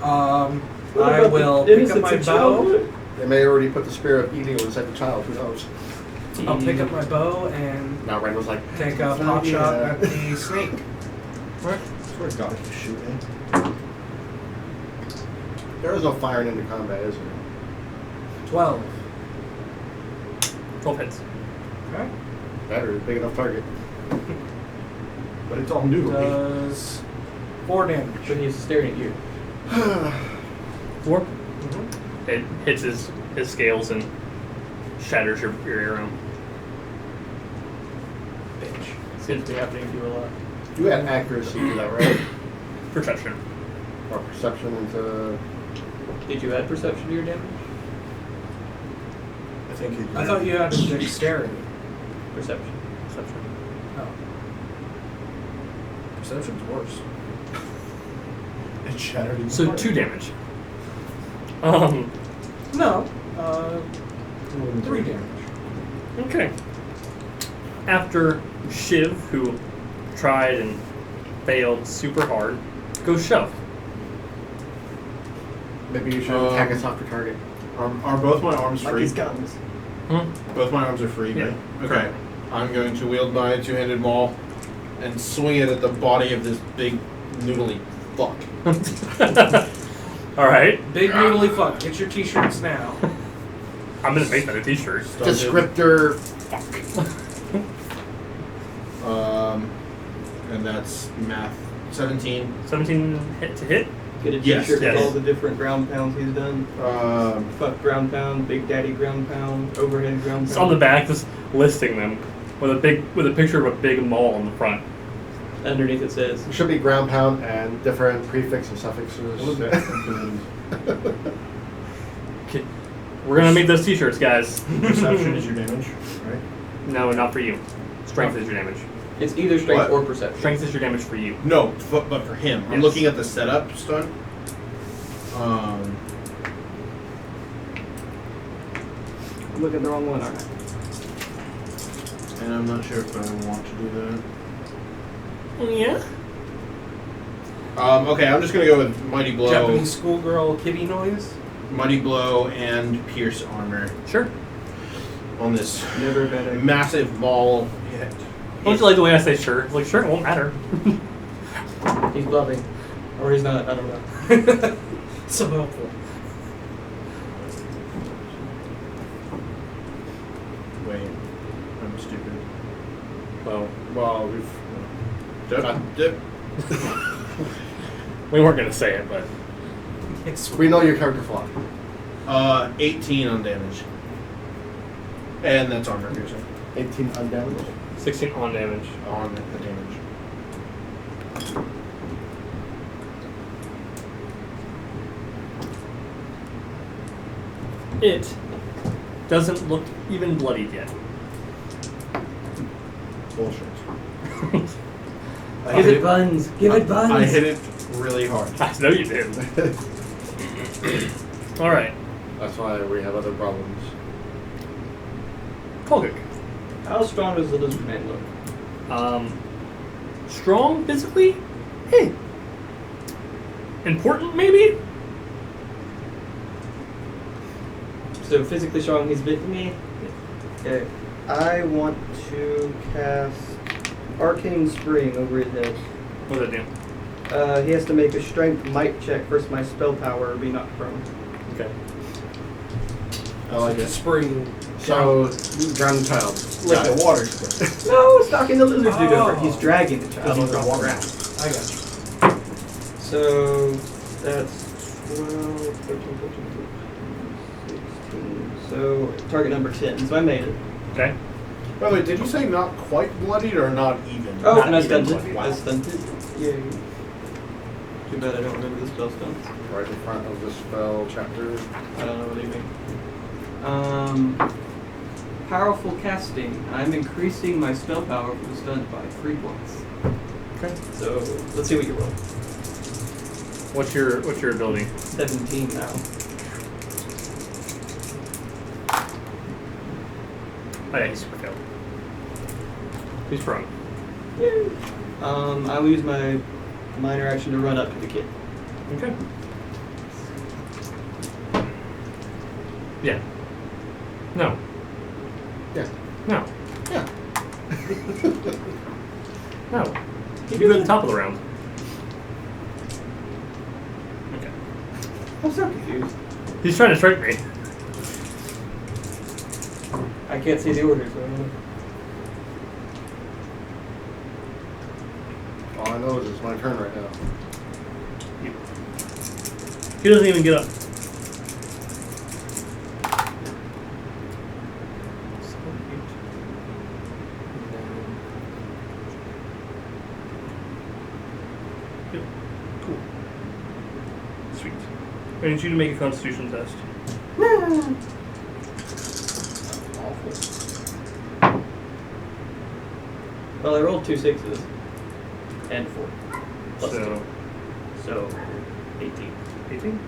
What I about will the pick up my innocence of bow. childhood? They may already put the spirit of eating inside the child. Who knows? I'll pick up my bow and Now Randall's like, take a "It's pot an shot idea." at the snake. I swear to God, if you shoot me. There is no firing into combat, is there? 12. 12 hits. Okay. Better, big enough target. But it's all new to me. Does 4 damage. But he's staring at you. 4. Mm-hmm. It hits his scales and shatters your arrow. Bitch. Seems to be happening to you a lot. You had accuracy to that, right? Perception. Or perception into... Did you add perception to your damage? I think he did. I thought you had dexterity. Perception. Perception. Oh. Perception's worse. It shattered his So heart. 2 damage. No. 3 damage. Okay. After Shuv, who tried and failed super hard, goes Shuv. Maybe you should attack a softer target. Are both my arms Like free? his guns. Both my arms are free, Yeah. right? Okay. I'm going to wield my two-handed maul and swing it at the body of this big noodly fuck. Alright. Big noodly fuck. Get your t-shirts now. I'm gonna make that a t-shirt. Descriptor... Fuck. And that's math. 17. 17 hit to hit. Get a Yes, t-shirt yes. with all the different ground pounds he's done. Fuck ground pound, big daddy ground pound, overhead ground pound. It's on the back, just listing them with a picture of a big mall on the front. Underneath it says, It should be ground pound and different prefix and suffixes. What is that? Okay. We're gonna make those t-shirts, guys. Perception is your damage, right? No, not for you. Strength is your damage. it's either strength What? or perception. Strength is your damage for you. No, but for him. I'm Yes. looking at the setup stun. Look at the wrong one, aren't I? And I'm not sure if I want to do that. Yeah. Okay, I'm just gonna go with Mighty Blow, Japanese schoolgirl kitty noise. Mighty Blow, and Pierce Armor Sure. on this Never better. massive maul hit. Don't you like the way I say sure? Like, sure, it won't matter. He's loving. Or he's not, I don't know. So helpful. Wait, I'm stupid. Well, we've... Dip. We weren't gonna say it, but We know your character flaw. 18 on damage. And that's armor piercing. 18 undamaged. 16 on damage. On the damage. It doesn't look even bloodied yet. Bullshit. Give it buns. Give it buns. I hit it really hard. I know you did. All right, That's why we have other problems. Kolgik. How strong does the lizard man look? Strong physically? Hey. Important maybe? So physically strong, he's bit me. Okay. I want to cast Arcane Spring over his head. What does that do? He has to make a strength might check versus my spell power or be knocked prone. Okay. I like it. Spring. So, drown the child. Like the water spray. No, stalking the lizards do Oh. different. He's dragging the child Doesn't on the drop ground. I got you. So that's 12, 13, 14, 15, 16. So target number 10. So I made it. Okay. By the way, did you say not quite bloodied or not even? Oh, Not and I even stunned it. bloody. I stunned it. Yay. Too bad I don't remember the spell stunts. Right in front of the spell chapter. I don't know what you mean. Powerful casting. I'm increasing my spell power for the stunt by 3 points. Okay. So let's see what you roll. What's your ability? 17 now. Oh yeah, he's super failed. He's prone. Yay. I will use my minor action to run up to the kid. Okay. Yeah. No. Yeah. No. Yeah. No. You go to the top of the round. Okay. I'm so confused. He's trying to strike me. I can't see the order, so I don't know. All I know is it's my turn right now. He doesn't even get up. Yep. Cool. Sweet. I need you to make a Constitution test. Awful. Well, I rolled 2 6s. And 4. Plus So, 2. So, 18. 18?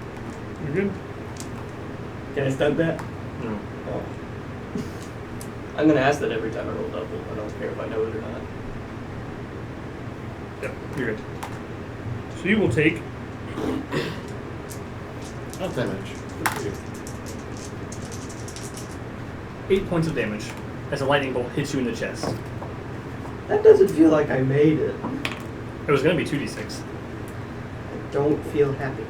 You're good? Can I stun that? No. Oh. I'm going to ask that every time I roll double. I don't care if I know it or not. Yep, you're good. So you will take Not damage. Good for you. 8 points of damage as a lightning bolt hits you in the chest. That doesn't feel like I made it. It was going to be 2d6. I don't feel happy.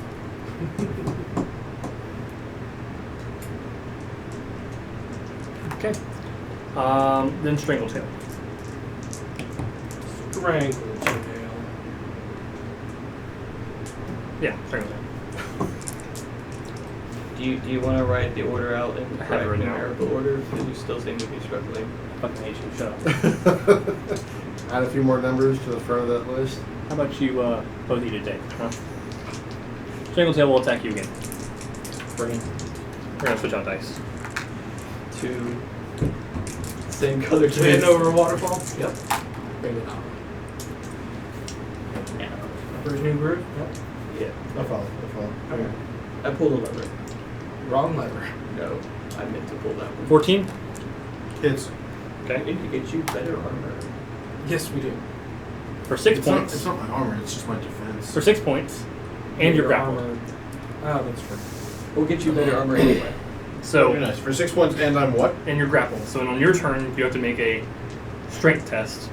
Okay. Then Strangletail. Strangletail. Yeah, Strangletail. Do you want to write the order out in the I have it correct right now. numerical order? Because you still seem to be struggling. Fucking hate you. Shut up. Add a few more numbers to the front of that list. How about you both eat a day? Huh? Strangletail will attack you again. Bring it. We're going to switch out dice. 2 same color Hand twins. over a waterfall? Yep. Bring it out. Yeah. First new brew? Yep. Yeah. I follow. Okay. I pulled a lever. Wrong lever. No, I meant to pull that one. 14? Hits. I Okay. need to get you better armor. Yes, we do. For 6 It's not, points. it's not my armor, it's just my defense. For 6 points. And you're grappled. armor. Oh, that's true. We'll get you better armor anyway. Very So, nice. For 6 points, and I'm what? and you're grappled. So on your turn, you have to make a strength test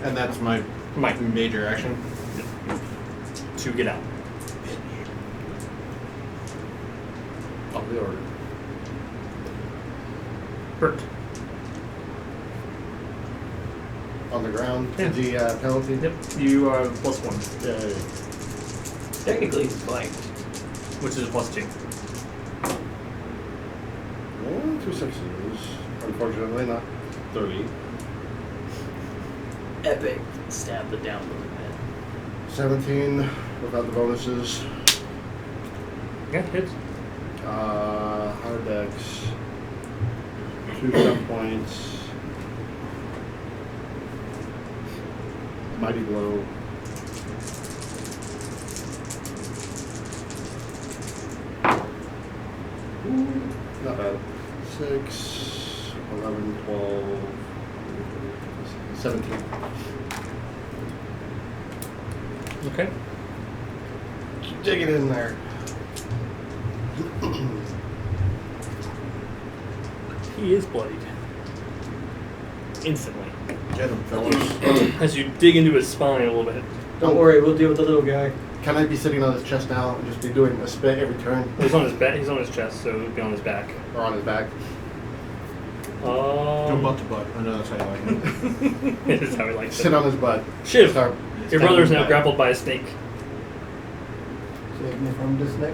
And that's my major action. to get out. Of the order. Bert. On the ground. Yeah. The penalty. Yep. You are +1, Yay. Technically, he's blanked. which is a +2. 2 6s. Unfortunately, not 30. Epic. Stab the down with it. 17 without the bonuses. Yeah, hits. Hard dex. 2 sub points. Mighty blow. Not bad. 6, 11, 12, 17. Okay. Keep digging in there. He is bloodied. instantly. Get him, fellas. As you dig into his spine a little bit. Don't worry, we'll deal with the little guy. Can I be sitting on his chest now and just be doing a spit every turn? He's on his back. He's on his chest, so it'd be on his back. Or on his back? Go butt to butt. I know that's how you like it. This is how he likes Sit it. on his butt. Shiv, Start your stabbing brother is his now back. grappled by a snake. Save me from this neck.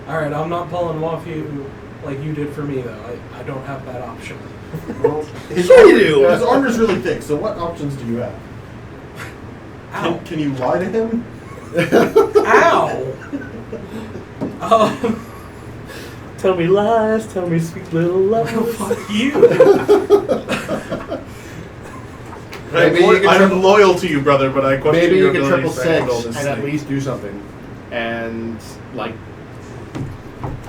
Alright, I'm not pulling him off you like you did for me, though. I don't have that option. Well, Sure you do. His armor's really thick, so what options do you have? Ow. Can you lie to him? Ow! Oh, Tell me lies, tell me sweet little lies. fuck you. Maybe you can I'm triple- loyal to you, brother, but I question Maybe your you can ability triple to handle six this and at thing. least do something. And, like,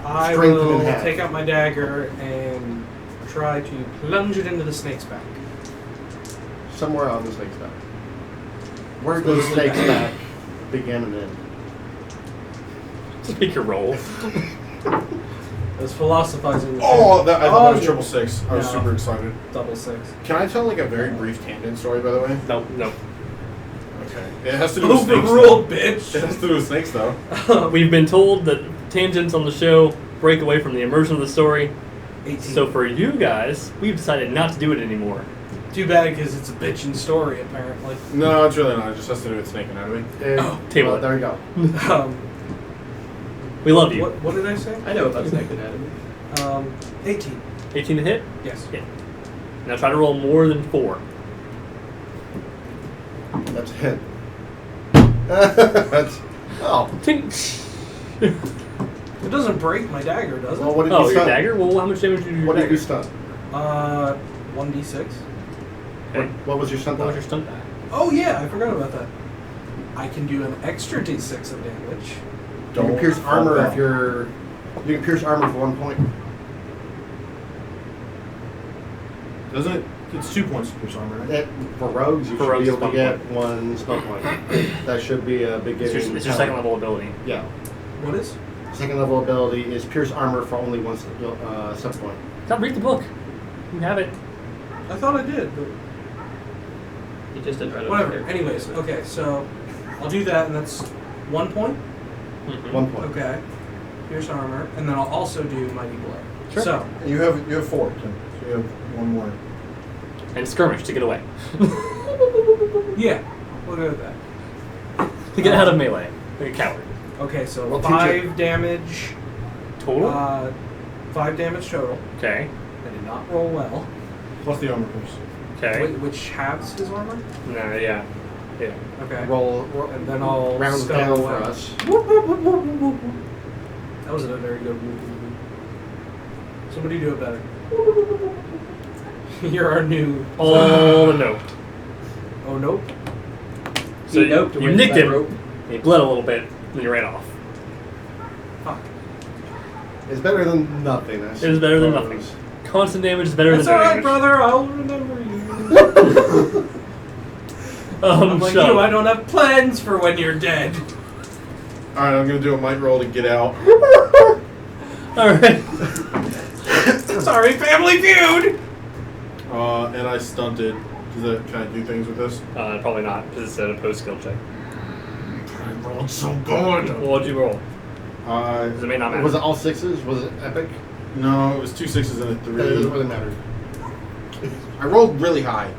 I Strength him in will half. take out my dagger and try to plunge it into the snake's back. somewhere on the snake's back. Where does the snake's back begin and end? Make your roll. I was philosophizing. Oh, I thought that was yeah. triple six. I was No. super excited. Double six. Can I tell like a very brief tangent story, by the way? No, no. Okay. It has to do with snakes. Overruled, though. It has bitch. to do with snakes, though. We've been told that tangents on the show break away from the immersion of the story. 18. So for you guys, we've decided not to do it anymore. Too bad because it's a bitchin' story, apparently. No, it's really not. It just has to do with snake anatomy. Table it. There you go. We love you. What did I say? I know about snake anatomy. 18. 18 to hit? Yes. Yeah. Now try to roll more than 4. That's a hit. That's Tink. It doesn't break my dagger, does it? well. What did Oh, you your stun? dagger? Well, how much damage did your What did dagger? you stun? 1d6. Okay. What was your stun? What was your die? stun die? Oh yeah, I forgot about that. I can do an extra d6 of damage. You can pierce fall armor down. if you're. You can pierce armor for 1 point. Doesn't it? It's 2 points to pierce armor, right? For rogues, you For should rogues, be able to it's get 1 1 spell point. That should be a beginning. It's your second level ability. Yeah. What is? Second level ability is pierce armor for only 1 sub point. Stop, read the book. You have it. I thought I did, but He just didn't write it. whatever. There. Anyways, okay, so I'll do that, and that's 1 point. Mhm. 1 point. Okay. Pierce armor, and then I'll also do mighty blow. Sure. So You have 4, Tim. So you have 1 more. And skirmish to get away. yeah, we'll go with that. To get out of melee. Like a coward. Okay, so Well, 5 damage. Total? 5 damage total. Okay. I did not roll well. Plus the armor pierce. Okay. Which halves his armor? No, yeah. Yeah. Okay. Roll, And then I'll rounds scuttle down away. for us. That wasn't a very good whoop, whoop, whoop. Somebody do it better. You're our new. Oh, no. Oh nope. So He noped you with nicked that him. rope. He bled a little bit, then you ran off. Fuck. It's better than nothing. I It is better than nothing. suppose. Constant damage is better That's than no alright, damage. brother. I'll remember you. I'm like Shuv. you. I don't have plans for when you're dead. Alright, I'm gonna do a might roll to get out. Alright. Sorry, Family Feud. And I stunted. Can I do things with this? Probably not, because it's a post skill check. I rolled so good. Well, what'd you roll? Because it may not matter. Was it all 6s? Was it epic? No, it was 2 6s and a It doesn't 3. really matter. I rolled really high.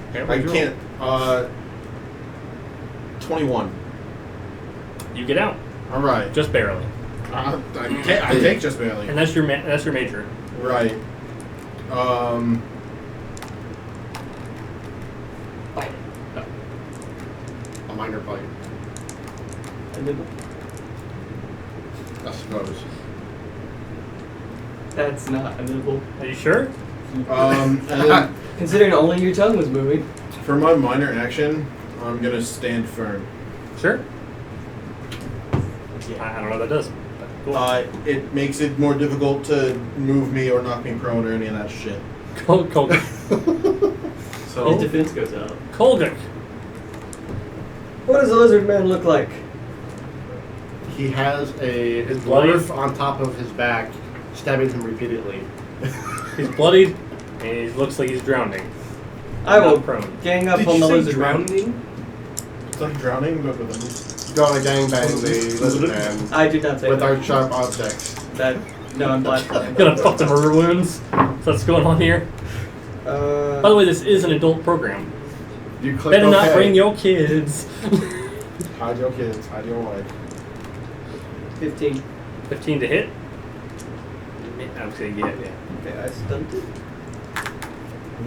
Okay, I what'd you roll? can't. 21. You get out. Alright. Just barely. I take just barely. And that's your major. Right. Bite. No. A minor bite, And then I suppose. that's not a nibble. Are you sure? And then Considering only your tongue was moving. for my minor action, I'm gonna stand firm. Sure. I don't know what that does. But cool. It makes it more difficult to move me or knock me prone or any of that shit. Kolguk. So His defense goes up. Kolguk. What does the lizard man look like? He has a bloody? dwarf on top of his back, stabbing him repeatedly. He's bloodied, And he looks like he's drowning. I will Not prone. gang up Did on you the say lizard man. drowning? It's like drowning, but with a Gonna gangbang the lizard man I did not say with that. our sharp objects. No, I'm blaspheming. Gonna fuck the murder wounds. So what's going on here? By the way, this is an adult program. You click Better OK. not bring your kids. hide your kids, hide your wife. 15. 15 to hit. I'm saying you hit, yeah. Okay, I stunned it.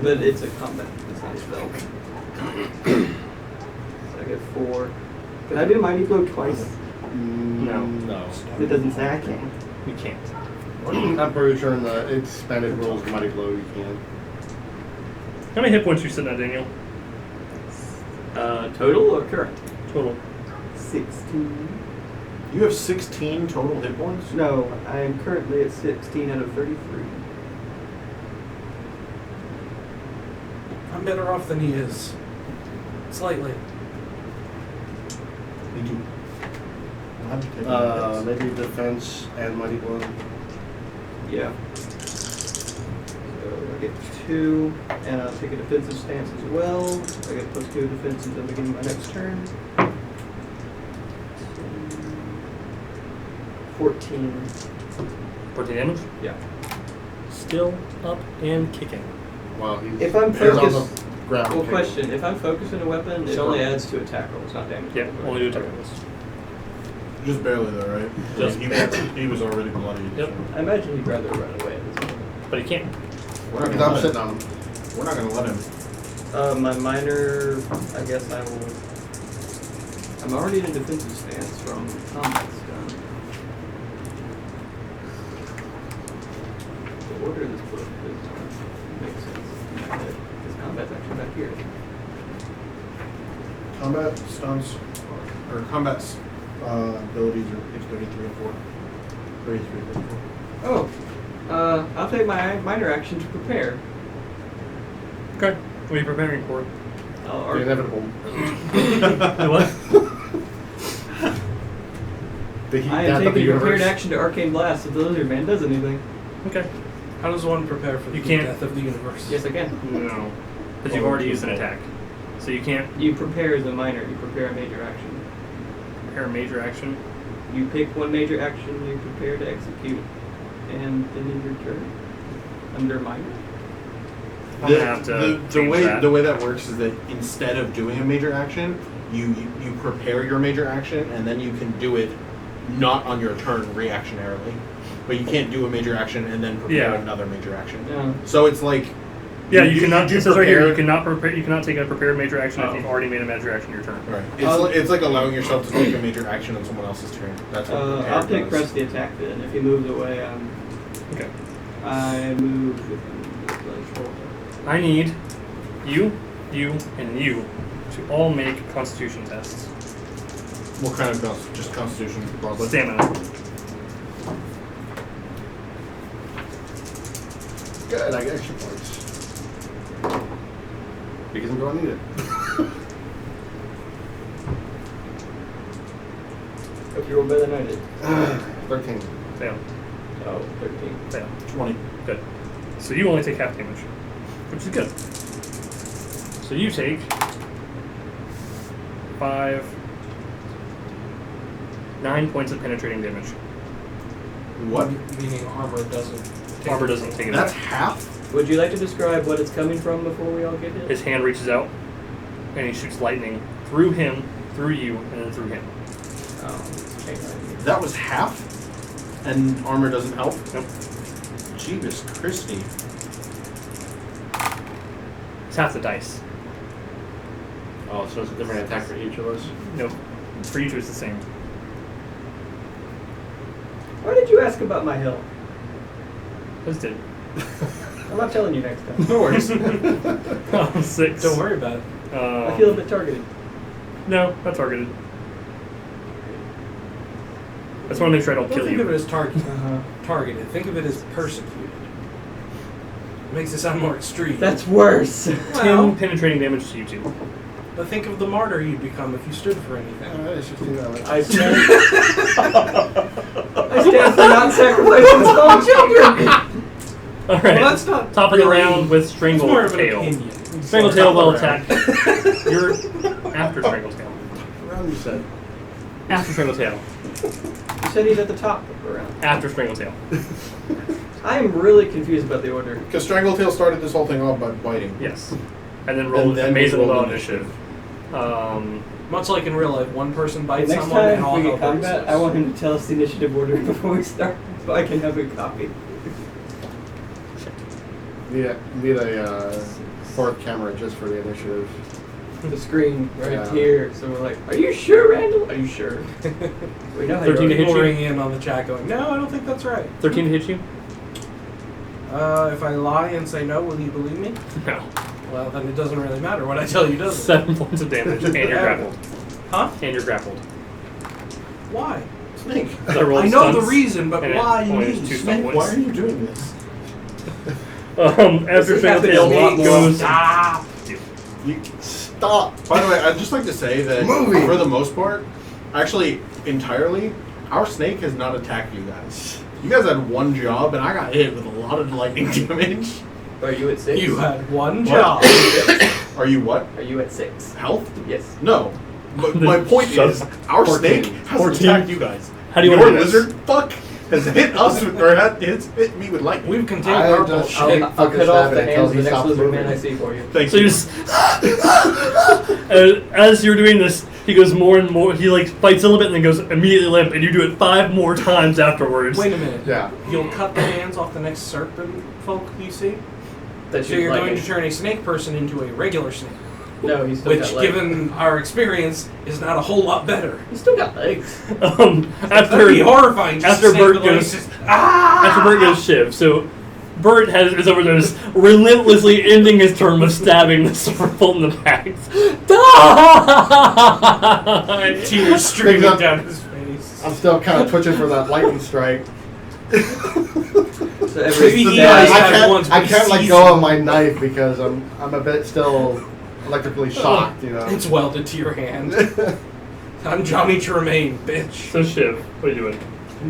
But it's a combat. It's not a spell. So I get 4. Can I do Mighty Blow twice? No. No. It doesn't say I can. You can't. I'm pretty sure in the expanded rules of Mighty Blow you can. How many hit points are you sitting at, Daniel? Total or current? Total. 16. You have 16 total hit points? No, I am currently at 16 out of 33. I'm better off than he is. Slightly. Me too. I'll have to take hits. Maybe defense and Mighty Blow. Yeah. So I get 2, and I'll take a defensive stance as well. I get +2 defense until the beginning of my next turn. 14. 14 damage. Yeah. Still up and kicking. Well, he's, If I'm he's on focused- the ground. Well, question. If I'm focusing a weapon, it Sure. only adds to attack rolls, not damage. Yeah, rolls. only do attack rolls. Just barely though, right? Just he was already bloody. Yep. I imagine he'd rather run away at this point. But he can't. We're not Because gonna I'm let sitting him. on him. We're not gonna let him. My minor, I guess I will. I'm already in a defensive stance from combat stun. The order of this book makes sense. Because combat's actually back here. Combat stunts or combat abilities are page 33 and 4. 33 and 34. Oh, I'll take my minor action to prepare. Okay. What are you preparing for? The inevitable. What? The heat I death am of the taking a prepared universe. action to Arcane Blast if the lizard man does anything. Okay. How does one prepare for the You can't- death of the universe? Yes, I can. No. Because you've already used an attack. So you can't You prepare as a minor, you prepare a major action. prepare a major action. You pick one major action you prepare to execute, and then in your turn, under minor. I'm gonna have to change that. The way that works is that instead of doing a major action, you prepare your major action and then you can do it not on your turn reactionarily. But you can't do a major action and then prepare Yeah. another major action. Yeah. So it's like Yeah, you cannot. do It says right here, prepare- you cannot prepare. You cannot take a prepared major action if Oh. you've already made a major action your turn. Right. It's like allowing yourself to take a major action on someone else's turn. That's what prepare I'll take does. press the attack then. If he moves away, Okay. I move with him. I need you, and you to all make Constitution tests. What kind of just Constitution broadly? Stamina. Good, I get extra points. Because I'm going to need it. If you roll better than I did. 13. Fail. Oh, 13. Fail. 20. Good. So you only take half damage, which is good. So you take 9 points of penetrating damage. What? Meaning armor doesn't. take Armor it. doesn't take it. That's back. half? Would you like to describe what it's coming from before we all get hit? His hand reaches out, and he shoots lightning through him, through you, and then through him. Oh, chain lightning. That was half? And armor doesn't help? Nope. Jeebus Christie. It's half the dice. Oh, so it's a different attack for each of us? Nope. For you two, it's the same. Why did you ask about my health? This did. I'm not telling you next time. No worries. 6. Don't worry about it. I feel a bit targeted. No, not targeted. I just want to make sure I don't Don't kill think of it you. as targeted. Think of it as persecuted. Makes it sound more extreme. That's worse. 10 penetrating damage to you two. But think of the martyr you'd become if you stood for anything. It's 16 damage. I stand for not sacrificing small children. All right. Well, that's not top of the really- round with It's more of an Strangletail. opinion. Strangletail Top will of the attack. You're after Strangletail. Round you said. After Strangletail. You said he's at the top of the round. After Strangletail. I am really confused about the order. Because Strangletail started this whole thing off by biting. Yes. And then roll And then amazing roll law initiative. initiative. Much like in real life, one person bites Next someone and time all we hell get combat, breaks I want loose. him to tell us the initiative order before we start, so I can have a copy. Need a fourth camera just for the initiative. The screen right Yeah. here, so we're like, "Are you sure, Randall? Are you sure?" We know how 13 to hit People you? ringing in on the chat going, no, I don't think that's right. 13 to hit you? If I lie and say no, will you believe me? No. Well, then it doesn't really matter what I tell you, does it? 7 points of damage, and you're grappled. Huh? And you're grappled. Why? Snake. I rolled I know the stunts, reason, but and it why only me? is 2 Snake, stun why are points. you doing this? After This happens a lot Strangletail more. goes... Stop! You stop. By the way, I'd just like to say that Moving. for the most part, actually entirely, our snake has not attacked you guys. You guys had one job, and I got hit with a lot of lightning damage. Are you at 6? You had one What? job. Are you what? Are you at 6? Health? Yes. No. But my point Shut is, up. our 14. snake has 14. attacked you guys. How do you Your want to do this? lizard fuck has hit us with, or has hit me with lightning. We've contained I our just- bullshit. I'll Fucking cut off stab the it hands until of he the next stops lizard man moving. I see for you. Thank So you. you just... as you're doing this, he goes more and more... He, like, fights a little bit and then goes immediately limp, and you do it 5 more times afterwards. Wait a minute. Yeah. You'll cut the hands off the next serpent folk you see? That So shoot you're going lightning. to turn a snake person into a regular snake. No, he's still Which, got legs. given our experience, is not a whole lot better. He's still got legs. That'd After... be horrifying. Just after a snake Bert with legs goes- just, ah! After Bert goes Shiv, so Bert is over there just relentlessly ending his turn with stabbing the serpent in the back. Die! Tears streaming Things up. down his face. I'm still kind of twitching for that lightning strike. So Maybe he Yeah, has I had can't, once, I but can't he let sees go it. of my knife because I'm a bit still electrically shocked, you know. It's welded to your hand. I'm Johnny Tremaine, bitch. So Shiv, what are you doing?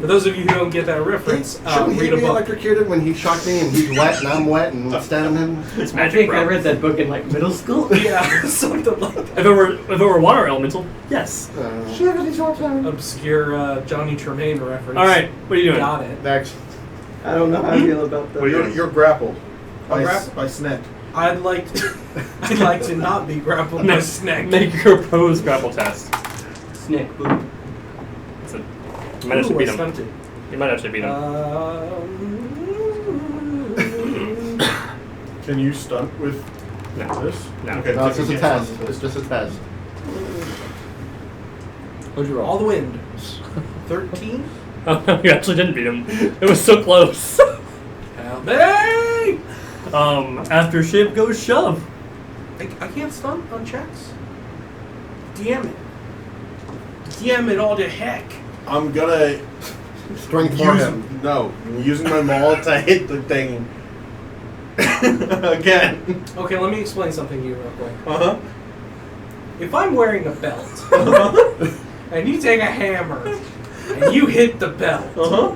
For those of you who don't get that reference, Shouldn't he read a be book. electrocuted when he shocked me and he's wet and I'm wet and stabbing him? It's I magic, think bro. I read that book in like middle school. Yeah, something like that. If it were water elemental, yes. Obscure Johnny Tremaine reference. All right, what are you doing? Got it. Next. I don't know how I feel about that. What are you doing? You're grappled. grappled? By Snake. I'd like to not be grappled by Make- snake. Make your opposed grapple test. Snake boop. It's a, you might actually Ooh, beat I him. stunted. You might actually beat him. Can you stunt with No. this? No. Okay, No, it's so just a you can't test. stunt with It's this. just a test. What'd you All the wind. 13? Oh, you actually didn't beat him. It was so close. Help me! After Shiv goes Shove. I can't stun on checks. Damn it. Damn it all to heck. I'm gonna Strength for him. I'm using my maul to hit the thing again. Okay, let me explain something to you real quick. Uh If I'm wearing a belt, huh. and you take a hammer, and you hit the belt, Uh-huh.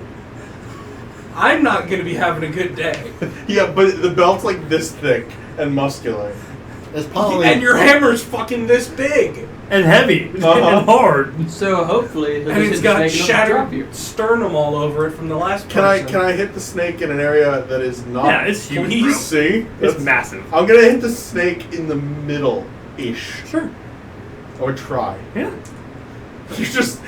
I'm not going to be having a good day. Yeah, but the belt's like this thick and muscular. It's probably. And your hammer's fucking this big. And heavy. Uh-huh. And hard. So hopefully he'll And just it's hit got the snake and it'll drop you. shattered sternum all over it from the last Can person. I hit the snake in an area that is not? Yeah, it's huge. Please? bro. See, It's That's- massive. I'm gonna hit the snake in the middle-ish. Sure. I would try. Yeah. You just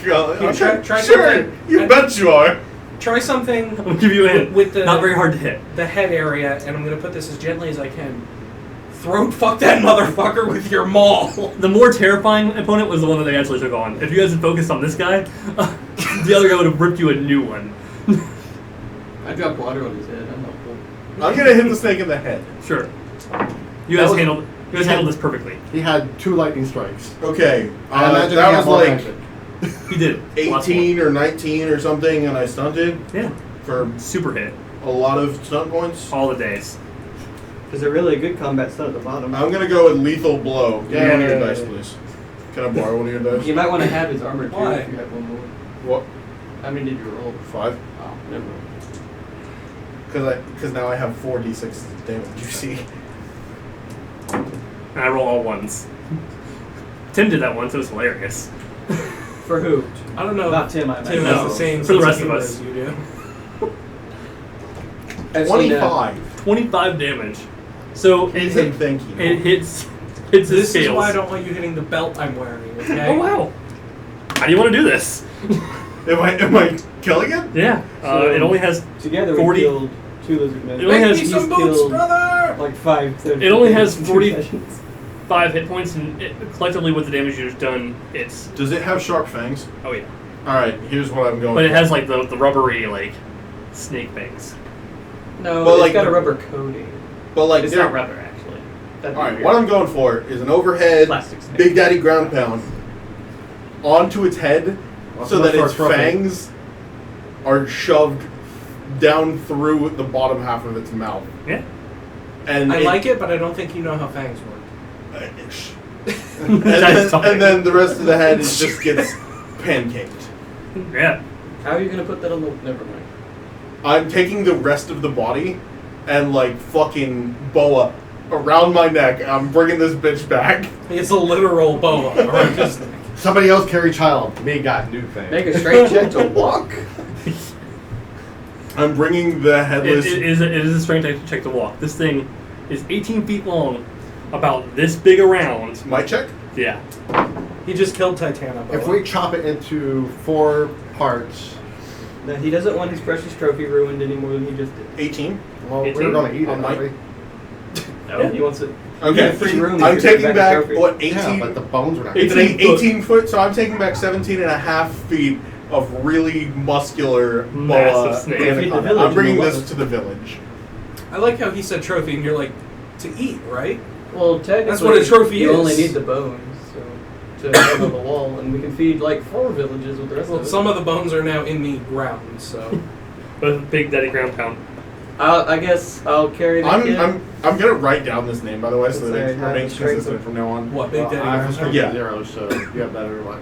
go. Here, Okay, try sure. something. You bet you are. Try something I'll give you a hint. with the Not very hard to hit. the head area, and I'm going to put this as gently as I can. Throat fuck that motherfucker with your maul. The more terrifying opponent was the one that they actually took on. If you guys had focused on this guy, the other guy would have ripped you a new one. I dropped water on his head. I'm helpful. I'm gonna hit the snake in the head. Sure. You That guys was- handled this perfectly. He had 2 lightning strikes. Okay, I imagine he that had was more like magic. He did. Lots 18 or 19 or something, and I stunted more. Yeah. for Super hit. a lot of stunt points. All the days. There's a really good combat stun at the bottom. I'm gonna go with lethal blow. Give me one of your Yay. dice, please. Can I borrow one of your dice? You might want to have his armor too Why? if you have one more. What? How many did you roll? 5? Oh, never mind. Because now I have 4d6 damage, you see. And I roll all ones. Tim did that once. It was hilarious. For who? I don't know. Not Tim, I Tim imagine. has the same For the sense rest of humor us. as you do. I've seen, 25. 25 damage. So Ethan, thank you. it hits his This is scales. why I don't want you hitting the belt I'm wearing. Okay. Oh wow! How do you want to do this? Am I killing it? Yeah. So- it only has Together 40 we killed 2 lizard men. It only has- He's Make me some boots, killed brother! like 5 It only has 2 40 sessions. 5 hit points, and collectively with the damage you've done, it's Does it have sharp fangs? oh yeah. Alright, here's what I'm going But it for. has like the rubbery like snake fangs. No, Well, it's like got the- a rubber coating. But like, It's not rubber, actually. That'd be Alright, weird. what I'm going for is an overhead Plastic snake. Big Daddy ground pound onto its head Let's so look that for a its trophy. fangs are shoved down through the bottom half of its mouth. Yeah. And I like it, but I don't think you know how fangs work. and, then the rest of the head just gets pancaked. Yeah. How are you going to put that on the... Never mind. I'm taking the rest of the body and like fucking boa around my neck. I'm bringing this bitch back. It's a literal boa around his neck. Somebody else carry child. Me got new thing. Make a strength check to walk? I'm bringing the It headless. is a strength check to walk. This thing is 18 feet long, about this big around. Might check? Yeah. He just killed Titana boa. If we chop it into 4 parts, No, he doesn't want his precious trophy ruined any more than he just did. 18. well, 18? we're going to eat it, On aren't my- we? No, he wants it. Okay, free room I'm if you're taking taking back a back trophy. what 18. Yeah, but the bones are not. It's an 18 18 foot, so I'm taking back 17 and a half feet of really muscular Massive boa. snake. Feed the anaconda. village I'm bringing and we'll this love to the village. I like how he said trophy, and you're like, to eat, right? Well, technically, That's what a trophy you is. only need the bones so to hang on the wall, and we can feed like 4 villages with the rest Well, of it. some of the bones are now in the ground, so. With Big Daddy ground pound. I guess I'll carry the kid. I'm gonna write down this name by the way, so that it It's a remains strength consistent of- from now on. What, Big Well, Daddy? I have Ground strength Yeah. of 0, so you have better luck.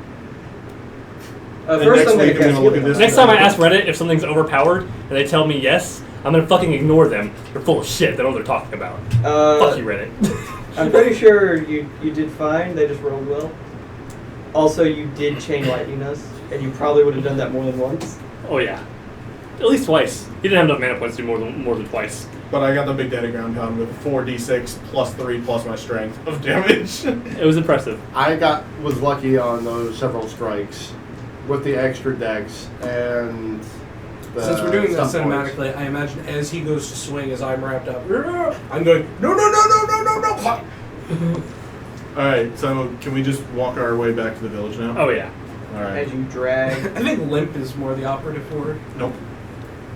And First, next I'm going week to I'm cast gonna look at healing. this. Next time I ask Reddit if something's overpowered and they tell me yes, I'm gonna fucking ignore them. They're full of shit. They don't know what they're talking about. Fuck you, Reddit. I'm pretty sure you did fine. They just rolled well. Also, you did chain lightning us, and you probably would have done that more than once. Oh yeah. At least twice. He didn't have enough mana points to do more than twice. But I got the Big Daddy ground pound with 4d6 plus 3 plus my strength of damage. It was impressive. I was lucky on those several strikes with the extra decks and the Since we're doing this stun points. cinematically, I imagine as he goes to swing, as I'm wrapped up, I'm going, no, no, no, no, no, no, no. Alright, so can we just walk our way back to the village now? Oh yeah. Alright. As you drag. I think limp is more the operative word. Nope.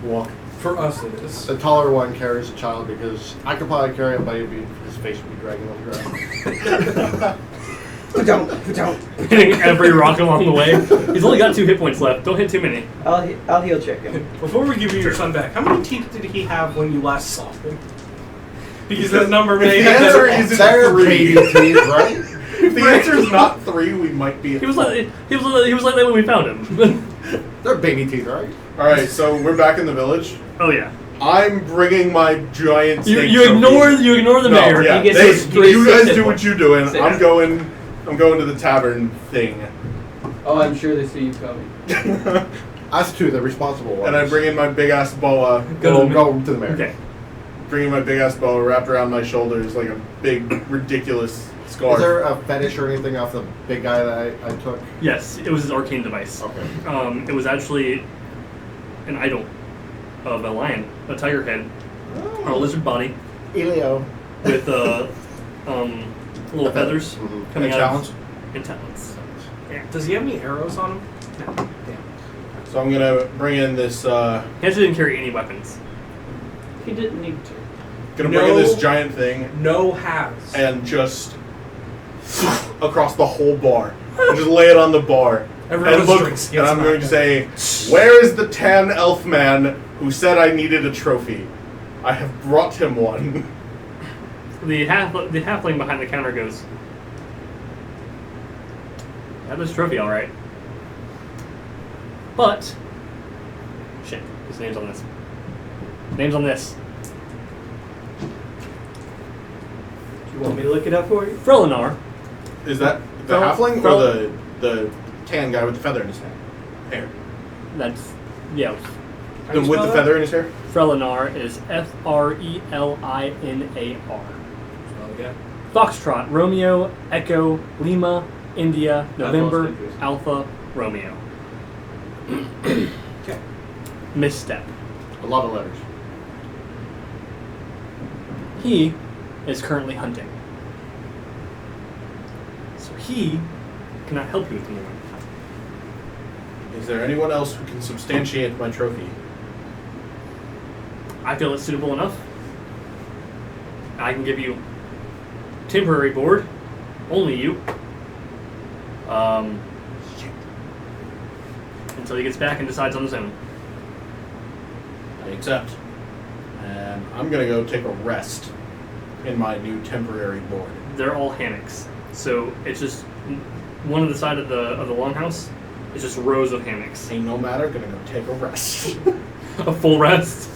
Walk. For us, it is. The taller one carries a child because I could probably carry him, but his face would be dragging on the ground. Don't. Hitting every rock along the way. He's only got 2 hit points left. Don't hit too many. I'll heal check him. Before we give you your son back, how many teeth did he have when you last saw him? Because that number may The answer have is They're 3. baby teeth, right? If the answer is not 3, we might be at He was like that when we found him. They're baby teeth, right? Alright, so we're back in the village. Oh yeah. I'm bringing my giant snake You ignore the No, mayor. yeah. He gets They- his 3 you guys hit do what points. you're doing. Sit I'm going to the tavern thing. Oh, I'm sure they see you coming. Us two, the responsible ones. And I bring in my big ass boa. Go to the mayor. Okay. Bringing my big ass boa wrapped around my shoulders like a big, ridiculous scarf. Is there a fetish or anything off the big guy that I took? Yes, it was his arcane device. Okay. It was actually an idol of a lion, a tiger head, on a lizard body Ililio. with little feathers Mhm. coming And out. talons? And talons. Yeah. Does he have any arrows on him? No. Damn. So I'm gonna bring in this. He actually didn't carry any weapons. He didn't need to. Gonna bring in this No. giant thing No halves. and just across the whole bar. And just lay it on the bar. Everyone's And look, drinks and gets I'm going to knocked say, where is the tan elf man who said I needed a trophy? I have brought him one. The halfling behind the counter goes, "Have this trophy, all right." But shit, his name's on this. Name's on this. Do you want me to look it up for you? Frelinar. Is that the halfling or the tan guy with the feather in his hair? That's, yeah. The with the feather in his hair? Frelinar is Frelinar. Spell again. Foxtrot, Romeo, Echo, Lima, India, I've November, lost interest. Alpha, Romeo. Okay. Misstep. A lot of letters. He is currently hunting. So he cannot help you at the moment. Is there anyone else who can substantiate my trophy? I feel it's suitable enough. I can give you temporary board. Only you. Until he gets back and decides on his own. I accept. And I'm gonna go take a rest in my new temporary board. They're all hammocks. So it's just one of the side of the longhouse is just rows of hammocks. Ain't no matter, gonna go take a rest. A full rest.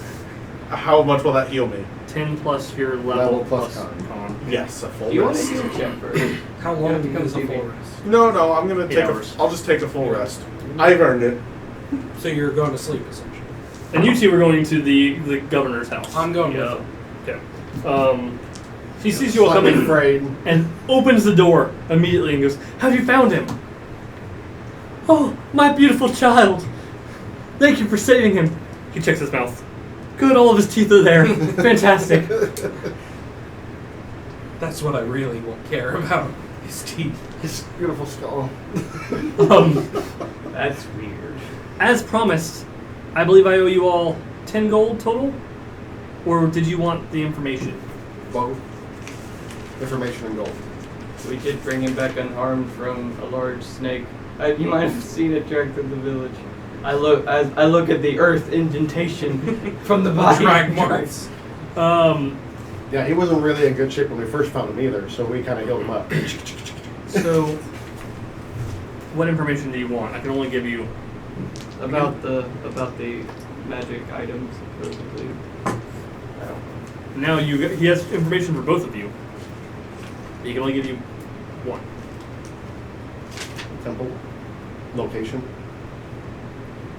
How much will that heal me? 10 plus your level Level plus plus con. Yes, a full Do you want to rest. heal check first? How You long have to come is the see me. full rest? No, I'm gonna 8 take hours. I'll just take a full rest. I've earned it. So you're going to sleep, essentially. And you two are going to the governor's house. I'm going Yeah. with him. Okay. He sees you all Slightly coming afraid. and opens the door immediately and goes, "Have you found him?" "Oh, my beautiful child. Thank you for saving him." He checks his mouth. "Good, all of his teeth are there. Fantastic." That's what I really care about. His teeth. His beautiful skull. That's weird. As promised, I believe I owe you all 10 gold total? Or did you want the information? Both. Information and gold. We did bring him back unharmed from a large snake. You might have seen it track through the village. I look at the earth indentation from the body. Drag marks. Yeah, he wasn't really in good shape when we first found him either, so we kind of healed him up. So, what information do you want? I can only give you... About the magic items, supposedly. Now he has information for both of you. He can only give you one. Temple. Location.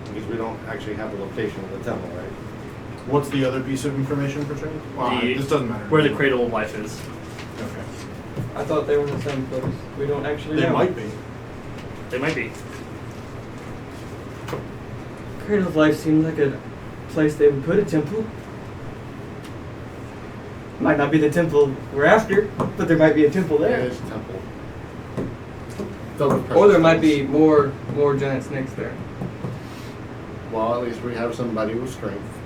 Because we don't actually have the location of the temple, right? What's the other piece of information for training? Well, this doesn't matter. Where the Cradle of Life is. Okay. I thought they were in the same place. We don't actually They know. might be. They might be. Cradle of Life seemed like a place they would put a temple. Might not be the temple we're after, but there might be a temple There there. is a temple. Filled with Or there precious might be stones. more giant snakes there. Well, at least we have somebody with strength.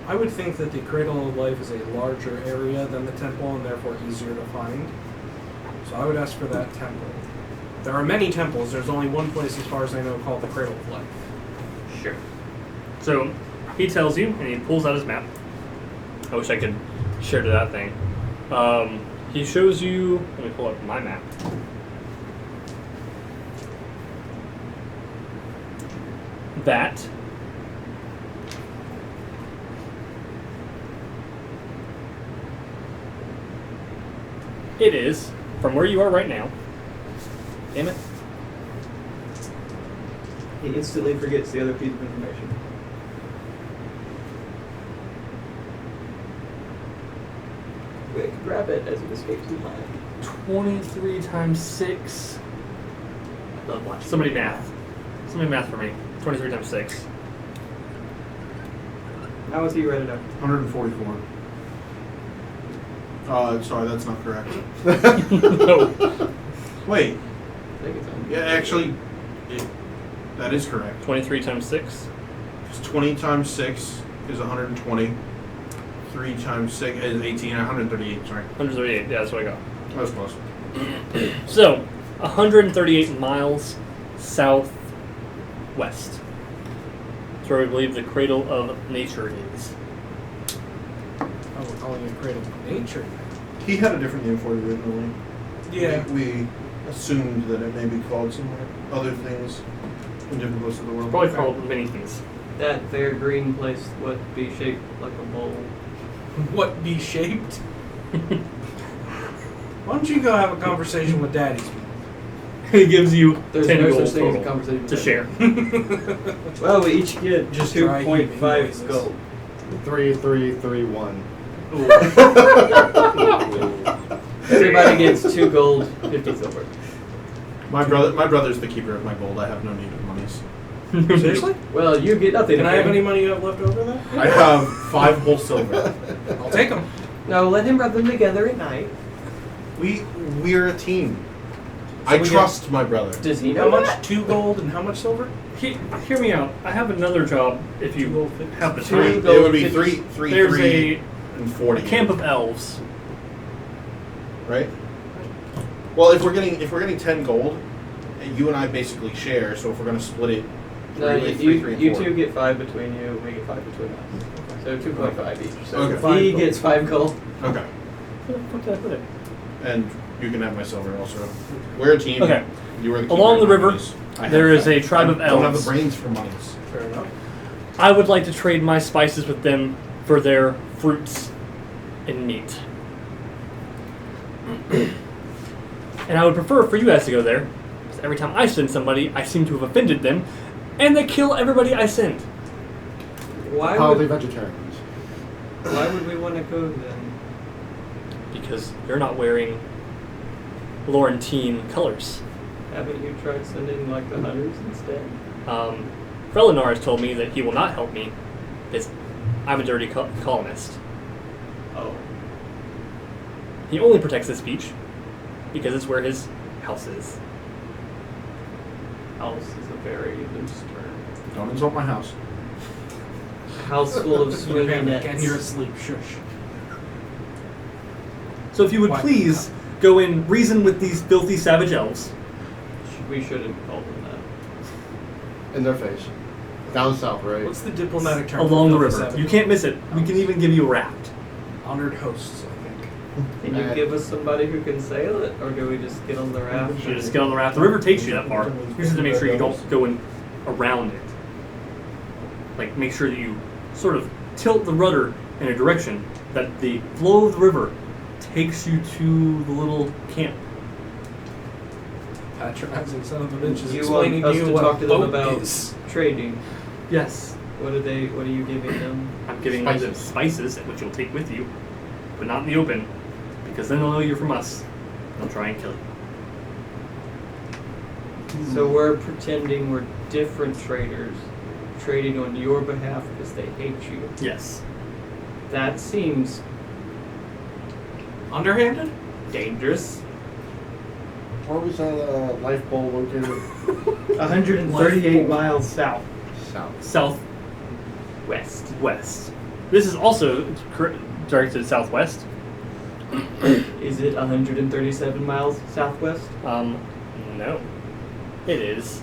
I would think that the Cradle of Life is a larger area than the temple and therefore easier to find. So I would ask for that temple. There are many temples. There's only one place, as far as I know, called the Cradle of Life. Sure. So, he tells you, and he pulls out his map. I wish I could share to that thing. He shows you... Let me pull up my map. That... It is, from where you are right now... Damn it. He instantly forgets the other piece of information. Quick, grab it as it escapes his mind. 23 times 6... Love watching. Somebody math. Somebody math for me. 23 times 6. How was he read it up? 144. Sorry, that's not correct. No. Wait, I think it's on. yeah, actually, that is correct. 23 times 6. Because 20 times 6 is 120. 3 times 6 is 18. 138, sorry. 138. Yeah, that's what I got. That was close. So, 138 miles southwest. That's where we believe the Cradle of Nature is. Oh, we're calling it Cradle of Nature. He had a different name for it originally. Yeah. We assumed that it may be called somewhere other things in different places of the world. It's probably called many things. That fair green place would be shaped like a bowl. What be shaped? Why don't you go have a conversation with Daddy's man? He gives you There's 10 no gold such thing as a total conversation to share. Well, we each get Just just try heaving 2.5 noises. gold. 3, 3, 3, 1. Everybody gets 2 gold, 50 silver. My brother's the keeper of my gold. I have no need of monies. Seriously? Well, you get nothing. Can I have okay? any money you have left over then? I have 5 whole silver. I'll take them. No, let him rub them together at night. We're a team. So I we trust my brother. Does he How know much? that? 2 gold and how much silver? Hear me out. I have another job if you have the Two time. gold. It would be 50. 3, There's 3, a and 40. camp of elves. Right? Well, if we're getting 10 gold, you and I basically share. So if we're gonna split it, No, three, three, and you 4. 2 get 5 between you, we get 5 between us. So 2.5 each. So Okay. he gets 5 gold. Okay. Where the fuck did I put it? And you can have my silver also. We're a team. Okay. You are the Along keeper the of my river, monies. I have there is that. a tribe of I don't have elves. the brains for monies. Fair enough. I would like to trade my spices with them for their fruits and meat. And I would prefer for you guys to go there, because every time I send somebody, I seem to have offended them, and they kill everybody I send. Why Probably would, vegetarians. why would we want to go then? Because you're not wearing Laurentine colors. Haven't you tried sending like the hunters instead? Frelinar has told me that he will not help me, because I'm a dirty colonist. Oh. He only protects this beach, because it's where his house is. House is a very loose term. Don't insult my house. House full of swimming Again, nets. you're asleep. Shush. So if you would Why? please go and reason with these filthy savage elves. We shouldn't call them that. In their face. Down south, right? What's the diplomatic term? Along the for river. savage? You can't miss it. We can even give you a raft. Honored hosts, I think. Can you give us somebody who can sail it, or do we just get on the raft? You just get on the raft. The river takes you that far. You just have to make sure you don't go in around it. Like, make sure that you sort of tilt the rudder in a direction that the flow of the river takes you to the little camp. Patronizing son of a bitch is You explaining want to us you to what talk a to them boat about is. trading. Yes. What are you giving them? I'm giving them the Spices. spices, which you'll take with you, but not in the open, because then they'll know you're from us. They'll try and kill you. So we're pretending we're different traders, trading on your behalf because they hate you. Yes. That seems Underhanded? dangerous. Where was that life bowl located? 138 miles south. South. Southwest. This is also directed southwest. Is it 137 miles southwest? No. It is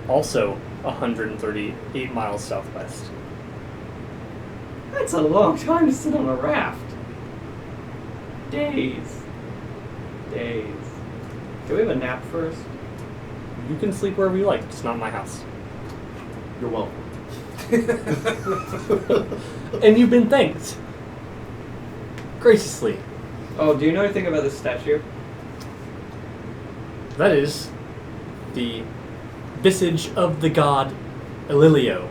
also 138 miles southwest. That's a long time to sit on a raft. Days. Can we have a nap first? You can sleep wherever you like, it's not my house. You're welcome. And you've been thanked. Graciously. Oh, do you know anything about this statue? That is the visage of the god Ililio,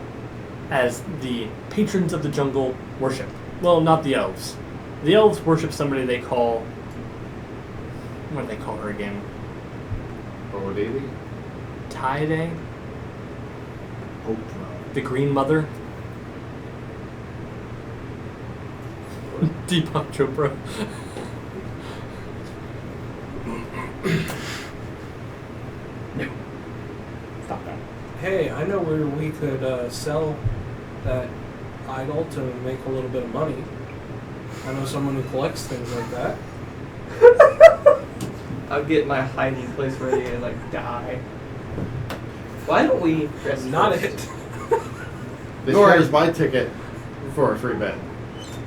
as the patrons of the jungle worship. Well, not the elves. The elves worship somebody they call... What do they call her again? Bodhi? Taide? Oprah. The Green Mother? Deepak Chopra. No. Stop that. Hey, I know where we could sell that idol to make a little bit of money. I know someone who collects things like that. I'll get my hiding place ready and like die. Why don't we dress Not first? it. This Nor- is my ticket for a free bed.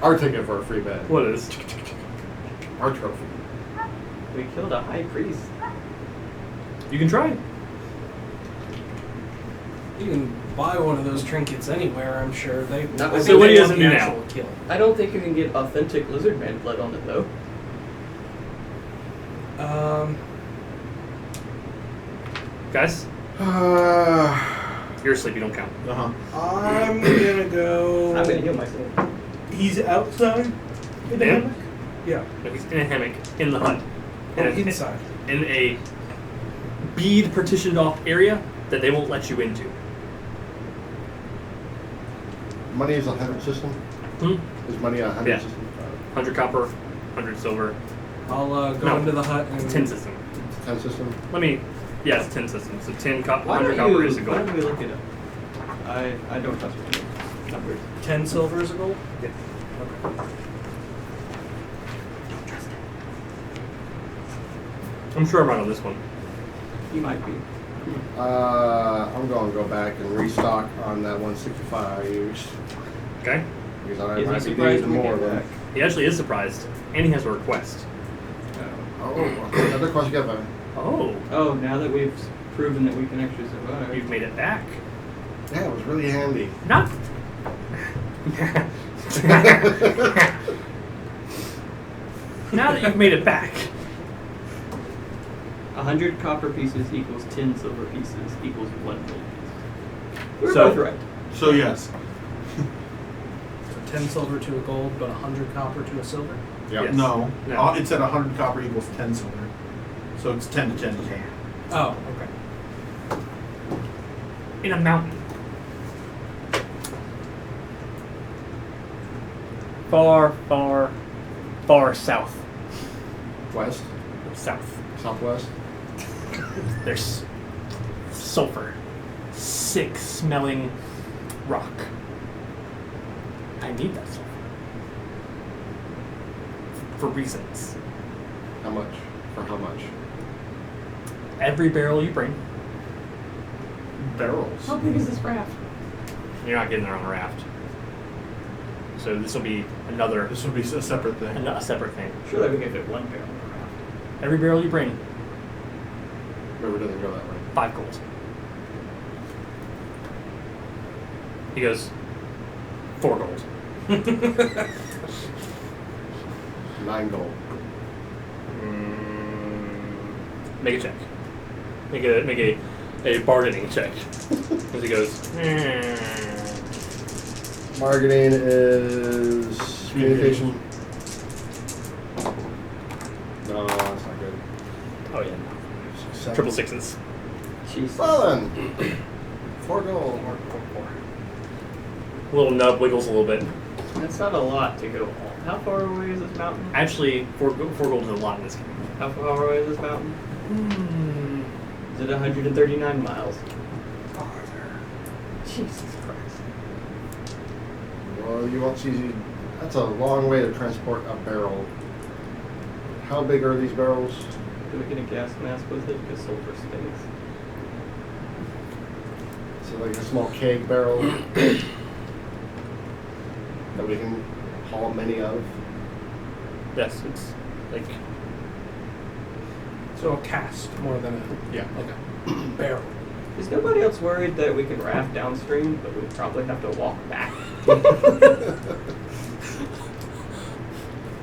Our ticket for a free bed. What is? Our trophy. We killed a high priest. You can try. You can buy one of those trinkets anywhere, I'm sure. They. Not I with think what they he want doesn't do now. natural kill. I don't think you can get authentic lizard man blood on it though. Guys, you're asleep. You don't count. I'm gonna go. I'm gonna heal myself. He's outside in the Him? hammock. Yeah, No, he's in a hammock in the hut. or In a- inside. in a bead partitioned off area that they won't let you into. Money is a 100 system? Hmm? Is money a 100 Yeah. system? 100 copper, 100 silver, I'll go No. into the hut and 10 system. 10 system? Yes, 10 system. So 10 Why 100 don't copper you? is a Why gold. don't we look it up? I don't trust your numbers. 10 silver is a gold. Yeah. Okay. I'm sure I'm right on this one. You might be. I'm going to go back and restock on that 165 I used. Okay? Because I Is he might be surprised needing when we more get of them. back? He actually is surprised, and he has a request. Oh, another question given. Oh, Oh, now that we've proven that we can actually survive. you've made it back. Yeah, it was really handy. Not. Now that you've made it back. 100 copper pieces equals 10 silver pieces equals 1 gold piece. We're So- both right. So yes. So 10 silver to a gold, but 100 copper to a silver. Yep. Yes. No. No. It's at 100 copper equals 10 silver. So it's 10 to 10 to 10. Oh, okay. In a mountain. Far, far, far south. West? South. Southwest? There's sulfur. Sick smelling rock. I need that sulfur. For reasons. How much? For how much? Every barrel you bring, Barrels. How big is this raft? you're not getting there on a raft. So this will be another, This would be a separate thing. a separate thing. Surely we can fit 1 barrel on a raft. Every barrel you bring, River doesn't go that way. 5 gold. He goes, 4 gold. 9 gold. Make a check. Make a bargaining check. As he goes, Bargaining is communication. No, that's not good. oh yeah, Seven. triple sixes. Jesus. Well then, 4 gold. Little nub wiggles a little bit. That's not a lot to go all. How far away is this mountain? Actually, 4 gold is a lot in this game. How far away is this mountain? Is it 139 miles? Farther. Jesus Christ. Well, you won't see. That's a long way to transport a barrel. How big are these barrels? Do we get a gas mask with it? Because sulfur stinks. So like a small keg barrel that we can haul many of. Yes, it's like So a cask more than a yeah. okay. barrel. Is nobody else worried that we can raft downstream, but we probably have to walk back?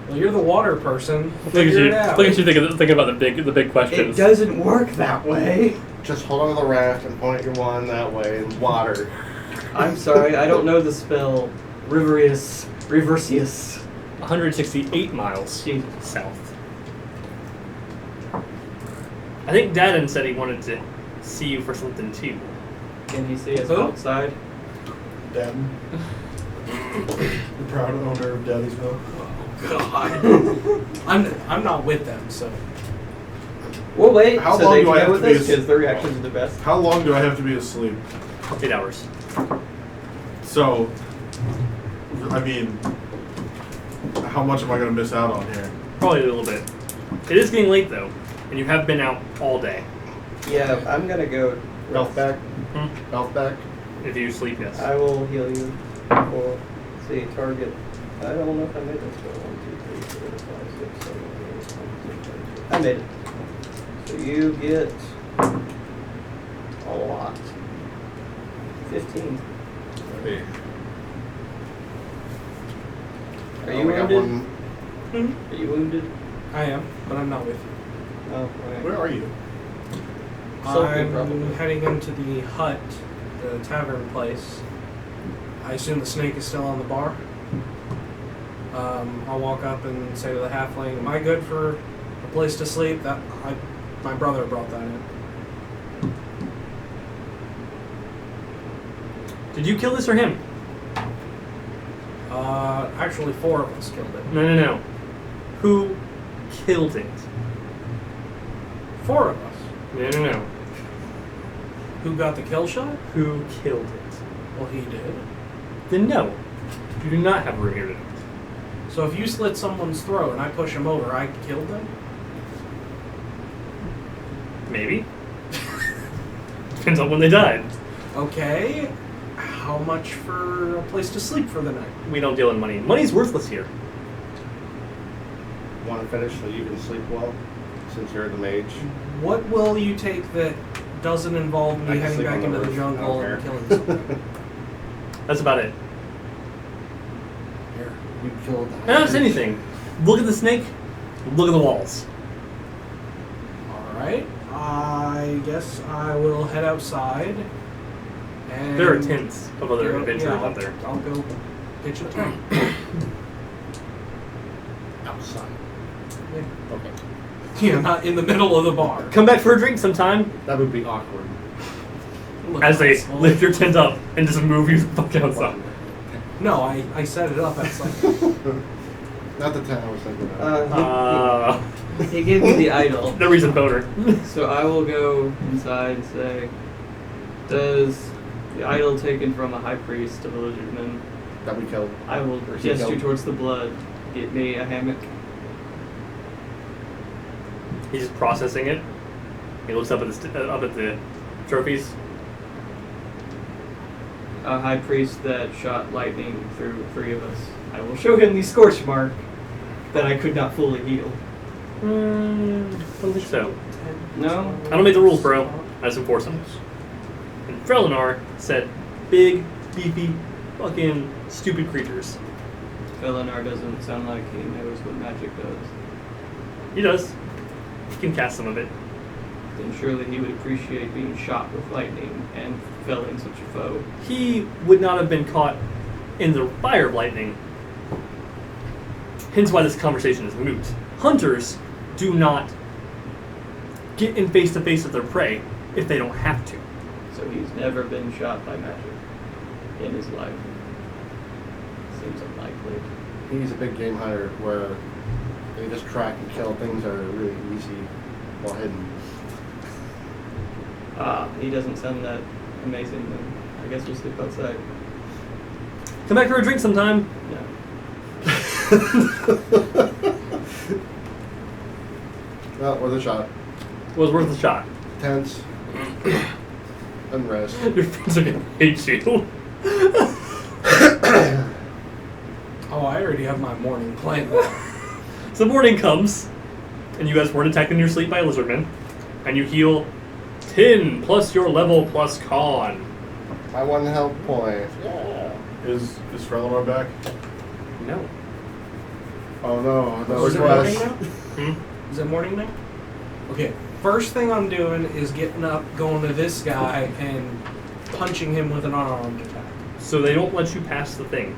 Well, you're the water person. Look at Figure you! it out. Look at you thinking about the big It questions. doesn't work that way. Just hold on to the raft and point your wand that way and water. I'm sorry, I don't know the spell. Reversius. 168 miles Jesus. south. I think Daddon said he wanted to see you for something too. Can he see us Who? outside? Daddon. The proud owner of Daddysville. God. I'm not with them, so We'll wait How so long they do can I go have with to be us as- because their reactions are the best. How long do I have to be asleep? 8 hours. So, I mean, how much am I going to miss out on here? Probably a little bit. It is getting late though, and you have been out all day. Yeah, I'm gonna go. Health back. Hmm? Health back. If you sleep, yes. I will heal you. Or see target. I don't know if I made this. 1, 2, 3, 4, 5, 6, 7, 8, 9, 10, 11, 12. I made it. So you get a lot. 15. Maybe. Are Oh, you we got wounded? one. Are you wounded? I am, but I'm not with you. Oh, right. Where are you? Sulking, I'm probably. heading into the hut, the tavern place. I assume the snake is still on the bar. I'll walk up and say to the halfling, "Am I good for a place to sleep?" My brother brought that in. Did you kill this or him? Actually, 4 of us killed it. No. Who killed it? 4 of us. No. Who got the kill shot? Who killed it? Well, he did. Then no. You do not have a room here tonight. So if you slit someone's throat and I push him over, I killed them? Maybe. Depends on when they died. Okay. How much for a place to sleep for the night? We don't deal in money. Money's worthless here. Want to finish so you can sleep well, since you're the mage. What will you take that doesn't involve I me can heading sleep back on the into the roof. jungle I and don't killing care. someone? That's about it. Here, you killed. I don't say anything. Look at the snake. Look at the walls. Alright. I guess I will head outside. And There are tents of other adventurers yeah, out there. I'll go pitch a tent. Outside. Yeah. Okay. Yeah, not in the middle of the bar. Come back for a drink sometime. That would be awkward. As they lift your tent up and just move you the fuck outside. No, I set it up outside. Not the 10 I was thinking of. He gave me the idol. No reason boner. So I will go inside and say, does the idol taken from a high priest of a lizardman, That we killed. I will Or he gesture killed. towards the blood, get me a hammock. He's just processing it. He looks up at the trophies. A high priest that shot lightning through 3 of us. I will show him the scorch mark that I could not fully heal. I don't think so. No? I don't make the rules, bro. I just enforce them. And Frelinar said, big, beefy, fucking stupid creatures. Felinar doesn't sound like he knows what magic does. He does. He can cast some of it. Then surely he would appreciate being shot with lightning and felling such a foe. He would not have been caught in the fire of lightning. Hence why this conversation is moot. Hunters do not get in face to face with their prey if they don't have to. So he's never been shot by magic in his life. Seems unlikely. He's a big game hunter where they just track and kill things that are really easy while hidden. He doesn't sound that amazing then. I guess we'll sleep outside. Come back for a drink sometime. No. Well, worth a shot. Was worth a shot. Tense. Unrest. Your friends are gonna hate you. Oh, I already have my morning planned. So morning comes, and you guys weren't attacked in your sleep by a lizardman, and you heal 10 plus your level plus con. My 1 health point. Yeah. Is Frelinar back? No. Oh no, that was Is it morning Wes. now? Is it morning now? Okay, first thing I'm doing is getting up, going to this guy, and punching him with an unarmed attack. So they don't let you pass the thing.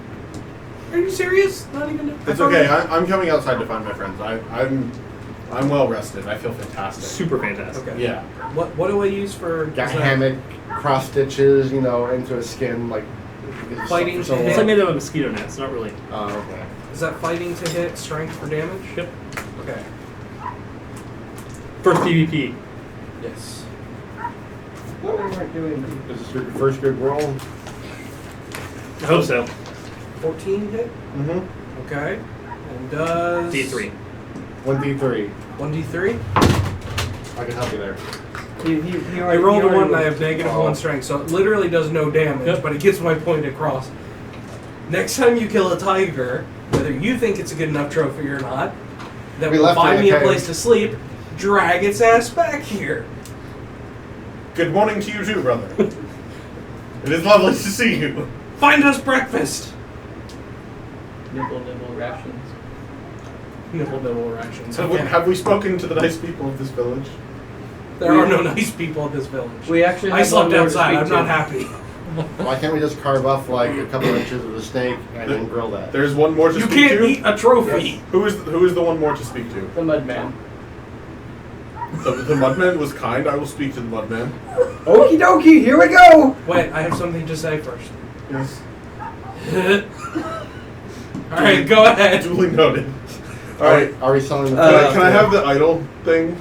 Are you serious? Not even. It's okay. I'm coming outside to find my friends. I'm well rested. I feel fantastic. Super fantastic. Okay. Yeah. What do I use for? Got is that hammock, cross stitches, into a skin, like. Fighting for so to It's hit. like long. made out of mosquito nets, not really. Oh, okay. Is that fighting to hit, strength for damage? Yep. Okay. First PvP. Yes. What we weren't doing. Is this your first good roll? I hope so. 14 hit. Mm-hmm. Okay. And does D3. 1d3. 1d3. I can help you there. I rolled a 1 and I have Oh. -1 strength, so it literally does no damage, Yep. but it gets my point across. Next time you kill a tiger, whether you think it's a good enough trophy or not, that We will left it find in me the a cave. place to sleep, drag its ass back here. Good morning to you too, brother. It is lovely to see you. Find us breakfast. Nibble, nibble rations. Nibble rations. Have we spoken to the nice people of this village? There are no nice people in this village. We actually I have slept one more to outside. speak I'm to. not happy. Why can't we just carve off like a couple inches of the steak and then grill that? There's one more to You speak can't to. eat a trophy. Who is the one more to speak to? The Mudman. The Mudman was kind. I will speak to the Mudman. Okie dokie, here we go! Wait, I have something to say first. Yes. Alright, go ahead. Duly noted. All right. Are we selling the Can I have the idol thing?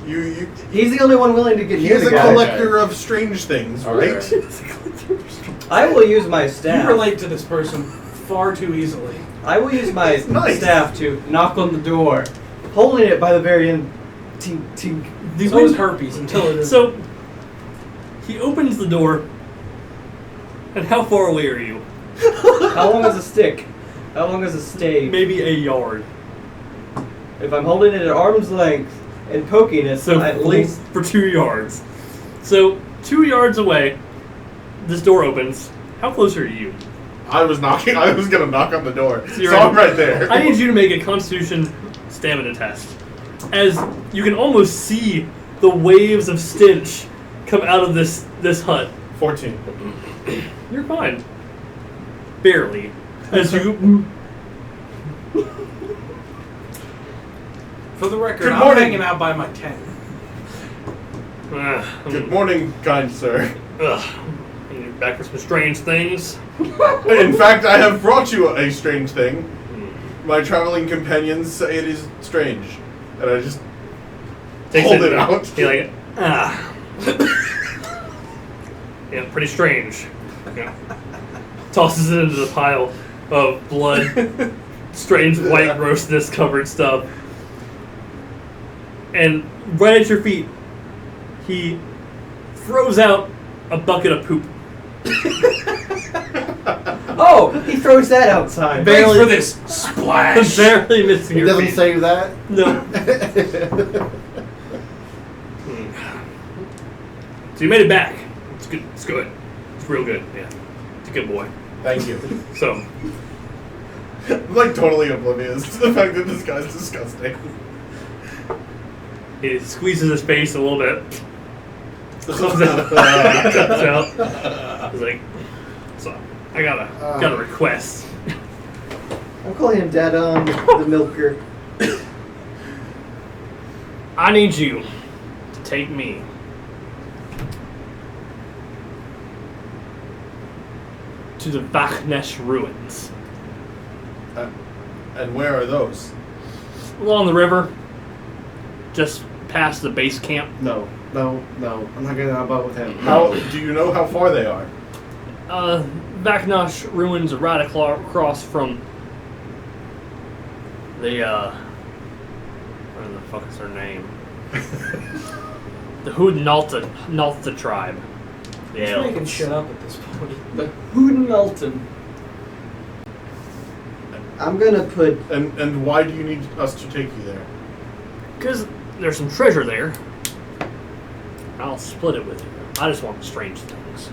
You. He's the only one willing to get He near is the a guy. collector of strange things, All right? right. I will use my You staff. relate to this person far too easily. I will use my Nice. staff to knock on the door, holding it by the very end. Tink, tink. The So is wind- herpes until it is. So he opens the door. And how far away are you? How long is a stick? How long is a stave? Maybe a yard. If I'm holding it at arm's length and poking it, So at least for 2 yards. So 2 yards away, this door opens. How close are you? I was gonna knock on the door, So you're so I'm right. right there. I need you to make a Constitution stamina test, as you can almost see the waves of stench come out of this hut. 14. You're fine. Barely. As you. For the record, Good I'm morning. hanging out by my tent. Good morning, kind sir. You back for some strange things. In fact, I have brought you a strange thing. My traveling companions say it is strange, and I just Takes hold it out. You're like, yeah, pretty strange. Yeah. Tosses it into the pile of blood, strange white grossness covered stuff. And right at your feet, he throws out a bucket of poop. oh, he throws that outside. Barely- Thanks for this splash. Barely missing He your doesn't feet. save that? No. So you made it back. It's good. It's good. It's real good. Yeah. It's a good boy. Thank you. So, I'm like totally oblivious to the fact that this guy's disgusting. he squeezes his face a little bit. Comes out. He's like, so I got a request. I'm calling him Daddon, the milker. I need you to take me to the Vachnesh ruins And where are those? along the river, just past the base camp. No. I'm not getting on a boat with him. How do you know how far they are? Vachnesh ruins are right across from the what the fuck is her name? The Hudnalta tribe. The He's making elves. shit up at this point. The Hoodenalton. I'm gonna put. And why do you need us to take you there? Because there's some treasure there. I'll split it with you. I just want the strange things.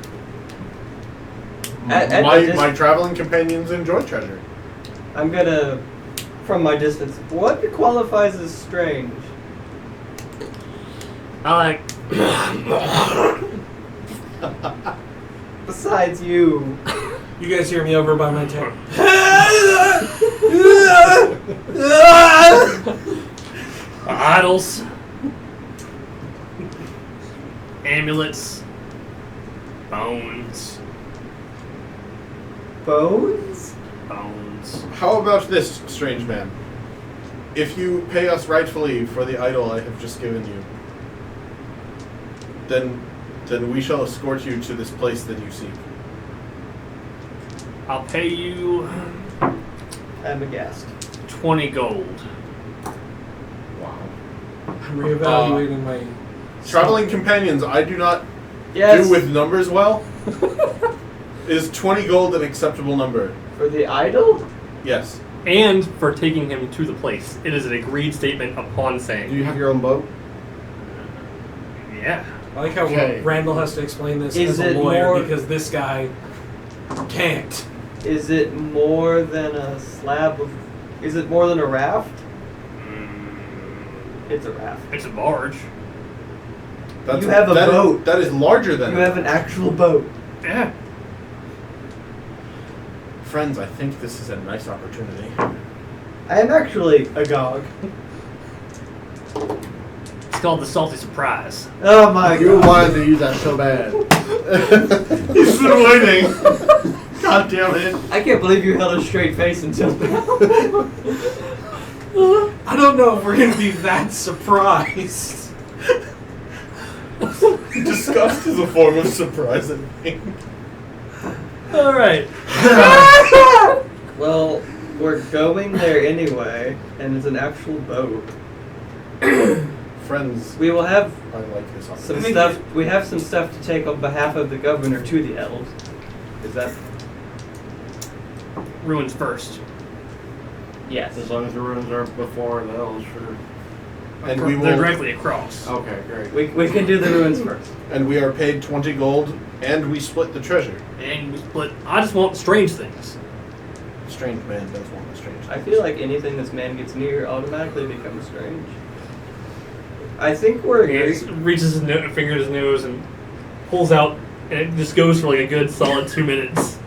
At My traveling companions enjoy treasure. I'm gonna, from my distance, what qualifies as strange? I like. Besides you. You guys hear me over by my tent. Idols, amulets, bones. Bones? How about this, strange man? If you pay us rightfully for the idol I have just given you, then we shall escort you to this place that you seek. I'll pay you I'm aghast. 20 gold. Wow. I'm reevaluating my. Traveling companions, I do not Yes. do with numbers well. Is 20 gold an acceptable number? For the idol? Yes. And for taking him to the place. It is an agreed statement upon Do saying. you have your own boat? Yeah. I like how Okay. Randall has to explain this Is as a it lawyer more- because this guy can't. Is it more than a slab of... Is it more than a raft? It's a raft. It's a barge. That's, You have a boat. That is larger than You have an actual boat. Yeah. Friends, I think this is a nice opportunity. I am actually agog. It's called the Salty Surprise. Oh my You god. wanted to use that so bad. He's been waiting. God damn it. I can't believe you held a straight face until now. I don't know if we're gonna be that surprised. Disgust is a form of surprise, I think. All right. Well, we're going there anyway, and it's an actual boat. Friends, We will have I like this some opportunity. stuff. We have some stuff to take on behalf of the governor to the elves. Is that? Ruins first. Yes. As long as the ruins are before the elves, sure. And we They're will, directly across. Okay, great. We can do the ruins first. and we are paid 20 gold, and we split the treasure. And we split. I just want strange things. Strange man does want the strange. I feel like anything this man gets near automatically becomes strange. I think we're He just reaches his finger to his nose and pulls out, and it just goes for like a good solid 2 minutes.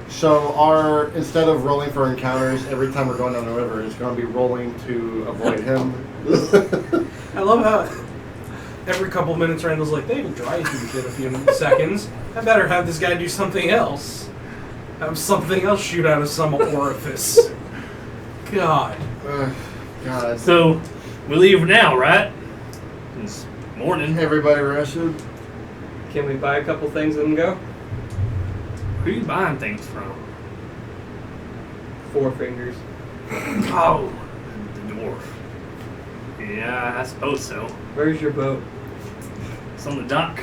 So instead of rolling for encounters every time we're going down the river, it's going to be rolling to avoid him. I love how every couple minutes Randall's like, they haven't dry heaved in a few seconds. I better have this guy do something else. Have something else shoot out of some orifice. God. God. So we leave now, right? It's morning. Everybody rested? Can we buy a couple things and go? Who are you buying things from? Four Fingers. Oh, the dwarf. Yeah, I suppose so. Where's your boat? It's on the dock.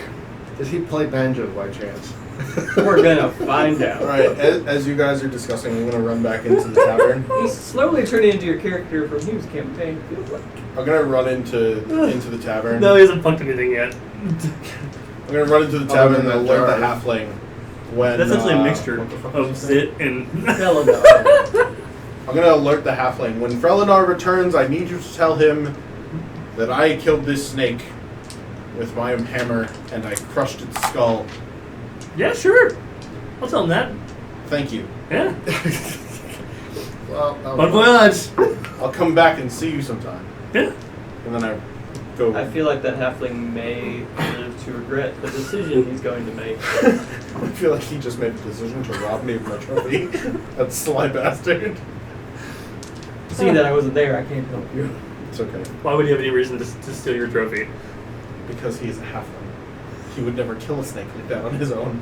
Does he play banjo by chance? We're gonna find out. Alright, as you guys are discussing, I'm going to run back into the tavern. He's slowly turning into your character from Hugh's campaign. Feels like. I'm going to run into the tavern. No, he hasn't fucked anything yet. I'm going to run into the Other tavern than and that alert the jar. halfling when... That's actually a mixture what the fuck of was his name? zit and. Felidar. I'm going to alert the halfling. When Felidar returns, I need you to tell him that I killed this snake with my hammer and I crushed its skull. Yeah, sure. I'll tell him that. Thank you. Yeah. Well, Bon voyage. I'll come back and see you sometime. Yeah. And then I go... I feel like that halfling may live to regret the decision he's going to make. I feel like he just made a decision to rob me of my trophy. That sly bastard. Seeing that I wasn't there, I can't help you. It's okay. Why would you have any reason to steal your trophy? Because he is a halfling. He would never kill a snake like that on his own.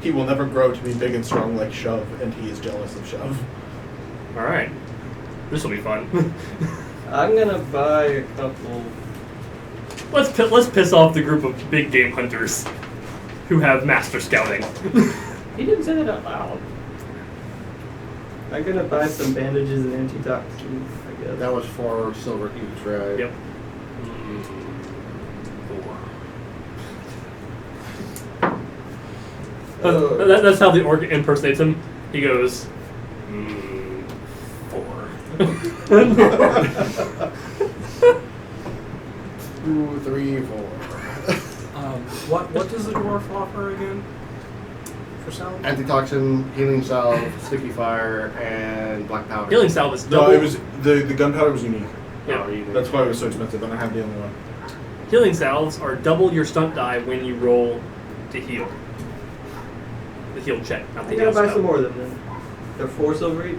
He will never grow to be big and strong like Shuv, and he is jealous of Shuv. All right. This will be fun. I'm gonna buy a couple. Let's piss off the group of big game hunters who have master scouting. He didn't say that out loud. I'm gonna buy some bandages and antitoxin, I guess. That was 4 silver each, right? Yep. That's how the orc impersonates him. He goes, 4. 2, 3, 4. What does the dwarf offer again? For sound? Antitoxin, healing salve, sticky fire, and black powder. Healing salve is No, double. it was the gunpowder was unique. Yeah. Oh, you That's why it was so expensive, and I have the only one. Healing salves are double your stunt die when you roll to heal. The heal check, not the I heal gotta buy spell. some more of them then. They're 4 silver each.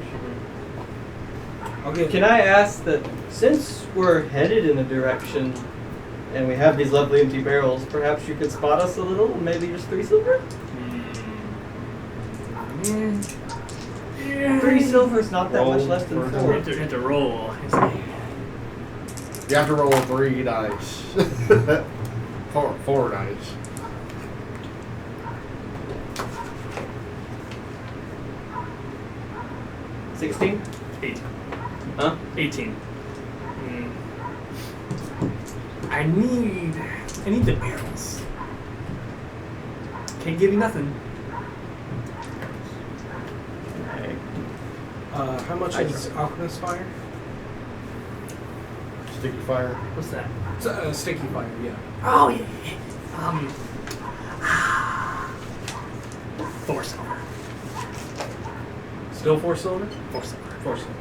Okay. Can I ask that since we're headed in a direction and we have these lovely empty barrels, perhaps you could spot us a little, maybe just 3 silver? Yeah. 3 silver is not that Roll much less than for 4. You have to roll. You have to roll 3 dice. 4 dice. $16? 8. Huh? 18. I need I need the barrels. Can't give you nothing. Okay. How much I is Alchemist Fire? Sticky fire. What's that? It's sticky fire, yeah. Oh, yeah. 4 silver. Still 4 silver? 4 silver. 4 silver.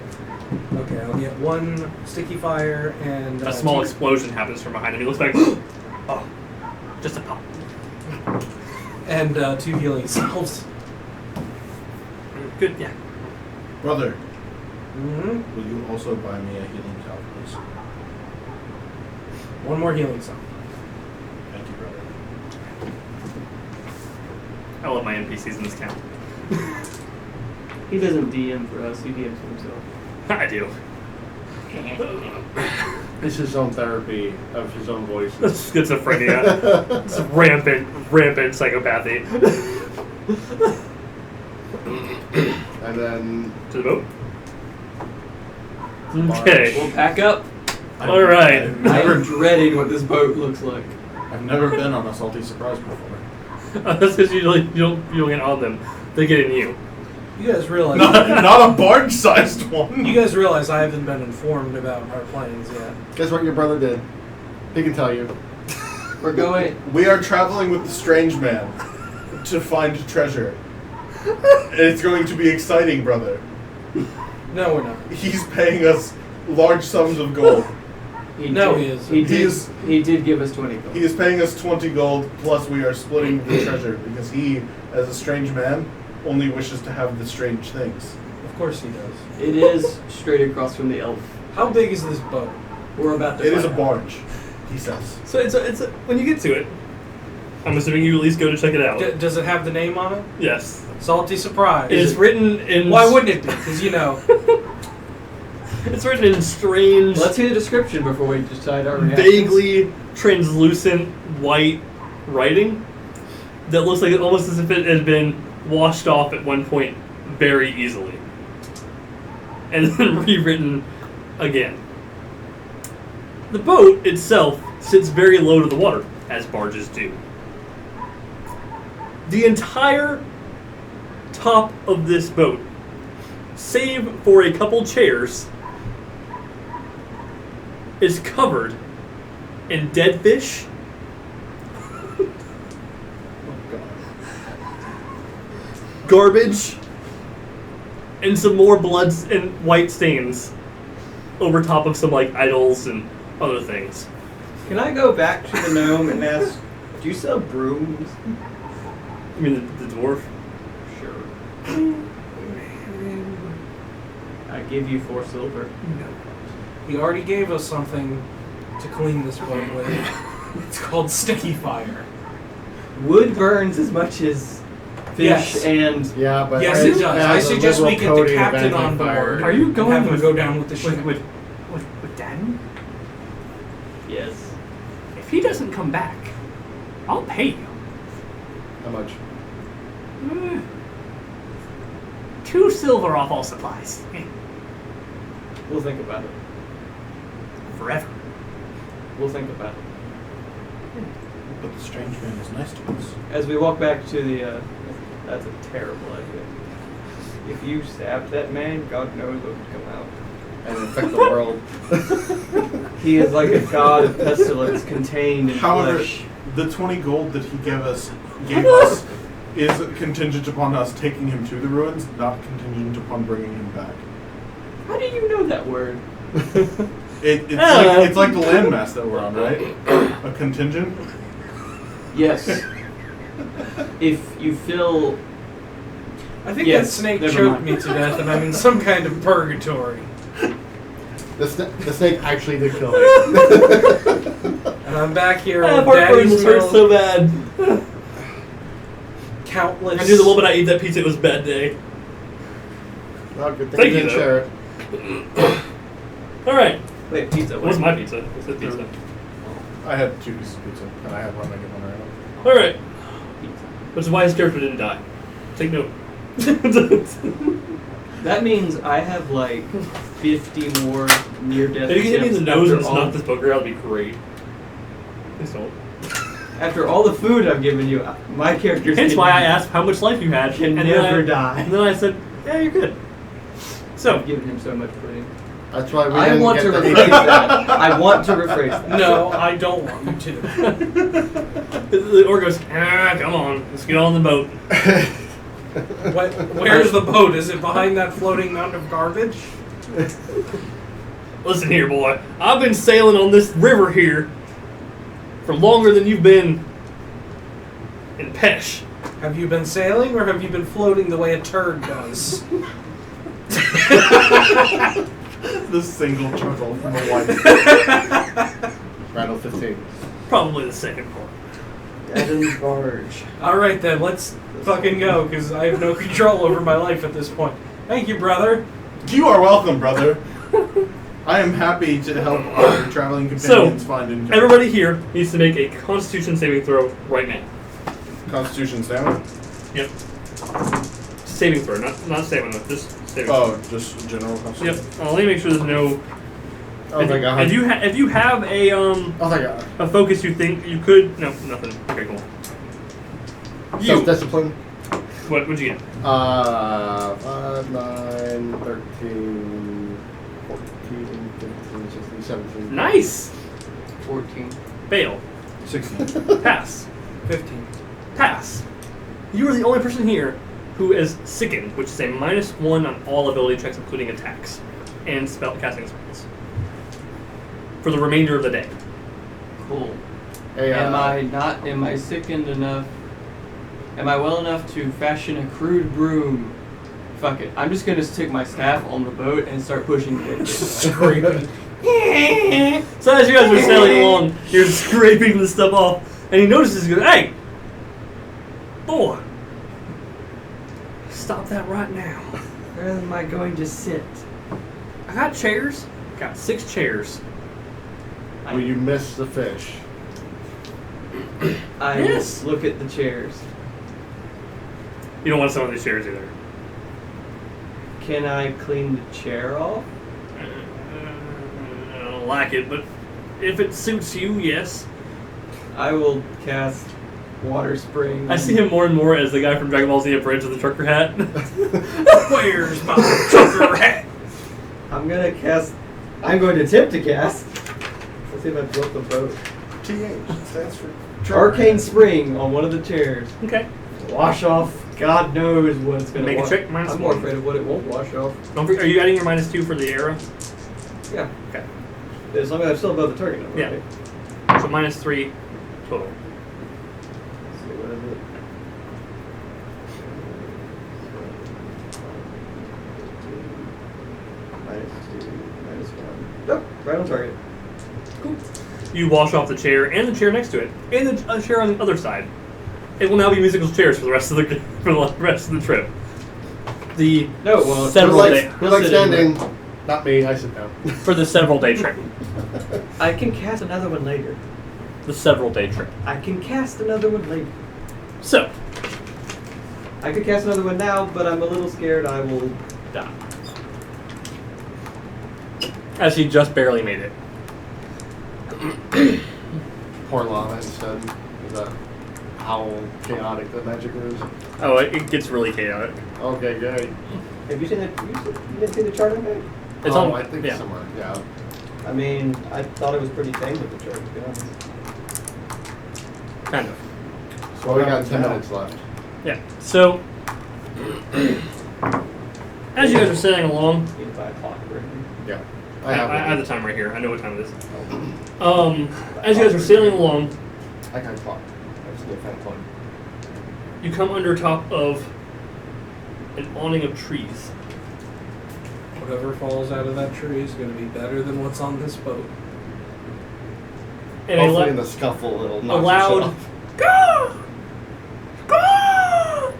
Okay, I'll get 1 sticky fire and... A small 2 explosion happens from behind him. He looks back. Oh, just a pop. And 2 healing salves. Good, yeah. Brother, Mm-hmm. will you also buy me a healing salve, please? 1 more healing salve. Thank you, brother. I love my NPCs in this camp. He doesn't DM for us, he DMs for himself. I do. It's his own therapy of his own voice. Schizophrenia. It's rampant psychopathy. And then To the boat? Okay. We'll pack up. All right. I've I never, am dreading what this boat looks like. I've never been on a salty surprise before. That's because you don't get on them. They get in you. You guys realize... Not a barge-sized one. You guys realize I haven't been informed about our plans yet. guess what your brother did? He can tell you. We're going. We are traveling with the strange man to find treasure. It's going to be exciting, brother. No, we're not. He's paying us large sums of gold. He No, did, he is. He He did. is- He did give us 20 gold. He is paying us 20 gold, plus we are splitting the treasure, because he, as a strange man, only wishes to have the strange things. Of course he does. It is straight across from the elf. How big is this boat? We're about to. It is a find out. barge, he says. So it's a, when you get to it, I'm assuming you at least go to check it out. Does it have the name on it? Yes. Salty Surprise. It is written in. Why wouldn't it be? Because, you know... It's written in strange, Let's hear the description before we decide our reactions. vaguely translucent white writing that looks like almost as if it had been washed off at one point very easily, and then rewritten again. The boat itself sits very low to the water, as barges do. The entire top of this boat, save for a couple chairs, is covered in dead fish, garbage, and some more bloods and white stains over top of some like idols and other things. Can I go back to the gnome and ask, do you sell brooms? I mean the dwarf. Sure. I give you 4 silver. He already gave us something to clean this boat with. It's called sticky fire. Wood burns as much as fish Yes. and... Yeah, but Yes, it does. I suggest we get the captain on board. Are you and going have him with- go down with the ship? With Daddon? Yes. If he doesn't come back, I'll pay you. How much? 2 silver off all supplies. We'll think about it. Forever. We'll think about it. But the strange man is nice to us. As we walk back to the... that's a terrible idea. If you stabbed that man, God knows what would come out. And infect the world. He is like a god of pestilence contained in However, flesh. the 20 gold that he gave us is contingent upon us taking him to the ruins, not contingent upon bringing him back. How do you know that word? It's like the landmass that we're on, right? A contingent? Yes. If you fill... I think Yes, that snake never choked mind. me to death, and I'm in some kind of purgatory. The snake actually did kill me. And I'm back here That with part Daddy's hurts so bad. countless... I knew the moment I ate that pizza it was a bad day. Well, good thing Thank you you, didn't share it. Alright. Wait, pizza. What was my pizza? It said pizza. I had 2 pieces of pizza, and I had one naked one right Alright. Pizza. Which is why his character didn't die. Take note. That means I have like 50 more near-death If you can hit me in the attempts nose and after just all- knock this booger out, that'd be great. Please don't. After all the food I've given you, my character's Hence why I asked how much life you had. can and never then I, die. And then I said, yeah, you're good. So, I've given him so much pudding. That's why we I didn't want get to the rephrase that. I want to rephrase that. No, I don't want you to. the orc goes, come on, let's get on the boat. Where's the boat? Is it behind that floating mountain of garbage? Listen here, boy. I've been sailing on this river here for longer than you've been in Pesh. Have you been sailing or have you been floating the way a turd does? The single chuckle from the wife. Rattle 15. Probably the second part. Daddon's barge. Alright then, let's fucking go, because I have no control over my life at this point. Thank you, brother. You are welcome, brother. I am happy to help our traveling companions find income. Everybody here needs to make a Constitution saving throw right now. Constitution stamina? Yep. Saving throw, not stamina, just saving throw. Oh, just general constitution. Yep. Let me make sure there's no. Oh my god. If you have a Oh my god. a focus you think you could nothing. Okay, cool. You. Self-discipline. What'd you get? 5, 9, 13, 14, 15, 16, 17. Nice. 14. Fail. 16. Pass. 15. Pass. You are the only person here who is sickened, which is a -1 on all ability checks, including attacks and spell casting spells, for the remainder of the day. Cool. Hey, Am I sickened enough? Am I well enough to fashion a crude broom? Fuck it. I'm just gonna stick my staff on the boat and start pushing it. Scraping. So as you guys are sailing along, you're scraping the stuff off, and he notices, he goes, "Hey, boy, stop that right now. Where am I going to sit? I got chairs. Got 6 chairs. Will you miss the fish? I Yes. look at the chairs. You don't want to sit on these chairs either. Can I clean the chair off? I don't like it, but if it suits you, yes." I will cast water spring. I see him more and more as the guy from Dragon Ball Z Bridge with the trucker hat. Where's my trucker hat? I'm going to attempt to cast. Let's see if I broke the boat. TH stands for Arcane Spring on one of the chairs. Okay. Wash off. God knows what it's going to Make a wash. check, I'm -1. more afraid of what it won't wash off. Don't forget, are you adding your -2 for the arrow? Yeah. Okay. As long as I'm still above the target number. Yeah. Right? So -3 total. Let's see, what is it? -2, -1. Nope, right on target. Cool. You wash off the chair and the chair next to it, and the chair on the other side. It will now be musical chairs for the rest of the trip. The No, it won't. several day Who likes standing? Not me, I sit down. for the several day trip. I can cast another one later. The several day trip. I can cast another one later. So I could cast another one now, but I'm a little scared I will die. as he just barely made it. Pour lava instead. Is that how chaotic the magic is? Oh, it gets really chaotic. Okay, good. Have you seen that? You didn't see the chart I made? It's oh, on. I think yeah. somewhere. Yeah. I mean, I thought it was pretty tame with the chart, to be honest. Kind of. Well, we got 10 minutes left. Yeah. So as you guys are sailing along, You need to buy a clock for it. Yeah. I have the time right here. I know what time it is. As you guys are sailing along, I got a clock. I just need a fat clock. you come under top of an awning of trees. Whatever falls out of that tree is going to be better than what's on this boat. And Hopefully in the scuffle it'll a knock loud yourself. "Caw! Caw!"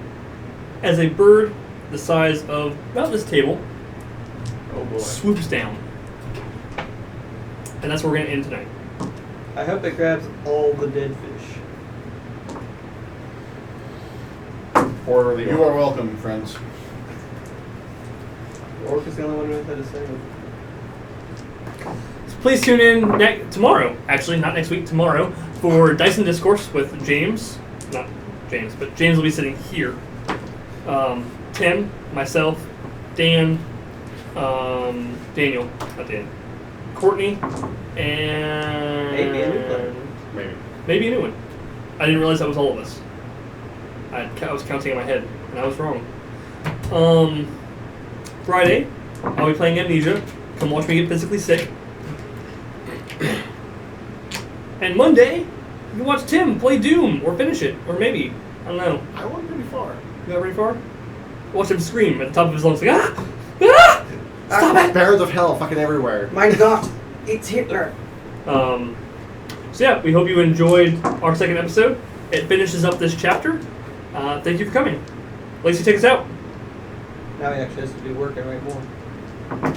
as a bird the size of about this table Oh boy. swoops down. And that's where we're going to end tonight. I hope it grabs all the dead fish. Or the You are welcome, friends. The orc is the only one who knows how to sing. So please tune in tomorrow. Actually, not next week. Tomorrow for Dyson Discourse with James. Not James, but James will be sitting here. Tim, myself, Dan, Daniel, not Dan, Courtney, and Maybe a new player. Maybe a new one. I didn't realize that was all of us. I was counting in my head, and I was wrong. Friday, I'll be playing Amnesia. Come watch me get physically sick. And Monday, you can watch Tim play Doom, or finish it, or maybe, I don't know. I went pretty far. You got pretty far? Watch him scream at the top of his lungs, like, ah! Ah! Stop it! Bears of hell fucking everywhere. Mein Gott, it's Hitler. So yeah, we hope you enjoyed our second episode. It finishes up this chapter. Thank you for coming. Lacey, take us out. Now he actually has to do work and write more.